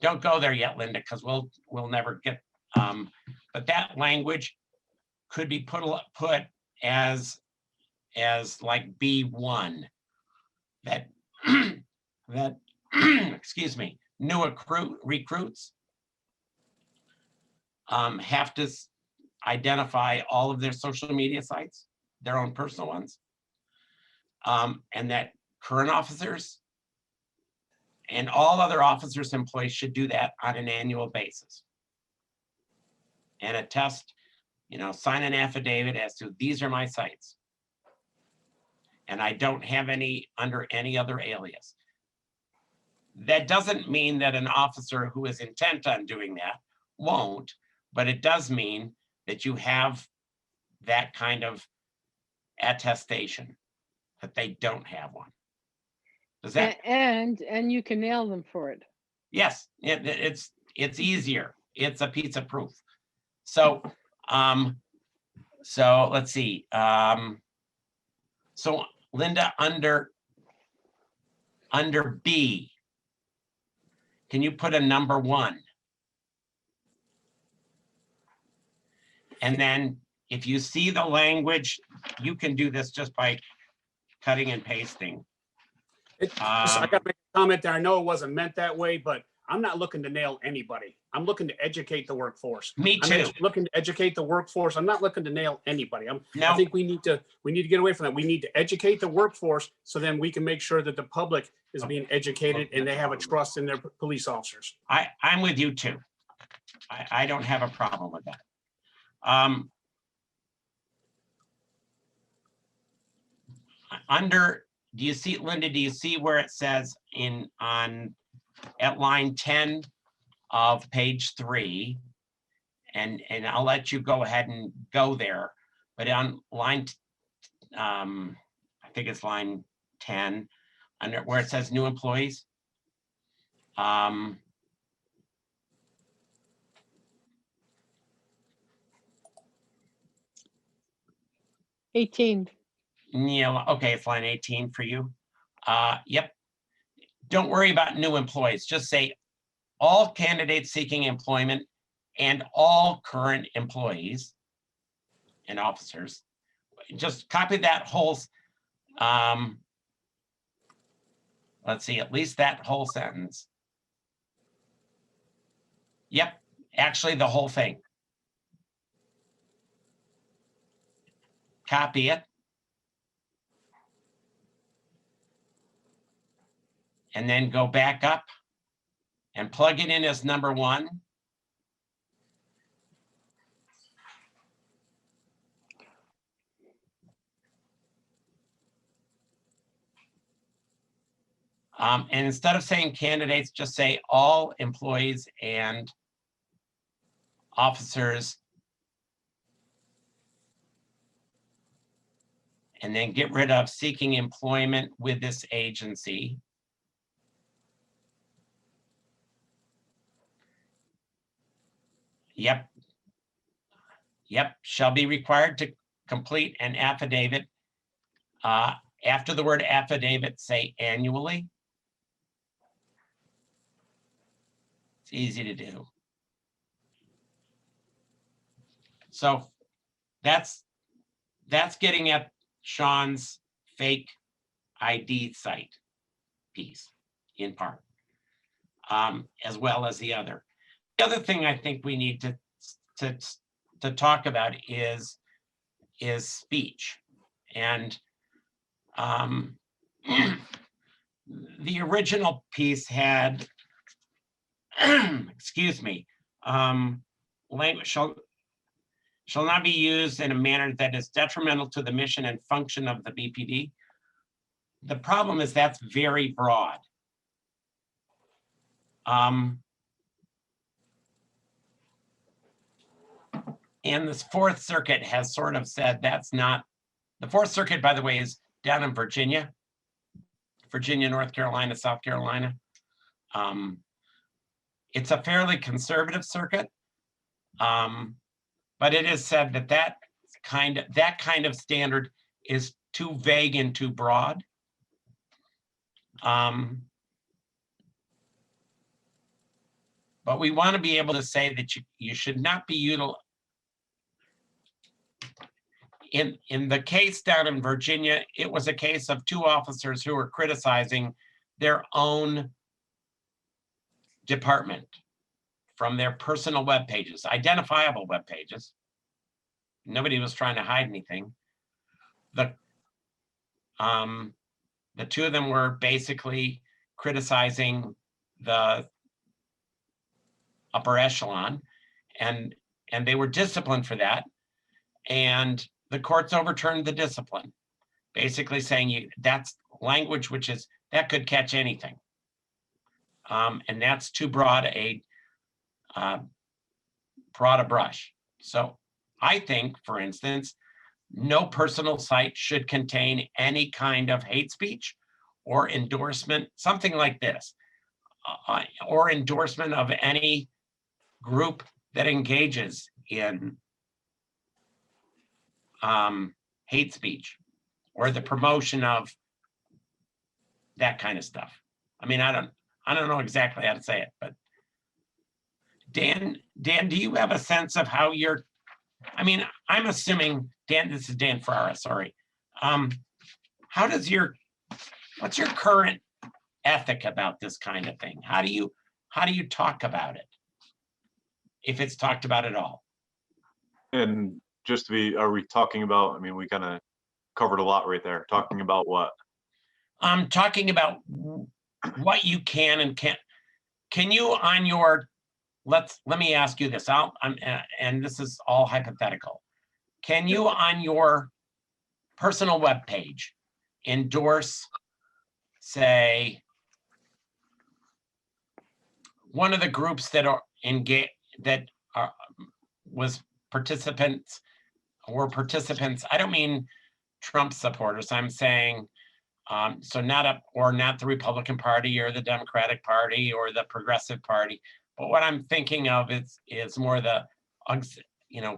don't go there yet, Linda, because we'll never get, but that language could be put as like B1, that that excuse me, new recruits have to identify all of their social media sites, their own personal ones, and that current officers and all other officers' employees should do that on an annual basis. And attest, sign an affidavit as to these are my sites. And I don't have any under any other alias. That doesn't mean that an officer who is intent on doing that won't, but it does mean that you have that kind of attestation that they don't have one. Does that? and you can nail them for it. Yes, it's easier. It's a piece of proof. So, so let's see. So Linda, under B, can you put a number 1? And then if you see the language, you can do this just by cutting and pasting. I got to make a comment there. I know it wasn't meant that way, but I'm not looking to nail anybody. I'm looking to educate the workforce. Me too. I'm looking to educate the workforce. I'm not looking to nail anybody. No. I think we need to get away from that. We need to educate the workforce so then we can make sure that the public is being educated and they have a trust in their police officers. I'm with you too. I don't have a problem with that. Do you see, Linda, do you see where it says at line 10 of page 3, and I'll let you go ahead and go there, but on line, I think it's line 10, under where it says new employees. 18. Yeah, okay, it's line 18 for you. Yep. Don't worry about new employees. Just say all candidates seeking employment and all current employees and officers. Just copy that whole, let's see, at least that whole sentence. Yep, actually the whole thing. copy it. And then go back up and plug it in as number 1. And instead of saying candidates, just say all employees and officers. And then get rid of seeking employment with this agency. Yep. Shall be required to complete an affidavit. After the word affidavit, say annually. It's easy to do. So that's getting at Sean's fake ID site piece in part, as well as the other. The other thing I think we need to talk about is speech. And the original piece had, excuse me, language shall not be used in a manner that is detrimental to the mission and function of the BPD. The problem is that's very broad. And this Fourth Circuit has sort of said that's not, the Fourth Circuit, by the way, is down in Virginia, North Carolina, South Carolina. It's a fairly conservative circuit, but it is said that that kind of standard is too vague and too broad. But we want to be able to say that you should not be utilized. In the case down in Virginia, it was a case of 2 officers who were criticizing their own department from their personal web pages, identifiable web pages. Nobody was trying to hide anything. The 2 of them were basically criticizing the upper echelon, and they were disciplined for that. And the courts overturned the discipline, basically saying that's language that could catch anything. And that's too broad a brush. So I think, for instance, no personal site should contain any kind of hate speech or endorsement, something like this, or endorsement of any group that engages in hate speech or the promotion of that kind of stuff. I mean, I don't know exactly how to say it, but Dan, do you have a sense of how I'm assuming, Dan, this is Dan Ferrara, sorry. What's your current ethic about this kind of thing? How do you talk about it? If it's talked about at all? And just to be, are we talking about, we kind of covered a lot right there. Talking about what? I'm talking about what you can and can't. Can you on your, let me ask you this, and this is all hypothetical. Can you on your personal web page endorse, say, one of the groups that are engaged, was participants, I don't mean Trump supporters, I'm saying, so not the Republican Party or the Democratic Party or the Progressive Party, but what I'm thinking of is more the,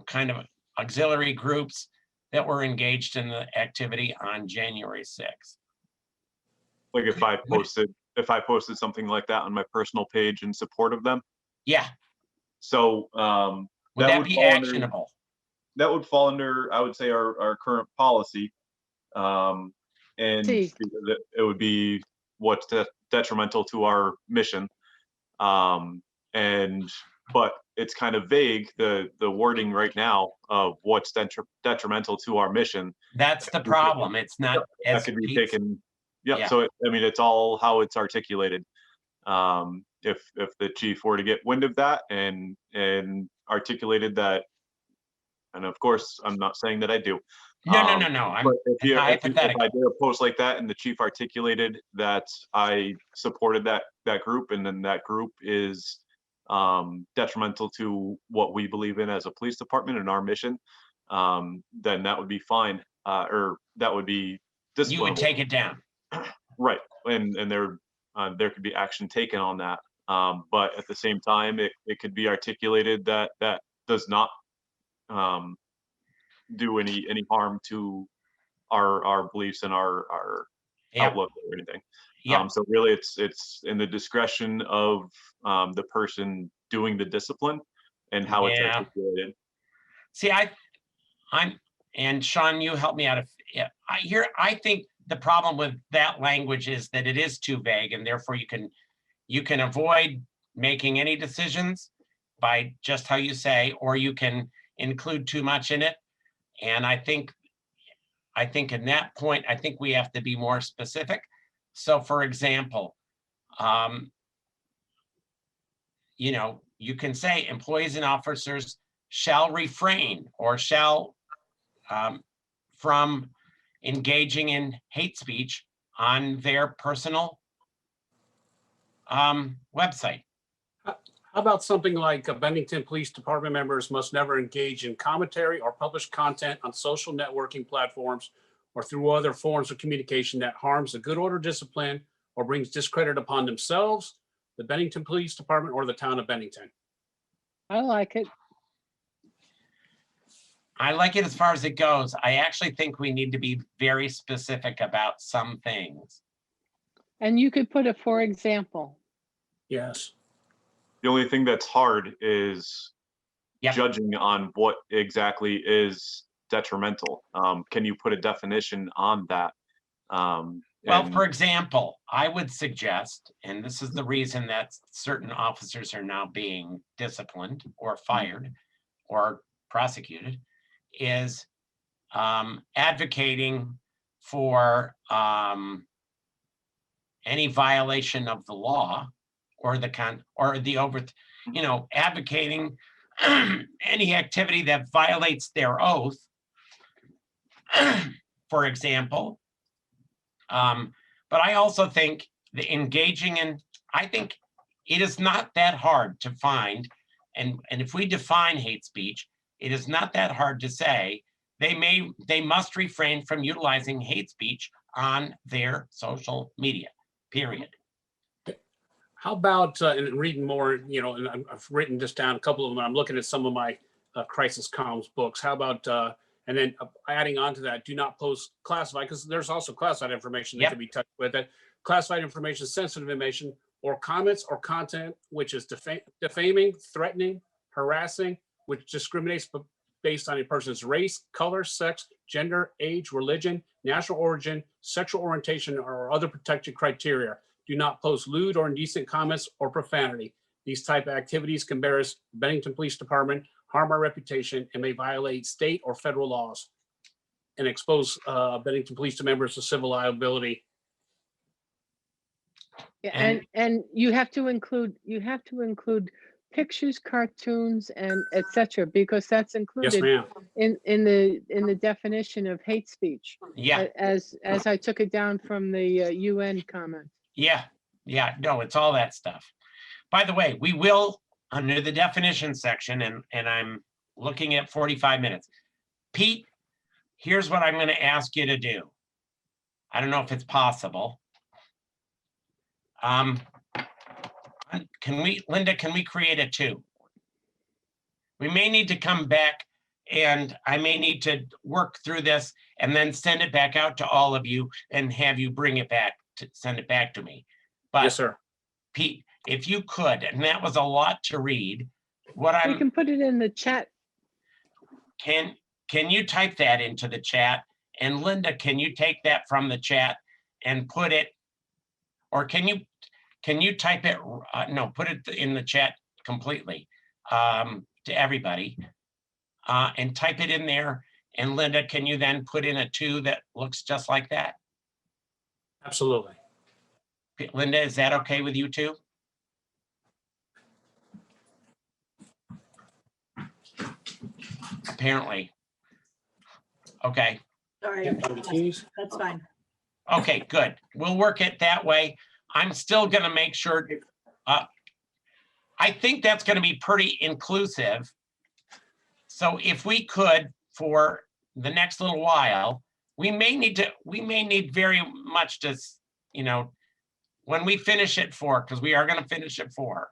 kind of auxiliary groups that were engaged in the activity on January 6th. Like if I posted something like that on my personal page in support of them? Yeah. So would that be actionable? That would fall under, I would say, our current policy. And it would be what's detrimental to our mission. But it's kind of vague, the wording right now of what's detrimental to our mission. That's the problem. It's not That as could be Pete- taken, yeah, Yeah. so I mean, it's all how it's articulated. If the chief were to get wind of that and articulated that, and of course, I'm not saying that I do. No. I'm But if it's I hypothetical. did a post like that and the chief articulated that I supported that group, and then that group is detrimental to what we believe in as a police department and our mission, then that would be fine, or that would be You would disciplinable. take it down. Right, and there could be action taken on that. But at the same time, it could be articulated that that does not do any harm to our beliefs and our Yeah. outlook or anything. Yeah. So really, it's in the discretion of the person doing the discipline and how it's Yeah. articulated. See, and Sean, you help me out. I think the problem with that language is that it is too vague, and therefore you can avoid making any decisions by just how you say, or you can include too much in it. And I think in that point, I think we have to be more specific. So for example, you can say employees and officers shall refrain or shall from engaging in hate speech on their personal website. How about something like Bennington Police Department members must never engage in commentary or publish content on social networking platforms or through other forms of communication that harms the good order, discipline, or brings discredit upon themselves, the Bennington Police Department, or the town of Bennington. I like it. I like it as far as it goes. I actually think we need to be very specific about some things. And you could put a for example. Yes. The only thing that's hard is Yep. judging on what exactly is detrimental. Can you put a definition on that? Well, And- for example, I would suggest, and this is the reason that certain officers are now being disciplined or fired or prosecuted, is advocating for any violation of the law or advocating any activity that violates their oath, for example. But I also think I think it is not that hard to find, and if we define hate speech, it is not that hard to say they must refrain from utilizing hate speech on their social media, period. How about, and reading more, and I've written this down, a couple of them, I'm looking at some of my crisis comms books. How about, and then adding on to that, do not post classified, because there's also classified information that Yep. can be touched with it. Classified information, sensitive information, or comments or content which is defaming, threatening, harassing, which discriminates based on a person's race, color, sex, gender, age, religion, national origin, sexual orientation, or other protected criteria. Do not post lewd or indecent comments or profanity. These type of activities can embarrass Bennington Police Department, harm our reputation, and may violate state or federal laws and expose Bennington Police members to civil liability. Yeah, And- and you have to include pictures, cartoons, and etc., because that's Yes, included ma'am. in the definition of hate speech, Yeah, as I took it down from the UN comment. yeah, no, it's all that stuff. By the way, we will, under the definition section, and I'm looking at 45 minutes. Pete, here's what I'm going to ask you to do. I don't know if it's possible. Linda, can we create a 2? We may need to come back, and I may need to work through this and then send it back out to all of you and have you bring it back send it back to me. But Yes, sir. Pete, if you could, and that was a lot to read, what We I'm, can put it in the chat. can you type that into the chat? And Linda, can you take that from the chat and put it, or can you type it, no, put it in the chat completely. to everybody, and type it in there. And Linda, can you then put in a 2 that looks just like that? Absolutely. Linda, is that okay with you too? Apparently. Okay, Sorry, Can't find the keys. that's fine. okay, good. We'll work it that way. I'm still gonna make sure, I think that's gonna be pretty inclusive. So if we could, for the next little while, we may need very much to, you know, when we finish at 4, because we are gonna finish at 4.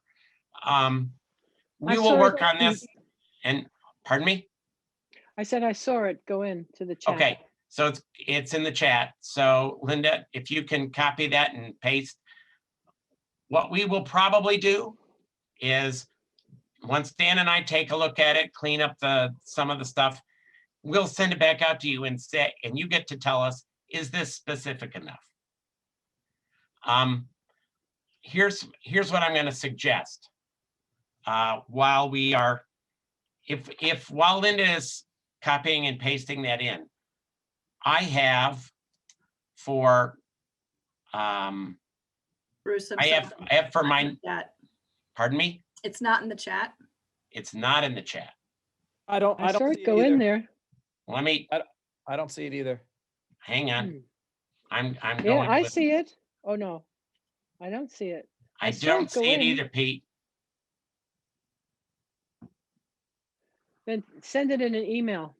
We I will saw work it. on this and, pardon me? I said I saw it go in to the chat. Okay, so it's in the chat. So Linda, if you can copy that and paste. What we will probably do is, once Dan and I take a look at it, clean up some of the stuff, we'll send it back out to you and say, and you get to tell us, is this specific enough? Here's what I'm gonna suggest. While we are, while Linda is copying and pasting that in, I have for, Bruce, I'm I have sorry. for Not in mine, the chat. pardon me? It's not in the chat. It's not in the chat. I don't I saw see it go in either. there. Let me, I don't see it either. hang on. Hmm. I'm Yeah, going I with, see it. Oh, no, I don't see it. I saw don't it go see it in. either, Pete. Then send it in an email.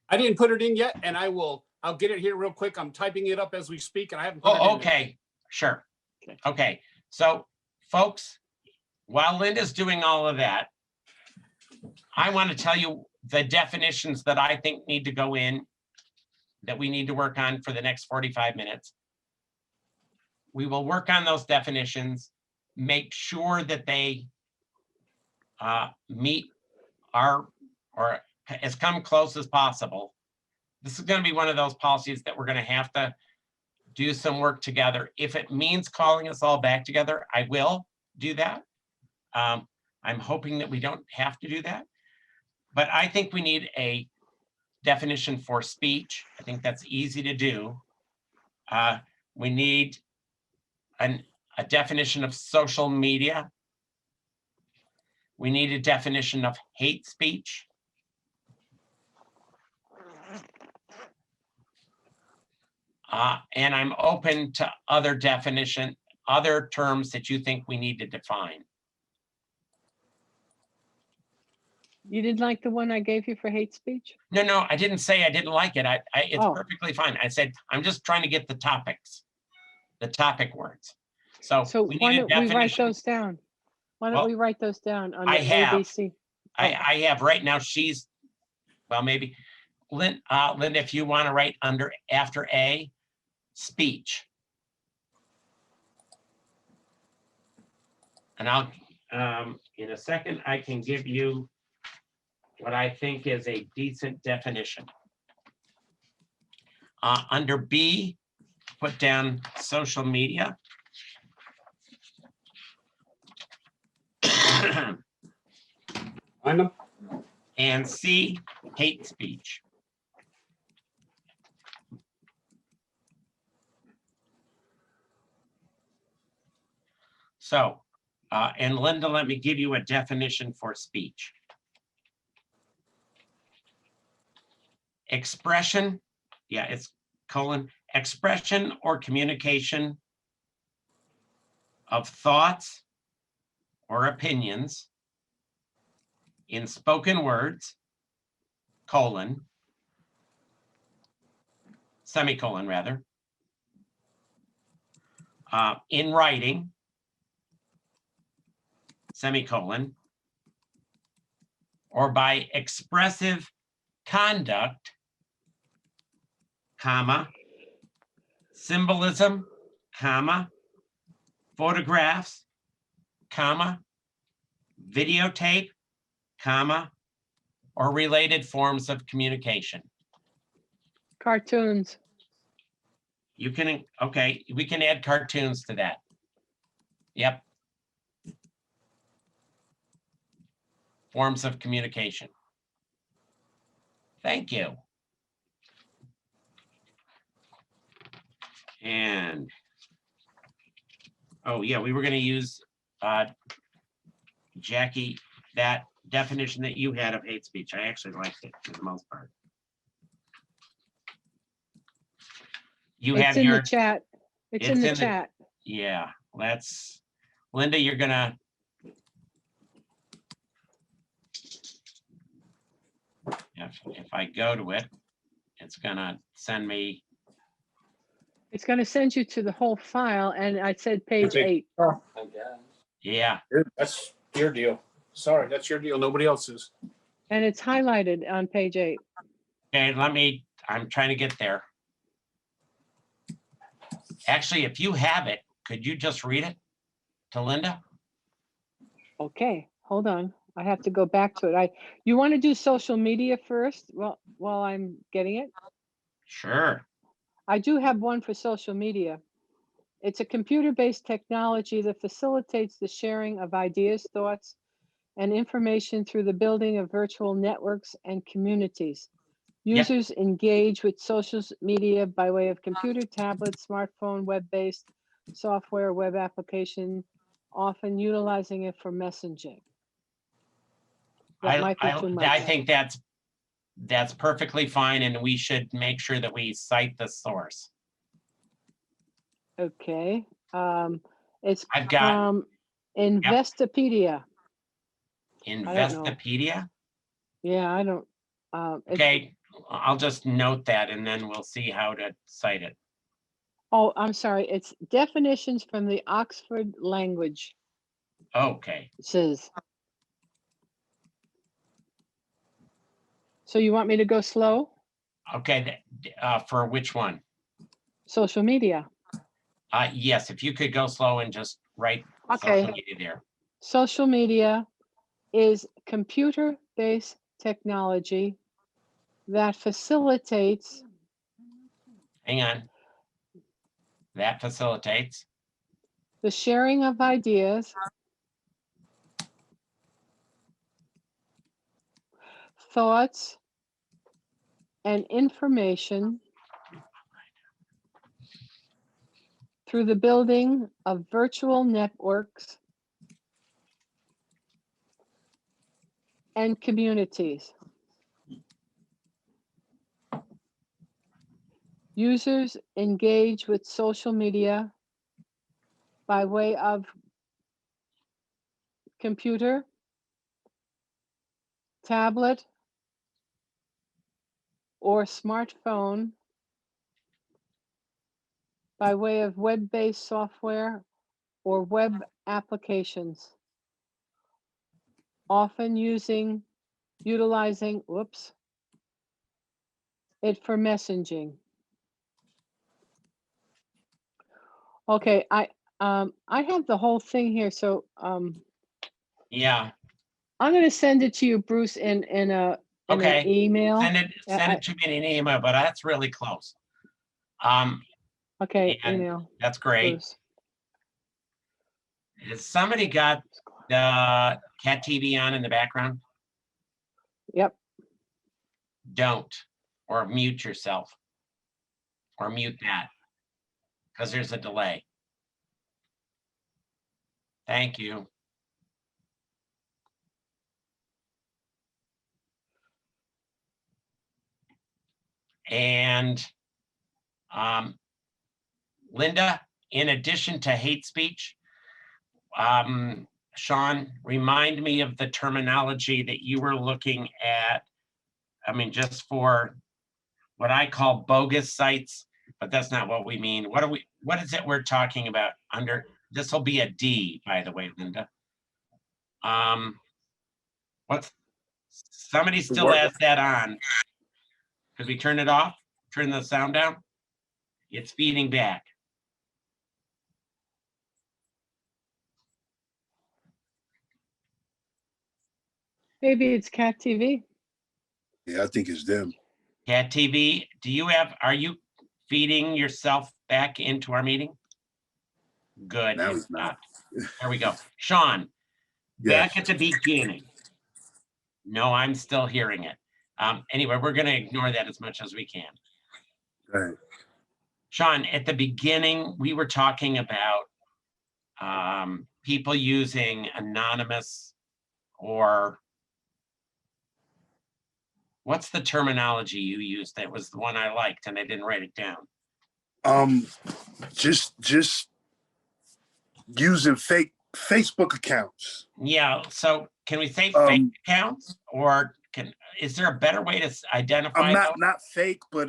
I didn't put it in yet, and I'll get it here real quick. I'm typing it up as we speak, and I haven't put it in Oh, there. okay, sure. Okay. Okay, so folks, while Linda's doing all of that, I want to tell you the definitions that I think need to go in, that we need to work on for the next 45 minutes. We will work on those definitions, make sure that they meet our, or as come close as possible. This is going to be one of those policies that we're going to have to do some work together. If it means calling us all back together, I will do that. I'm hoping that we don't have to do that. But I think we need a definition for speech. I think that's easy to do. We need a definition of social media. We need a definition of hate speech. And I'm open to other terms that you think we need to define. You didn't like the one I gave you for hate speech? No, I didn't say I didn't like it. It's Oh. perfectly fine. I said, I'm just trying to get the topics, the topic words. So So we why need a don't we write definition. those down? Why Well, don't we write those down on I the have. ABC? I have right now, well, maybe, Linda, if you want to write after A, speech. And I'll, in a second, I can give you what I think is a decent definition. Under B, put down social media. Find them. And C, hate speech. So, and Linda, let me give you a definition for speech. Expression, yeah, it's expression or communication of thoughts or opinions in spoken words, semicolon rather, in writing, semicolon, or by expressive conduct, comma, symbolism, comma, photographs, comma, videotape, comma, or related forms of communication. Cartoons. You can, okay, we can add cartoons to that. Yep. forms of communication. Thank you. And, oh yeah, we were gonna use, Jackie, that definition that you had of hate speech. I actually liked it for the most part. You It's have in your, the chat. It's in the chat. yeah, let's, Linda, you're gonna. If I go to it, it's gonna send me, It's going to send you to the whole file, and I said page Okay. 8. Oh, yeah, that's your deal. Sorry, that's your deal. Nobody else's. And it's highlighted on page 8. okay, I'm trying to get there. Actually, if you have it, could you just read it to Linda? Okay, hold on. I have to go back to it. You want to do social media first? Well, while I'm getting it. Sure. I do have one for social media. It's a computer-based technology that facilitates the sharing of ideas, thoughts, and information through the building of virtual networks and communities. Yep. Users engage with social media by way of computer, tablet, smartphone, web-based software, web application, often utilizing it for messaging. That might be too much. I think that's perfectly fine, and we should make sure that we cite the source. Okay. It's I've got from Investopedia. Investopedia. Yeah, I don't. Okay, I'll just note that, and then we'll see how to cite it. Oh, I'm sorry. It's definitions from the Oxford language. Okay, It says. So you want me to go slow? okay, for which one? Social media. Yes, if you could go slow and just write Okay. social media there. Social media is computer-based technology that facilitates Hang on. That facilitates. the sharing of ideas, thoughts, and information through the building of virtual networks and communities. Users engage with social media by way of computer, tablet, or smartphone by way of web-based software or web applications, often utilizing it for messaging. Okay, I have the whole thing here, so Yeah, I'm going to send it to you, Bruce, in an okay. email. Send it to me in an email, but that's really close. Okay, and email. that's great. Bruce. Has somebody got the cat TV on in the background? Yep. Don't, or mute yourself, or mute that, because there's a delay. Thank you. And Linda, in addition to hate speech, Sean, remind me of the terminology that you were looking at. I mean, just for what I call bogus sites, but that's not what we mean. What is it we're talking about under, this will be a D, by the way, Linda. Somebody still has that on. Could we turn it off? Turn the sound down? It's feeding back. Maybe it's Cat TV. Yeah, I think it's them. Cat TV, are you feeding yourself back into our meeting? Good. Now it's not. There we go. Sean, Yes. back at the beginning, No, I'm still hearing it. Anyway, we're gonna ignore that as much as we can. Right. Sean, at the beginning, we were talking about people using anonymous or what's the terminology you used? That was the one I liked and I didn't write it down. Just using fake Facebook accounts. Yeah, so can we say fake Um, accounts or is there a better way to identify I'm those? not fake, but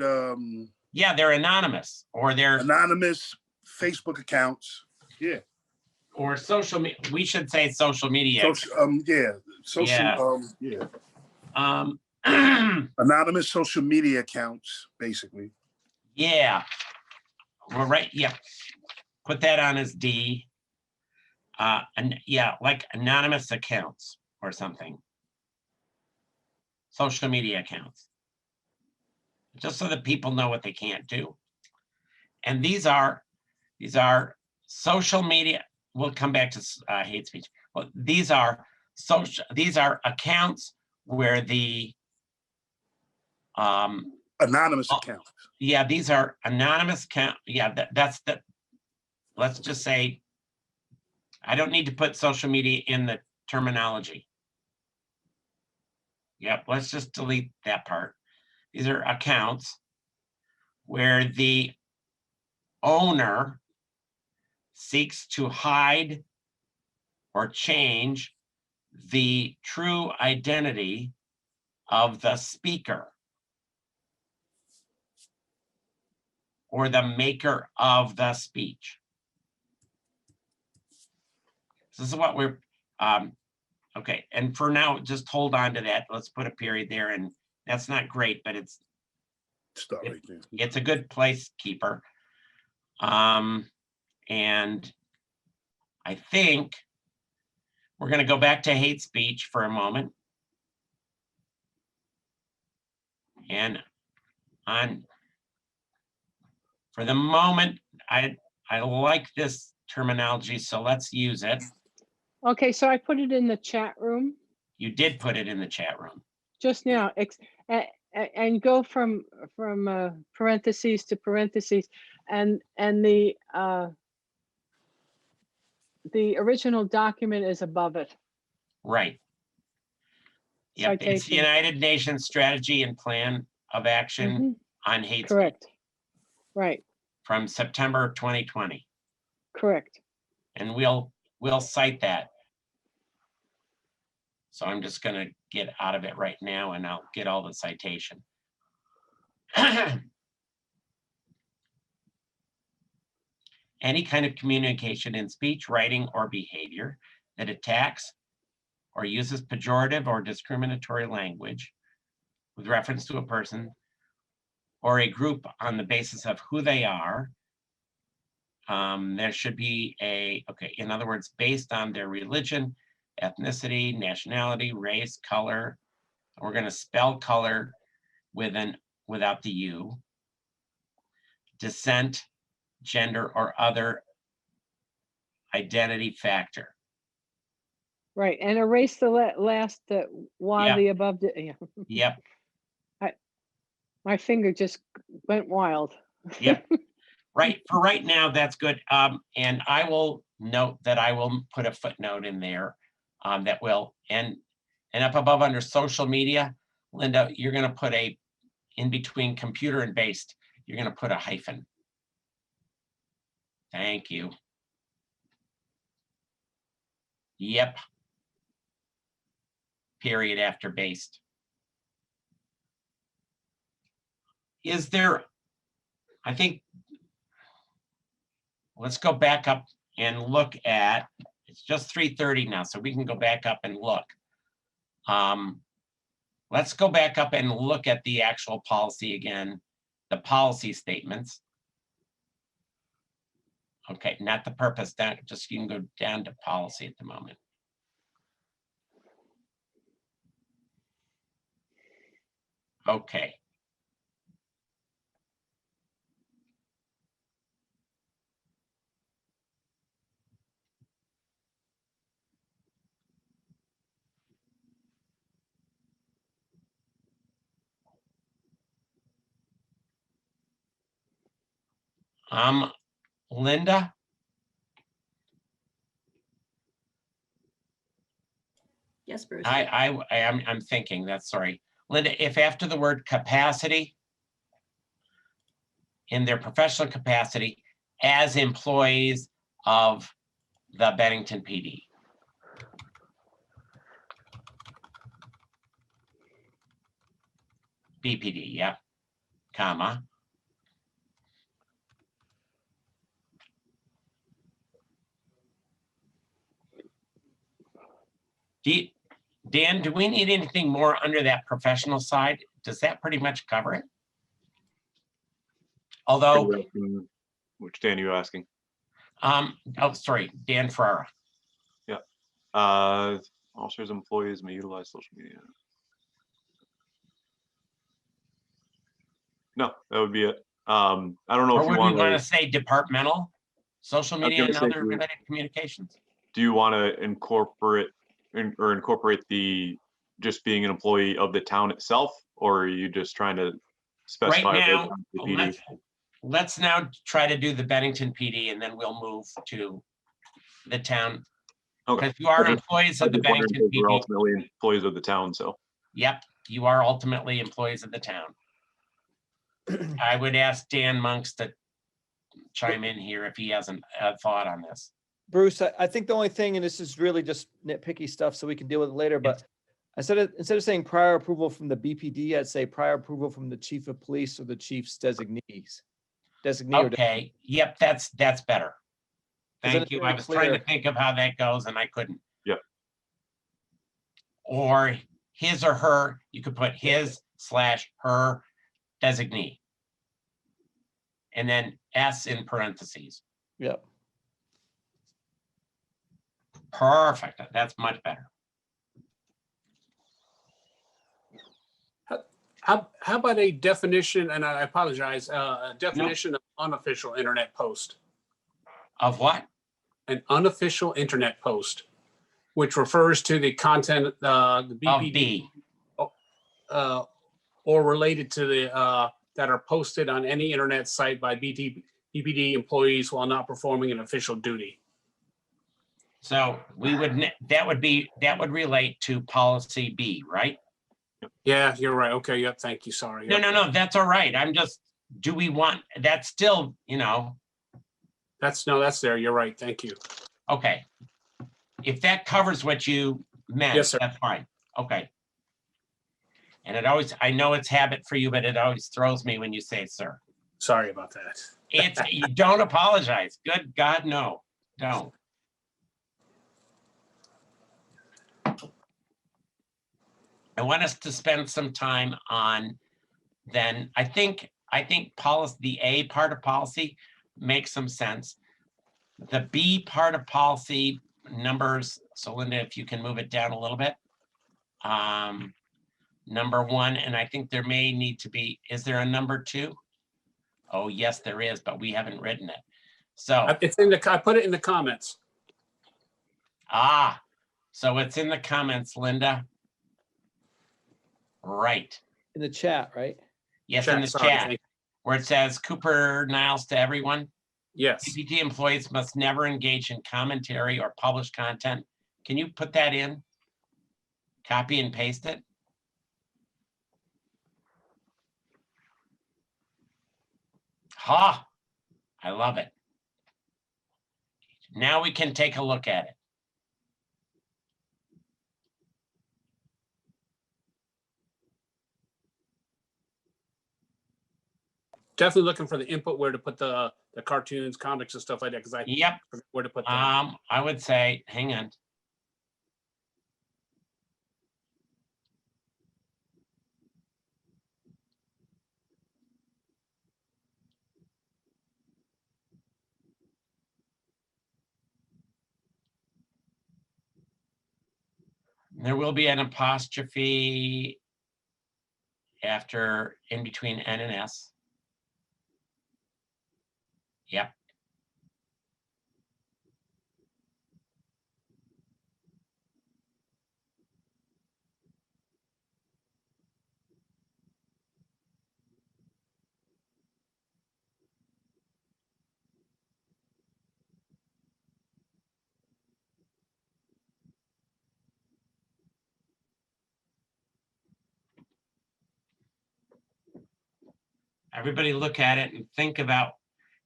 Yeah, they're anonymous or they're anonymous Facebook accounts. Yeah. or social media. We should say social media. Social, Yeah. anonymous social media accounts, basically. Yeah. Well, right. Yeah. Put that on as D. And yeah, like anonymous accounts or something. Social media accounts. Just so that people know what they can't do. And these are social media. We'll come back to hate speech. Well, these are accounts where the Anonymous accounts. yeah, these are anonymous account. Yeah, that's the, let's just say, I don't need to put social media in the terminology. Yep, let's just delete that part. These are accounts where the owner seeks to hide or change the true identity of the speaker or the maker of the speech. This is what we're, okay, and for now, just hold on to that. Let's put a period there, and that's not great, but it's Start right there. it's a good placekeeper. And I think we're going to go back to hate speech for a moment. And for the moment, I like this terminology, so let's use it. Okay, so I put it in the chat room You did put it in the chat room. just now, and go from parentheses to parentheses, and the original document is above it. Right. Yep, it's the Citation. United Nations Strategy and Plan of Action on Hate Speech Correct. Right. from September 2020. Correct. And we'll cite that. So I'm just going to get out of it right now and I'll get all the citation. Any kind of communication in speech, writing, or behavior that attacks or uses pejorative or discriminatory language with reference to a person or a group on the basis of who they are. There should be in other words, based on their religion, ethnicity, nationality, race, color. We're going to spell color without the U. Descent, gender, or other identity factor. Right, and erase the last while Yeah. the above. Yeah. Yep. My finger just went wild. Yep. Right. For right now, that's good. And I will note that I will put a footnote in there that will, and up above under social media, Linda, you're going to put in between computer and based, you're going to put a hyphen. Thank you. Yep. Period after based. Is there, I think, let's go back up and look at, it's just 3:30 now, so we can go back up and look. Let's go back up and look at the actual policy again, the policy statements. Okay, not the purpose, just you can go down to policy at the moment. Okay. Linda? Yes, Bruce. I'm thinking, that's sorry. Linda, if after the word capacity, in their professional capacity as employees of the Bennington PD. BPD, yeah, comma. Dan, do we need anything more under that professional side? Does that pretty much cover it? Although, Which Dan are you asking? oh, sorry, Dan Ferrara. Yeah. Officers, employees may utilize social media. No, that would be it. I don't know Or if you would want we want to say departmental, social I was media gonna and say, other related communications? do you want to incorporate the just being an employee of the town itself, or are you just trying to specify? Right now, the PD? let's now try to do the Bennington PD and then we'll move to the town. Okay. Because you are Okay. employees I of the just wondered Bennington because we're PD. ultimately employees of the town, so. Yep, you are ultimately employees of the town. I would ask Dan Monks to chime in here if he hasn't a thought on this. Bruce, I think the only thing, and this is really just nitpicky stuff, so we can deal with it later, but instead of saying prior approval from the BPD, I'd say prior approval from the chief of police or the chief's designees. Okay, yep, that's better. Because then Thank it's you. very I was trying to clear. think of how that goes and I couldn't. Yep. Or his or her, you could put his/her designee. And then S in parentheses. Yep. Perfect. That's much better. How about a definition, and I apologize, a definition of unofficial internet post? Of what? An unofficial internet post, which refers to the content, the Of BPD, B. or related to the, that are posted on any internet site by BPD employees while not performing an official duty. So we would, that would relate to policy B, right? Yeah, you're right. Okay, yep, thank you, sorry. No, no, that's all right. I'm just, do we want, that's still, That's there, you're right, thank you. okay. If that covers what you meant, Yes, sir. that's fine. Okay. And it always, I know it's habit for you, but it always throws me when you say sir. Sorry about that. You don't apologize. Good God, no, don't. I want us to spend some time on then, I think policy, the A part of policy makes some sense. The B part of policy numbers, so Linda, if you can move it down a little bit. Number 1, and I think there may need to be, is there a number 2? Oh, yes, there is, but we haven't written it. So, It's I put it in the comments. so it's in the comments, Linda. Right. In the chat, right? Yes, in the Sorry, chat, thank you. where it says Cooper Niles to everyone. Yes, CPT employees must never engage in commentary or publish content. Can you put that in? Copy and paste it? Ha! I love it. Now we can take a look at it. definitely looking for the input where to put the cartoons, comics and stuff like that, because I Yep. forget where to put them. I would say, hang on. There will be an apostrophe after, in between N and S. Yep. Everybody look at it and think about,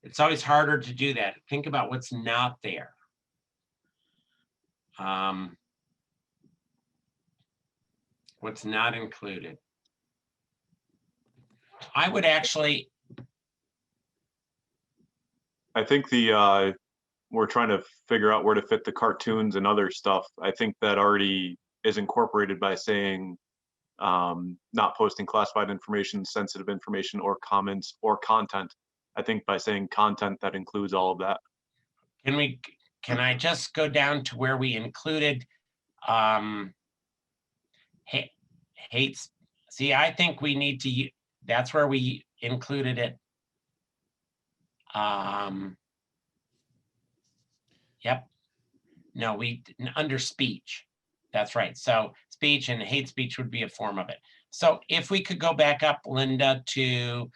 it's always harder to do that. Think about what's not there. What's not included. I would actually, I think we're trying to figure out where to fit the cartoons and other stuff. I think that already is incorporated by saying not posting classified information, sensitive information, or comments or content. I think by saying content, that includes all of that. can I just go down to where we included hates? See, I think we need to, that's where we included it. Yep. No, under speech. That's right. So speech and hate speech would be a form of it. So if we could go back up, Linda, to,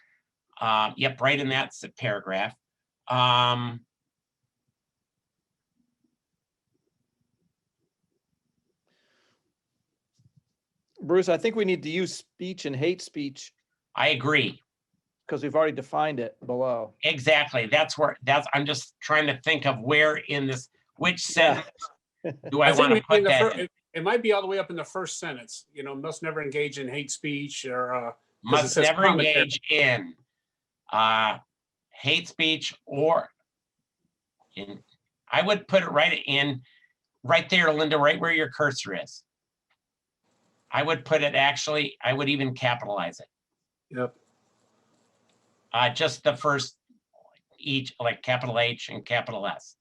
yep, right in that paragraph. Bruce, I think we need to use speech and hate speech I agree. because we've already defined it below. Exactly. I'm just trying to think of where in this, which sentence do I want to think put in the that in? it might be all the way up in the first sentence, you know, must never engage in hate speech or Must says never commentary. engage in hate speech or in, I would put it right there, Linda, right where your cursor is. I would put it actually, I would even capitalize it. Yep. Just the first, each, like capital H and capital S.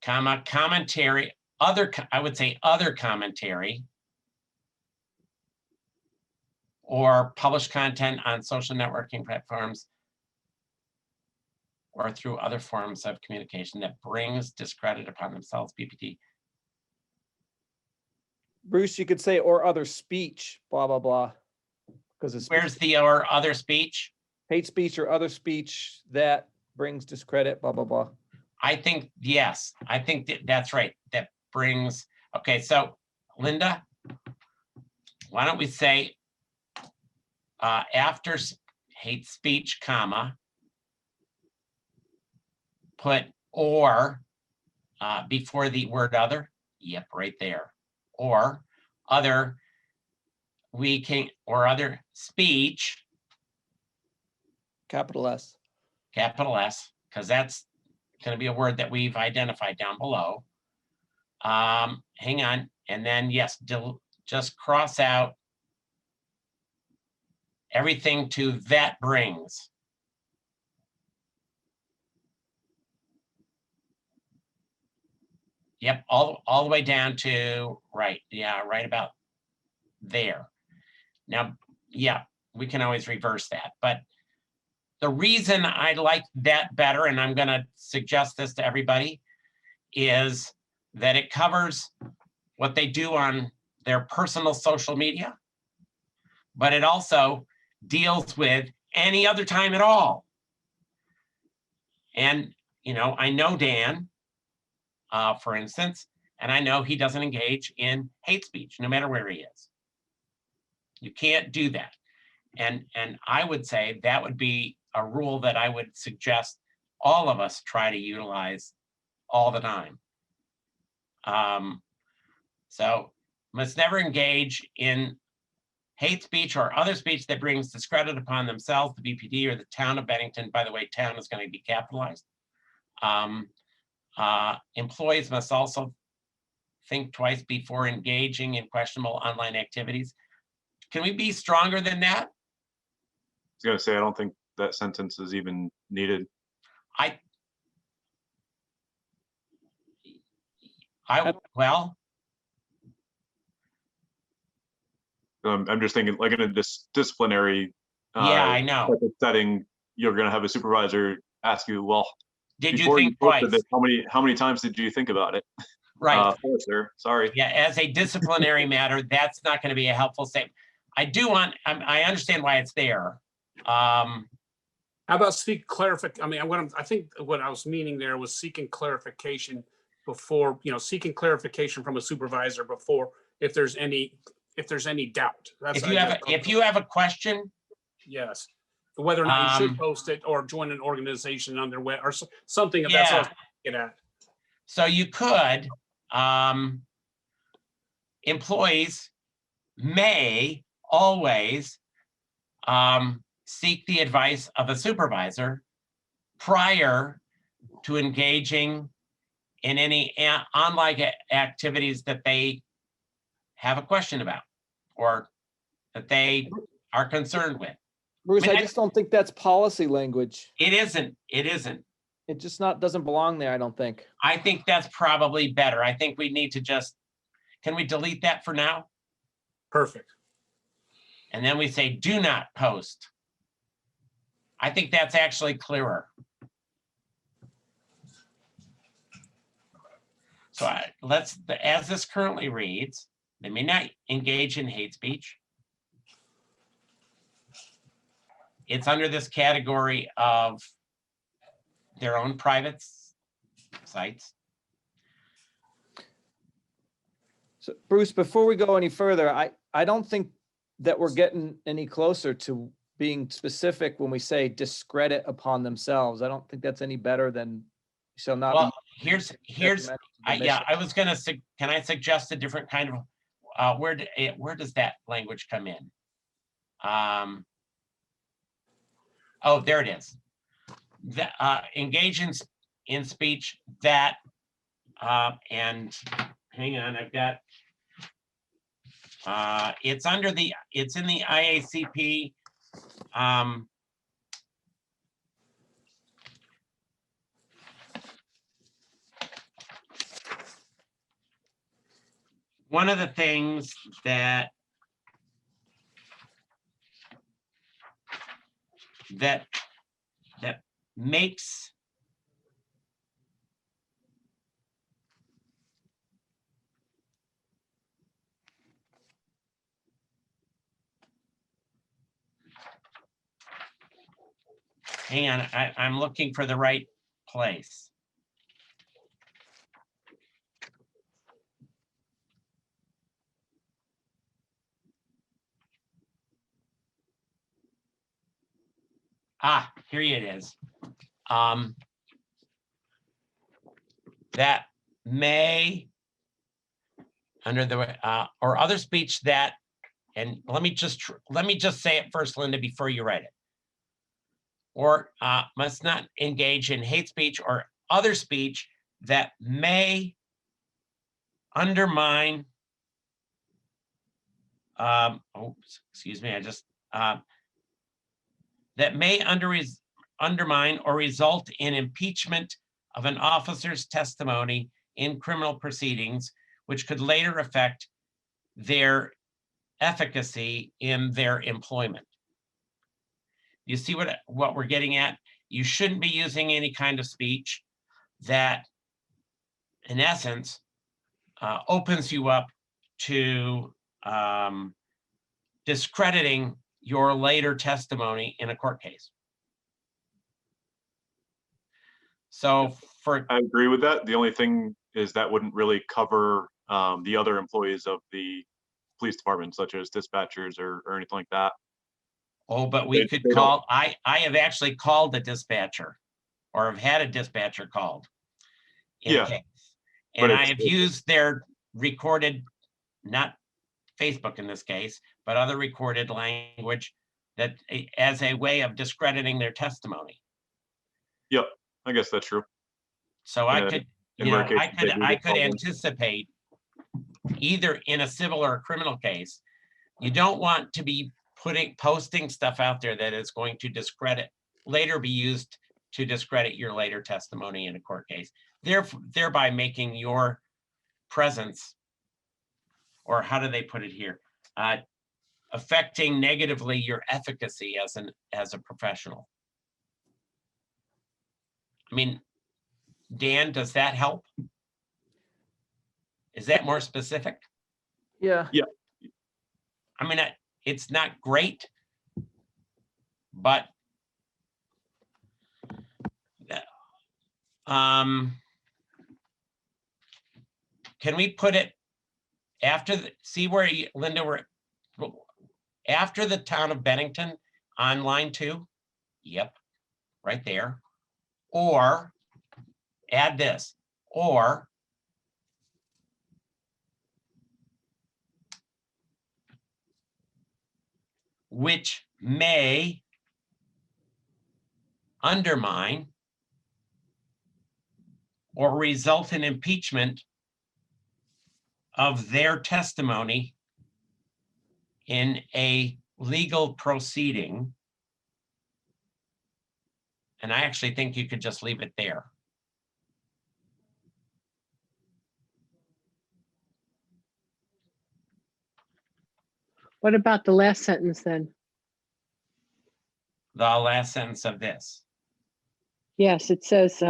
Comma, commentary, I would say other commentary or published content on social networking platforms or through other forms of communication that brings discredit upon themselves, BPD. Bruce, you could say or other speech, blah, blah, blah. Because it's Where's the or other speech? hate speech or other speech that brings discredit, blah, blah, blah. I think, yes, I think that's right. That brings, okay, so Linda, why don't we say after hate speech, comma, put or before the word other. Yep, right there. Or other, or other speech, Capital S. capital S, because that's going to be a word that we've identified down below. Hang on, and then yes, just cross out everything to that brings. Yep, all the way down to right. Yeah, right about there. Now, yeah, we can always reverse that. But the reason I like that better, and I'm going to suggest this to everybody, is that it covers what they do on their personal social media, but it also deals with any other time at all. And, you know, I know Dan, for instance, and I know he doesn't engage in hate speech, no matter where he is. You can't do that. And I would say that would be a rule that I would suggest all of us try to utilize all the time. So must never engage in hate speech or other speech that brings discredit upon themselves, the BPD, or the town of Bennington. By the way, town is going to be capitalized. Employees must also think twice before engaging in questionable online activities. Can we be stronger than that? I was gonna say, I don't think that sentence is even needed. Well, I'm just thinking like in a disciplinary yeah, I know. type of setting, you're gonna have a supervisor ask you, well, Did you before think posted twice? this, how many times did you think about it? Right. Sorry, sir. Sorry. Yeah, as a disciplinary matter, that's not going to be a helpful statement. I understand why it's there. How about seek clarification? I mean, I think what I was meaning there was seeking clarification before, you know, seeking clarification from a supervisor before if there's any doubt. That's If you have a question, yes, whether or not you should Um, post it or join an organization on their web or something. That's what I was getting at. so you could, employees may always seek the advice of a supervisor prior to engaging in any online activities that they have a question about or that they are concerned with. Bruce, I mean, I just don't think that's policy language. It isn't. It just doesn't belong there, I don't think. I think that's probably better. I think we need to can we delete that for now? Perfect. And then we say, do not post. I think that's actually clearer. So as this currently reads, they may not engage in hate speech. It's under this category of their own private sites. So Bruce, before we go any further, I don't think that we're getting any closer to being specific when we say discredit upon themselves. I don't think that's any better than shall not Well, be. here's, yeah, I was gonna, can I suggest a different kind of, where does that language come in? Oh, there it is. The, engage in speech that, and hang on, I've got, it's in the IACP. One of the things that makes hang on, I'm looking for the right place. Ah, here it is. That may, under the or other speech that, and let me just say it first, Linda, before you write it. Or must not engage in hate speech or other speech that may undermine. Excuse me, that may undermine or result in impeachment of an officer's testimony in criminal proceedings, which could later affect their efficacy in their employment. You see what we're getting at? You shouldn't be using any kind of speech that, in essence, opens you up to discrediting your later testimony in a court case. So I agree with that. The only thing is that wouldn't really cover the other employees of the police department, such as dispatchers or anything like that. Oh, but we could call, I have actually called a dispatcher or have had a dispatcher called. Yeah. Case. And I have used their recorded, not Facebook in this case, but other recorded language that as a way of discrediting their testimony. Yep, I guess that's true. So I could, I could anticipate either in a civil or a criminal case, you don't want to be posting stuff out there that is going to later be used to discredit your later testimony in a court case, thereby making your presence, or how do they put it here, affecting negatively your efficacy as a professional. I mean, Dan, does that help? Is that more specific? Yeah. Yeah. I mean, it's not great, but can we put it see where Linda, after the town of Bennington on line 2? Yep, right there. Or add this, or which may undermine or result in impeachment of their testimony in a legal proceeding. And I actually think you could just leave it there. What about the last sentence then? The last sentence of this. Yes, it says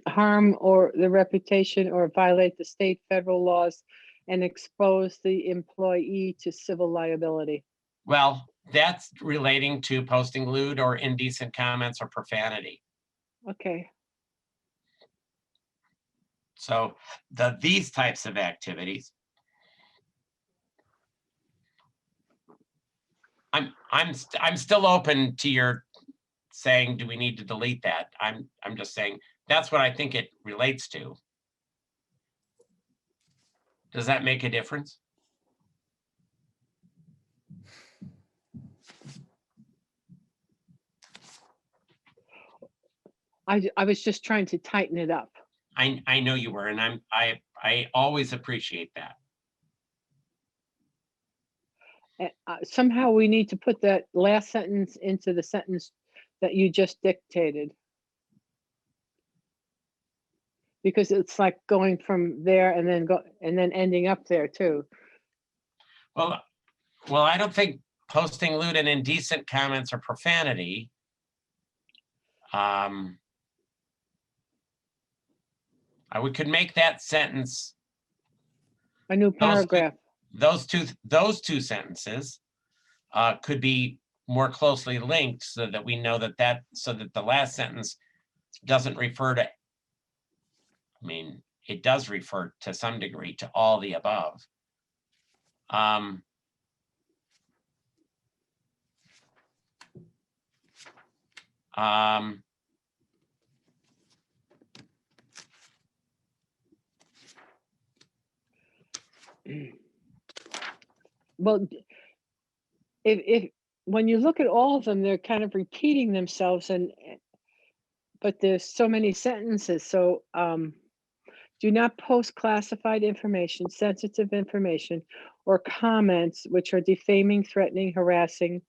harm or the reputation or violate the state, federal laws and expose the employee to civil liability. Well, that's relating to posting lewd or indecent comments or profanity. Okay, So these types of activities. I'm still open to your saying, do we need to delete that? I'm just saying that's what I think it relates to. Does that make a difference? I was just trying to tighten it up. I know you were, and I always appreciate that. Somehow we need to put that last sentence into the sentence that you just dictated. Because it's like going from there and then ending up there too. Well, I don't think posting lewd and indecent comments or profanity. We could make that sentence. A new paragraph. Those two sentences could be more closely linked so that we know so that the last sentence doesn't refer to, I mean, it does refer to some degree to all the above. Well, if when you look at all of them, they're kind of repeating themselves, but there's so many sentences. So do not post classified information, sensitive information, or comments which are defaming, threatening, harassing,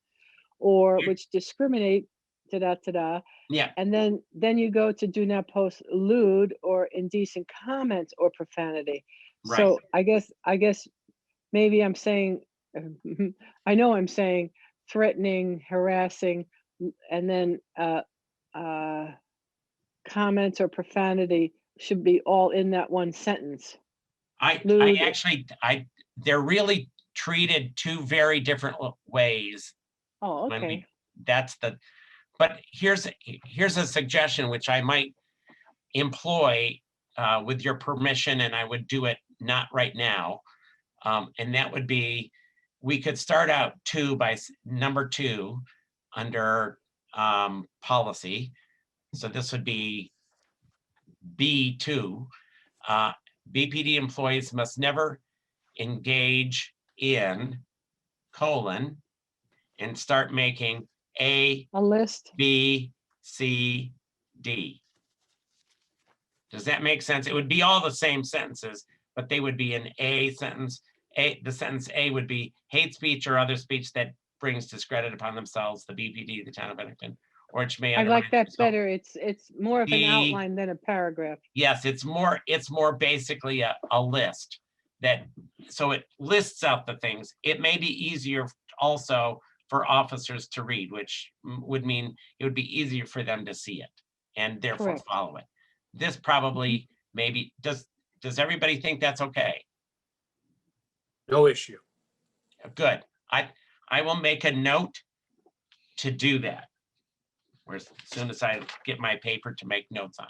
or which discriminate. Yeah. And then you go to do not post lewd or indecent comments or profanity. Right. So I guess maybe I'm saying, I know I'm saying threatening, harassing, and then comments or profanity should be all in that one sentence. They're really treated two very different ways. Oh, okay. But here's a suggestion which I might employ with your permission, and I would do it not right now. And that would be, we could start out number 2 under policy. So this would be B2. BPD employees must never engage in : and start making a list. B, C, D. Does that make sense? It would be all the same sentences, but they would be an A sentence. The sentence A would be hate speech or other speech that brings discredit upon themselves, the BPD, the town of Bennington, or which may. I like that better. It's more of an outline than a paragraph. Yes, it's more basically a list so it lists out the things. It may be easier also for officers to read, which would mean it would be easier for them to see it and therefore Correct. follow it. This probably maybe, does everybody think that's okay? No issue. Good. I will make a note to do that. As soon as I get my paper to make notes on.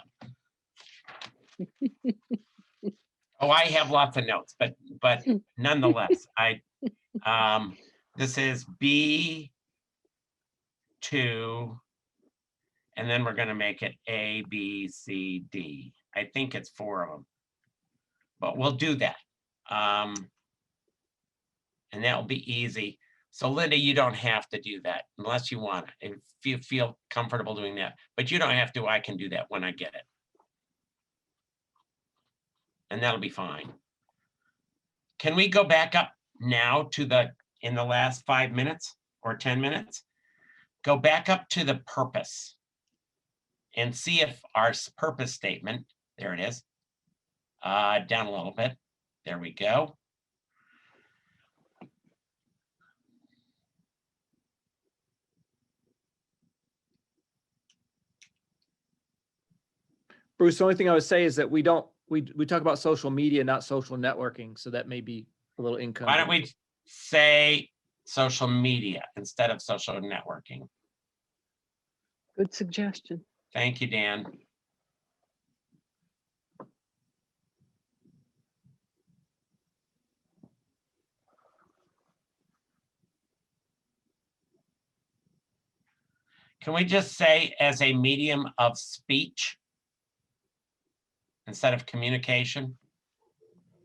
Oh, I have lots of notes, but nonetheless, this is B2, and then we're gonna make it A, B, C, D. I think it's 4 of them, but we'll do that. And that will be easy. So Linda, you don't have to do that unless you want it, if you feel comfortable doing that, but you don't have to. I can do that when I get it. And that'll be fine. Can we go back up now to in the last 5 minutes or 10 minutes? Go back up to the purpose and see if our purpose statement, there it is, down a little bit. There we go. Bruce, the only thing I would say is that we talk about social media, not social networking. So that may be a little income. Why don't we say social media instead of social networking? Good suggestion. Thank you, Dan. Can we just say as a medium of speech instead of communication?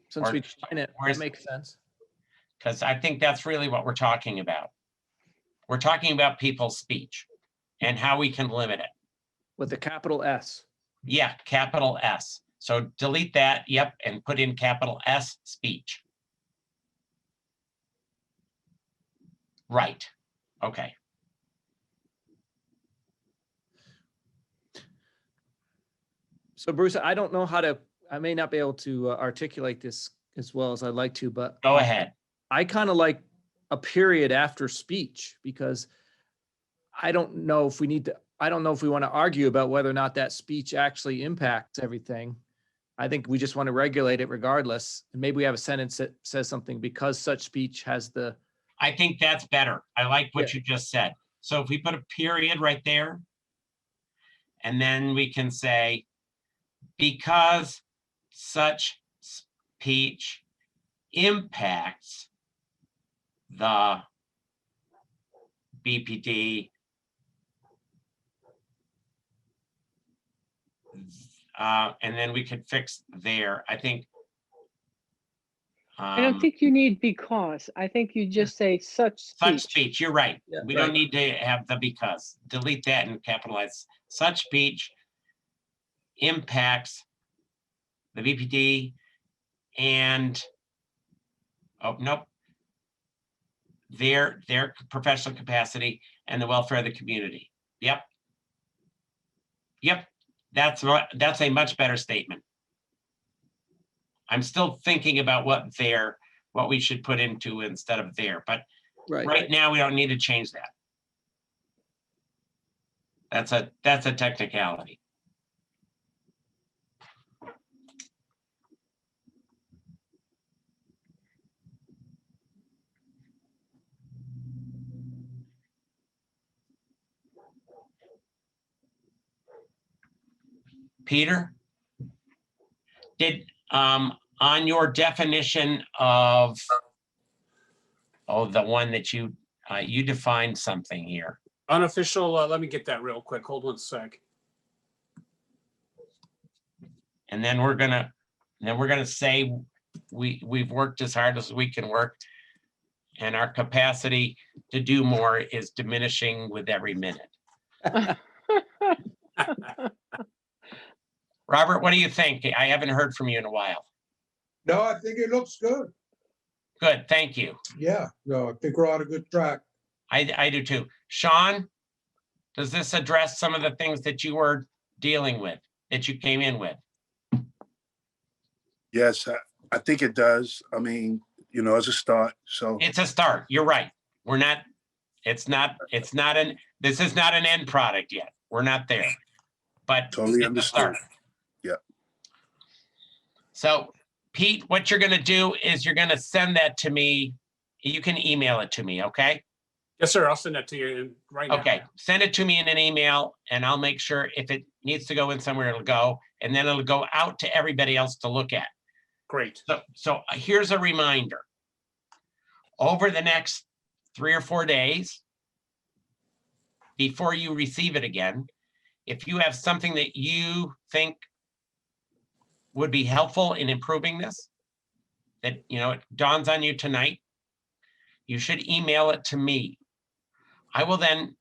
Since or- we define it, or that is- makes sense. Because I think that's really what we're talking about. We're talking about people's speech and how we can limit it. With a capital S. Yeah, capital S. So delete that, yep, and put in capital S, speech. Right, okay. So Bruce, I don't know I may not be able to articulate this as well as I'd like to, but Go ahead. I kind of like a period after speech because I don't know if we want to argue about whether or not that speech actually impacts everything. I think we just want to regulate it regardless. And maybe we have a sentence that says something because such speech has the. I think that's better. I like what you just said. So if we put a period right there, and then we can say, because such speech impacts the BPD, and then we could fix there. I think. I don't think you need because. I think you just say such Such speech. speech, you're right. Yeah, We right. don't need to have the because. Delete that and capitalize. Such speech impacts the BPD and, oh, nope. Their professional capacity and the welfare of the community. Yep. Yep, that's a much better statement. I'm still thinking about what we should put into instead of there, but right now we don't need to change that. That's a technicality. Peter, did on your definition of the one that you defined something here. Unofficial, let me get that real quick. Hold one sec. And then we're gonna say we've worked as hard as we can work, and our capacity to do more is diminishing with every minute. Robert, what do you think? I haven't heard from you in a while. No, I think it looks good. Good, thank you. Yeah, no, I think we're on a good track. I do too. Sean, does this address some of the things that you were dealing with, that you came in with? Yes, I think it does. I mean, as a start, so. It's a start. You're right. This is not an end product yet. We're not there, but Totally it's a understood. start. Yeah. So Pete, what you're gonna do is you're gonna send that to me. You can email it to me, okay? Yes, sir. I'll send that to you right now. Okay, send it to me in an email and I'll make sure if it needs to go in somewhere, it'll go. And then it'll go out to everybody else to look at. Great. So here's a reminder. Over the next 3 or 4 days, before you receive it again, if you have something that you think would be helpful in improving this, that, you know, it dawns on you tonight, you should email it to me. I will then,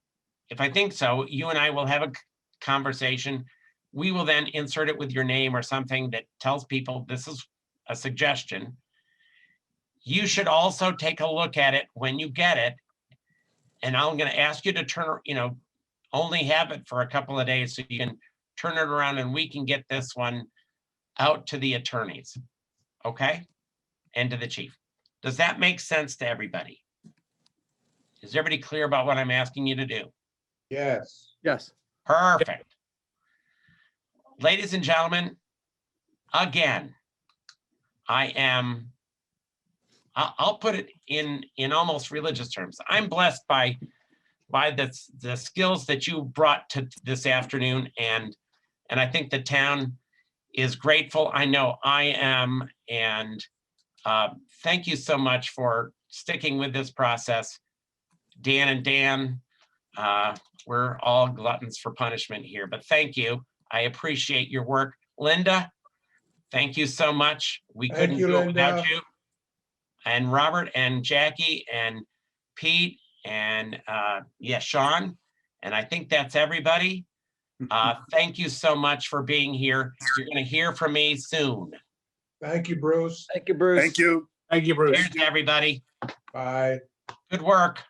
if I think so, you and I will have a conversation. We will then insert it with your name or something that tells people this is a suggestion. You should also take a look at it when you get it. And I'm going to ask you to turn, you know, only have it for a couple of days so you can turn it around and we can get this one out to the attorneys. Okay? And to the chief. Does that make sense to everybody? Is everybody clear about what I'm asking you to do? Yes. Yes. Perfect. Ladies and gentlemen, again, I'll put it in almost religious terms. I'm blessed by the skills that you brought to this afternoon, and I think the town is grateful. I know I am, and thank you so much for sticking with this process. Dan and Dan, we're all gluttons for punishment here, but thank you. I appreciate your work. Linda, thank you so much. We Thank couldn't you, do it without Linda. you. And Robert and Jackie and Pete and yeah, Sean. And I think that's everybody. Thank you so much for being here. You're going to hear from me soon. Thank you, Bruce. Thank you, Bruce. Thank you. Thank you, Bruce. Cheers to everybody. Bye. Good work.